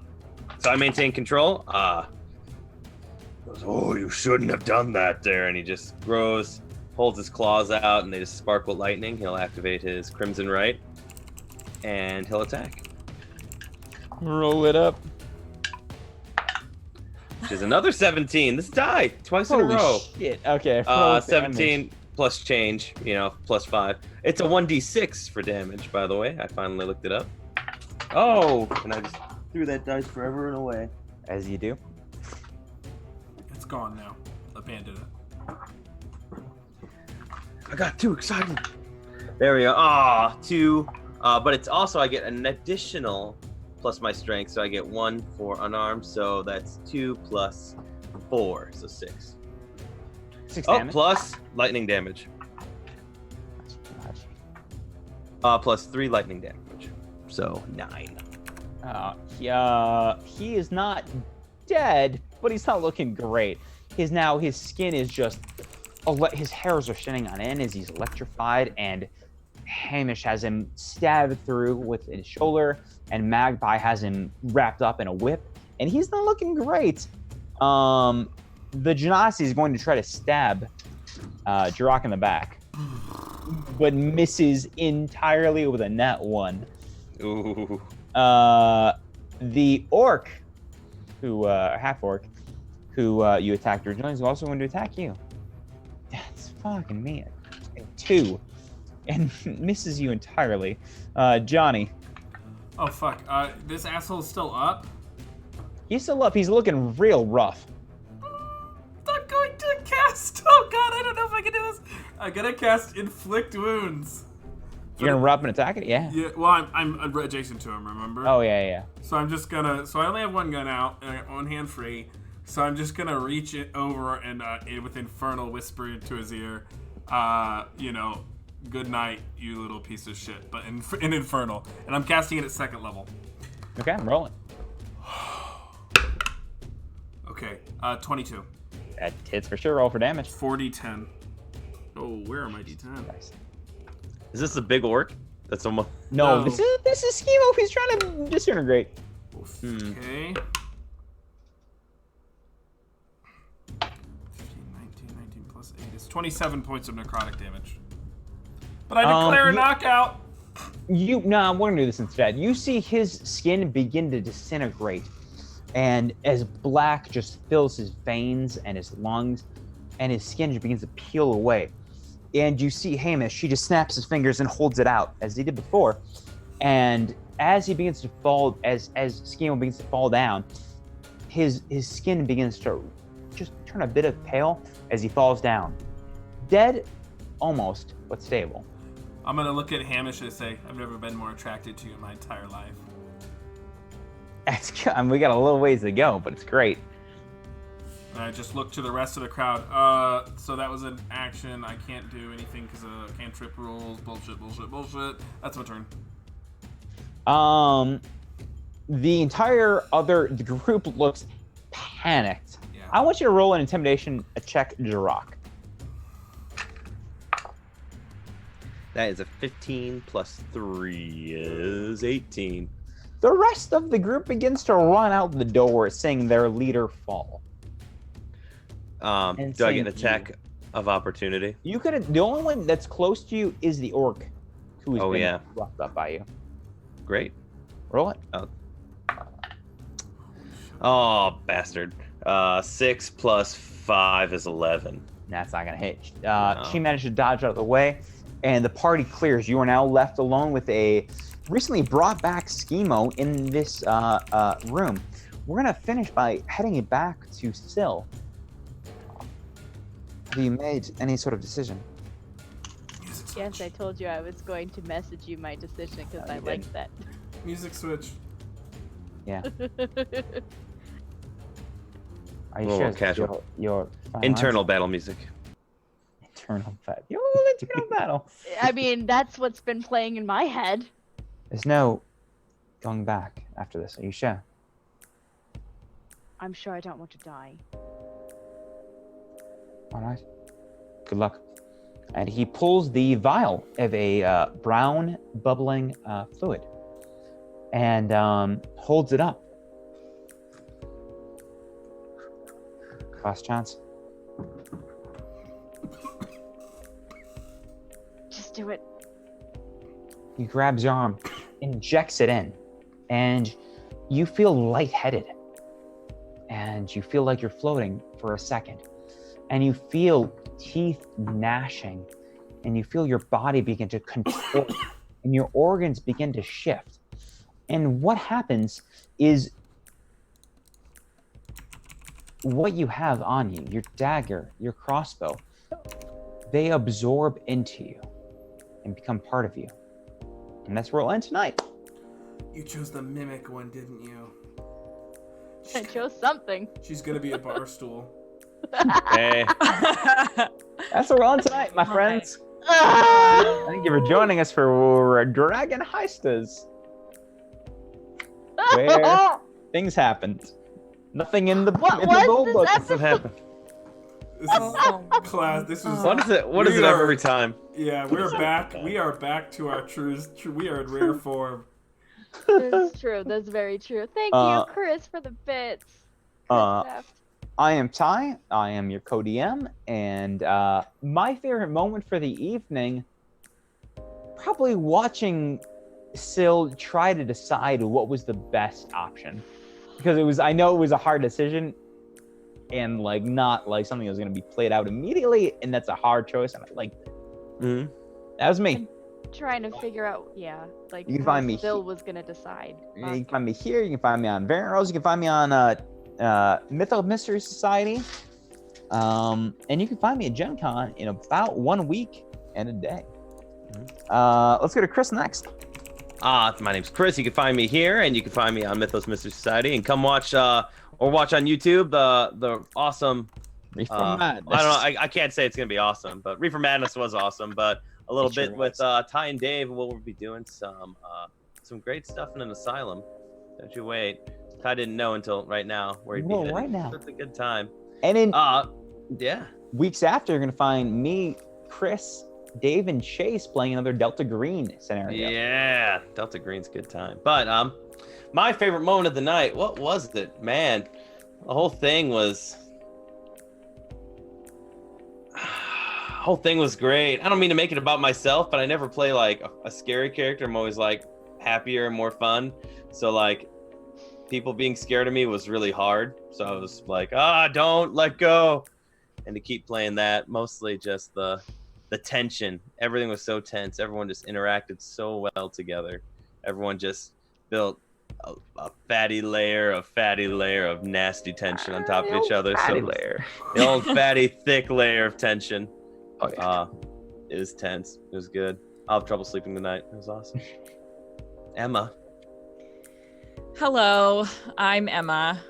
I maintain control. Goes, oh, you shouldn't have done that there. And he just holds his claws out, and they just spark with lightning. He'll activate his Crimson Right, and he'll attack. Roll it up. Which is another 17. This died twice in a Holy row. shit. Okay. roll 17 damage. plus change, plus 5. It's a 1d6 for damage, by the way. I finally looked it up. Oh, and I just threw that dice forever and away. As you do. It's gone now. Abandon it. I got too excited. There we go. Ah, 2. But it's also, I get an additional plus my strength, so I get 1 for unarmed, so that's 2 plus 4, so 6. 6 Oh, damage. plus lightning damage. Plus 3 lightning damage, so 9. He is not dead, but he's not looking great. His skin is just, his hairs are standing on end as he's electrified, and Hamish has him stabbed through with his shoulder, and Magpie has him wrapped up in a whip, and he's not looking great. The Genasi is going to try to stab Jerok in the back, but misses entirely with a nat 1. Ooh. The orc, who half orc, who you attacked originally, is also going to attack you. That's fucking me. 2, and misses you entirely. Johnny. Oh fuck. This asshole's still up. He's still up. He's looking real rough. I'm going to cast. Oh god, I don't know if I can do this. I'm gonna cast inflict wounds. You're gonna run up and attack it? Yeah. Yeah. Well, I'm adjacent to him. Remember? Oh yeah. So I'm just gonna. So I only have one gun out, and I got one hand free. So I'm just gonna reach it over and with infernal whisper into his ear. Good night, you little piece of shit. But in infernal, and I'm casting it at 2nd level. Okay, I'm rolling. Okay. 22. That hits for sure. Roll for damage. 40-10. Oh, where are my d10? Nice. Is this a big orc? That's almost. No, No. this is Schemo. He's trying to disintegrate. Okay. 15, 19 plus 8 is 27 points of necrotic damage. But I declare a knockout. We're gonna do this instead. You see his skin begin to disintegrate, and as black just fills his veins and his lungs, and his skin just begins to peel away. And you see Hamish, he just snaps his fingers and holds it out as he did before. And as he begins to fall, as Schemo begins to fall down, his skin begins to just turn a bit of pale as he falls down. Dead, almost, but stable. I'm gonna look at Hamish and say, I've never been more attracted to you in my entire life. We got a little ways to go, but it's great. And I just look to the rest of the crowd. So that was an action. I can't do anything because of cantrip rules. Bullshit. That's my turn. The group looks panicked. Yeah. I want you to roll an intimidation check, Jerok. That is a 15 plus 3 is 18. The rest of the group begins to run out the door, seeing their leader fall. Do I get an attack of opportunity? You could. The only one that's close to you is the orc, who has been roughed up by you. Great. Roll it. Oh, bastard. 6 plus 5 is 11. That's not gonna hit. She managed to dodge out of the way, and the party clears. You are now left alone with a recently brought back Schemo in this room. We're gonna finish by heading it back to Syl. Have you made any sort of decision? Yes, I told you I was going to message you my decision because I you liked that. Music switch. Yeah. Are you Well, sure? casual. Your final Internal answer? battle music. Internal battle. Your internal battle. I mean, that's what's been playing in my head. There's no going back after this. Are you sure? I'm sure I don't want to die. All right. Good luck. And he pulls the vial of a brown, bubbling fluid and holds it up. Last chance. Just do it. He grabs your arm, injects it in, and you feel lightheaded, and you feel like you're floating for a second, and you feel teeth gnashing, and you feel your body begin to contort, and your organs begin to shift. And what happens is what you have on you, your dagger, your crossbow, they absorb into you and become part of you. And that's where we'll end tonight. You chose the mimic one, didn't you? I chose something. She's gonna be a bar stool. Hey. That's where we'll end tonight, my friends. Thank you for joining us for DragonHeisters, where things happened. Nothing in the What in was the rule this book. episode? What happened? This is class. This was. What is it? What is it every time? Yeah, we're back. We are back to our we are in rare form. That's true. That's very true. Thank you, Chris, for the bits. Chris I am Ty. I am your co-DM, and my favorite moment for the evening, probably watching Syl try to decide what was the best option, because I know it was a hard decision, and like not like something that was going to be played out immediately, and that's a hard choice. And I like that was me. trying to figure out, like You can find me Syl was gonna decide. You can find me here. You can find me on Variant Rose. You can find me on Mytho Mystery Society. And you can find me at Gen Con in about 1 week and a day. Let's go to Chris next. My name's Chris. You can find me here, and you can find me on Mythos Mystery Society. And come watch or watch on YouTube the awesome Reefer Madness. I don't know. I can't say it's gonna be awesome, but Reefer Madness was awesome. But a little It sure bit with Ty and Dave, we'll be doing some great stuff in an asylum. Don't you wait. Ty didn't know until right now where he'd be heading. Right now. It's a good time. And in yeah. weeks after, you're gonna find me, Chris, Dave, and Chase playing another Delta Green scenario. Yeah, Delta Green's a good time. But my favorite moment of the night, what was it? Man, the whole thing was great. I don't mean to make it about myself, but I never play like a scary character. I'm always like happier and more fun. So like people being scared of me was really hard. So I was like, don't let go. And to keep playing that, mostly just the tension. Everything was so tense. Everyone just interacted so well together. Everyone just built a fatty layer of nasty tension on top of each other. The old fatty thick layer of tension. Oh, yeah. It was tense. It was good. I'll have trouble sleeping tonight. It was awesome. Emma. Hello, I'm Emma.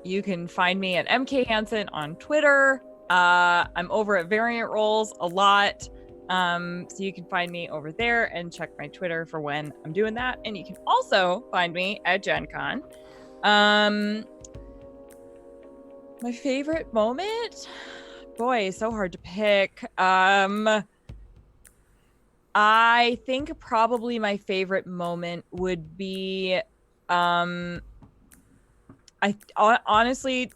You can find me at MK Hansen on Twitter. I'm over at Variant Roles a lot. So you can find me over there and check my Twitter for when I'm doing that. And you can also find me at Gen Con. My favorite moment? Boy, so hard to pick. I think probably my favorite moment would be honestly,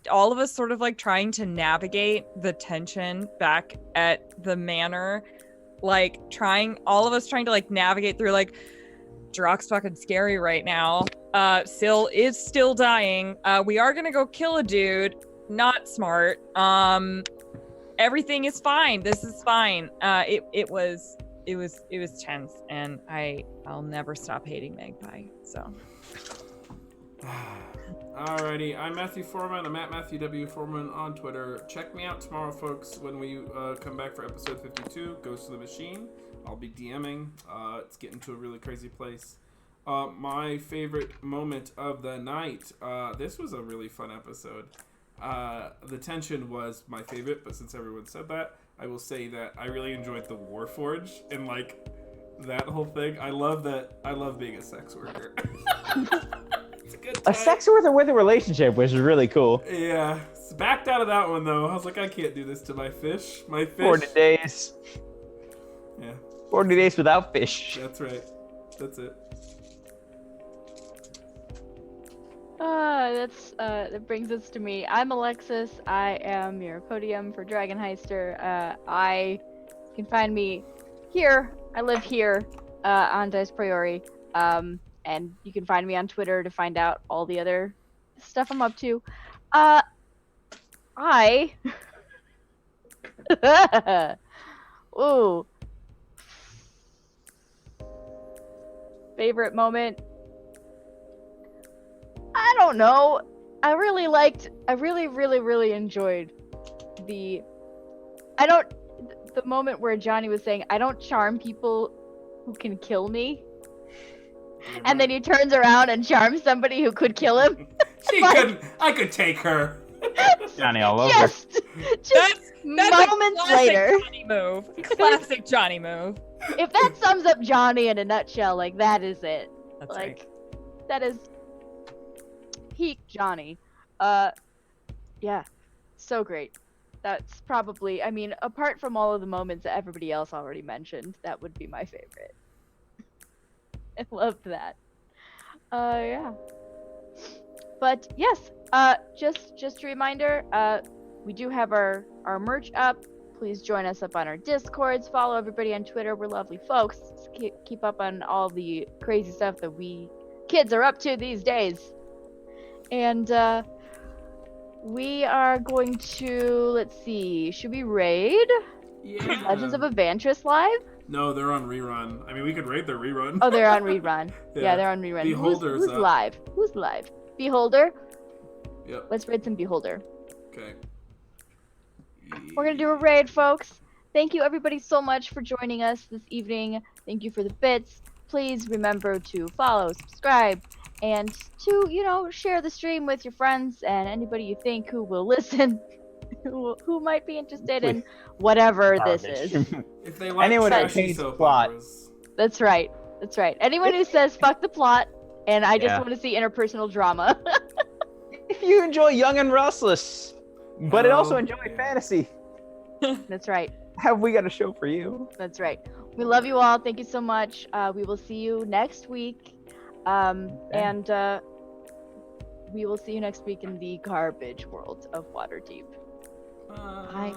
all of us sort of like trying to navigate the tension back at the manor, like all of us trying to like navigate through like Jerok's fucking scary right now. Syl is still dying. We are gonna go kill a dude. Not smart. Everything is fine. This is fine. It was tense, and I'll never stop hating Magpie. So. Alrighty, I'm Matthew Foreman. I'm at Matthew W. Foreman on Twitter. Check me out tomorrow, folks, when we come back for episode 52, Ghost of the Machine. I'll be DMing. It's getting to a really crazy place. My favorite moment of the night. This was a really fun episode. The tension was my favorite, but since everyone said that, I will say that I really enjoyed the Warforge and like that whole thing. I love being a sex worker. It's a good time. A sex worker with a relationship, which is really cool. Yeah. Backed out of that one though. I was like, I can't do this to my fish. 40 days. Yeah. 40 days without fish. That's right. That's it. That brings us to me. I'm Alexis. I am your podium for DragonHeister. You can find me here. I live here on Dice Priori. and you can find me on Twitter to find out all the other stuff I'm up to. I ooh. Favorite moment? I don't know. I really enjoyed the moment where Johnny was saying, I don't charm people who can kill me. And then he turns around and charms somebody who could kill him. She couldn't. I could take her. Johnny all over. Just That's moments a classic later. Johnny move. Classic Johnny move. If that sums up Johnny in a nutshell, like that is it. That's Like right. that is peak Johnny. Yeah. So great. That's probably, I mean, apart from all of the moments that everybody else already mentioned, that would be my favorite. I loved that. Yeah. But yes, just a reminder, we do have our merch up. Please join us up on our Discords. Follow everybody on Twitter. We're lovely folks. Keep up on all the crazy stuff that we kids are up to these days. And we are going to, let's see, should we raid Yeah. Legends of Evantris live? No, they're on rerun. I mean, we could raid their rerun. Oh, they're on rerun. Yeah. Yeah, they're on rerun. Beholder's Who's up. live? Who's live? Beholder? Yep. Let's raid some Beholder. Okay. We're gonna do a raid, folks. Thank you everybody so much for joining us this evening. Thank you for the bits. Please remember to follow, subscribe, and to, share the stream with your friends and anybody you think who will listen, who might be interested in whatever this is. If they like Anyone that trashy hates soap plot. operas. That's right. That's right. Anyone who says fuck the plot and I just Yeah. want to see interpersonal drama. If you enjoy Young and Restless, but also Oh, enjoy yeah. fantasy, That's right. have we got a show for you? That's right. We love you all. Thank you so much. We will see you next week. And we will see you next week in the garbage world of Waterdeep. Bye.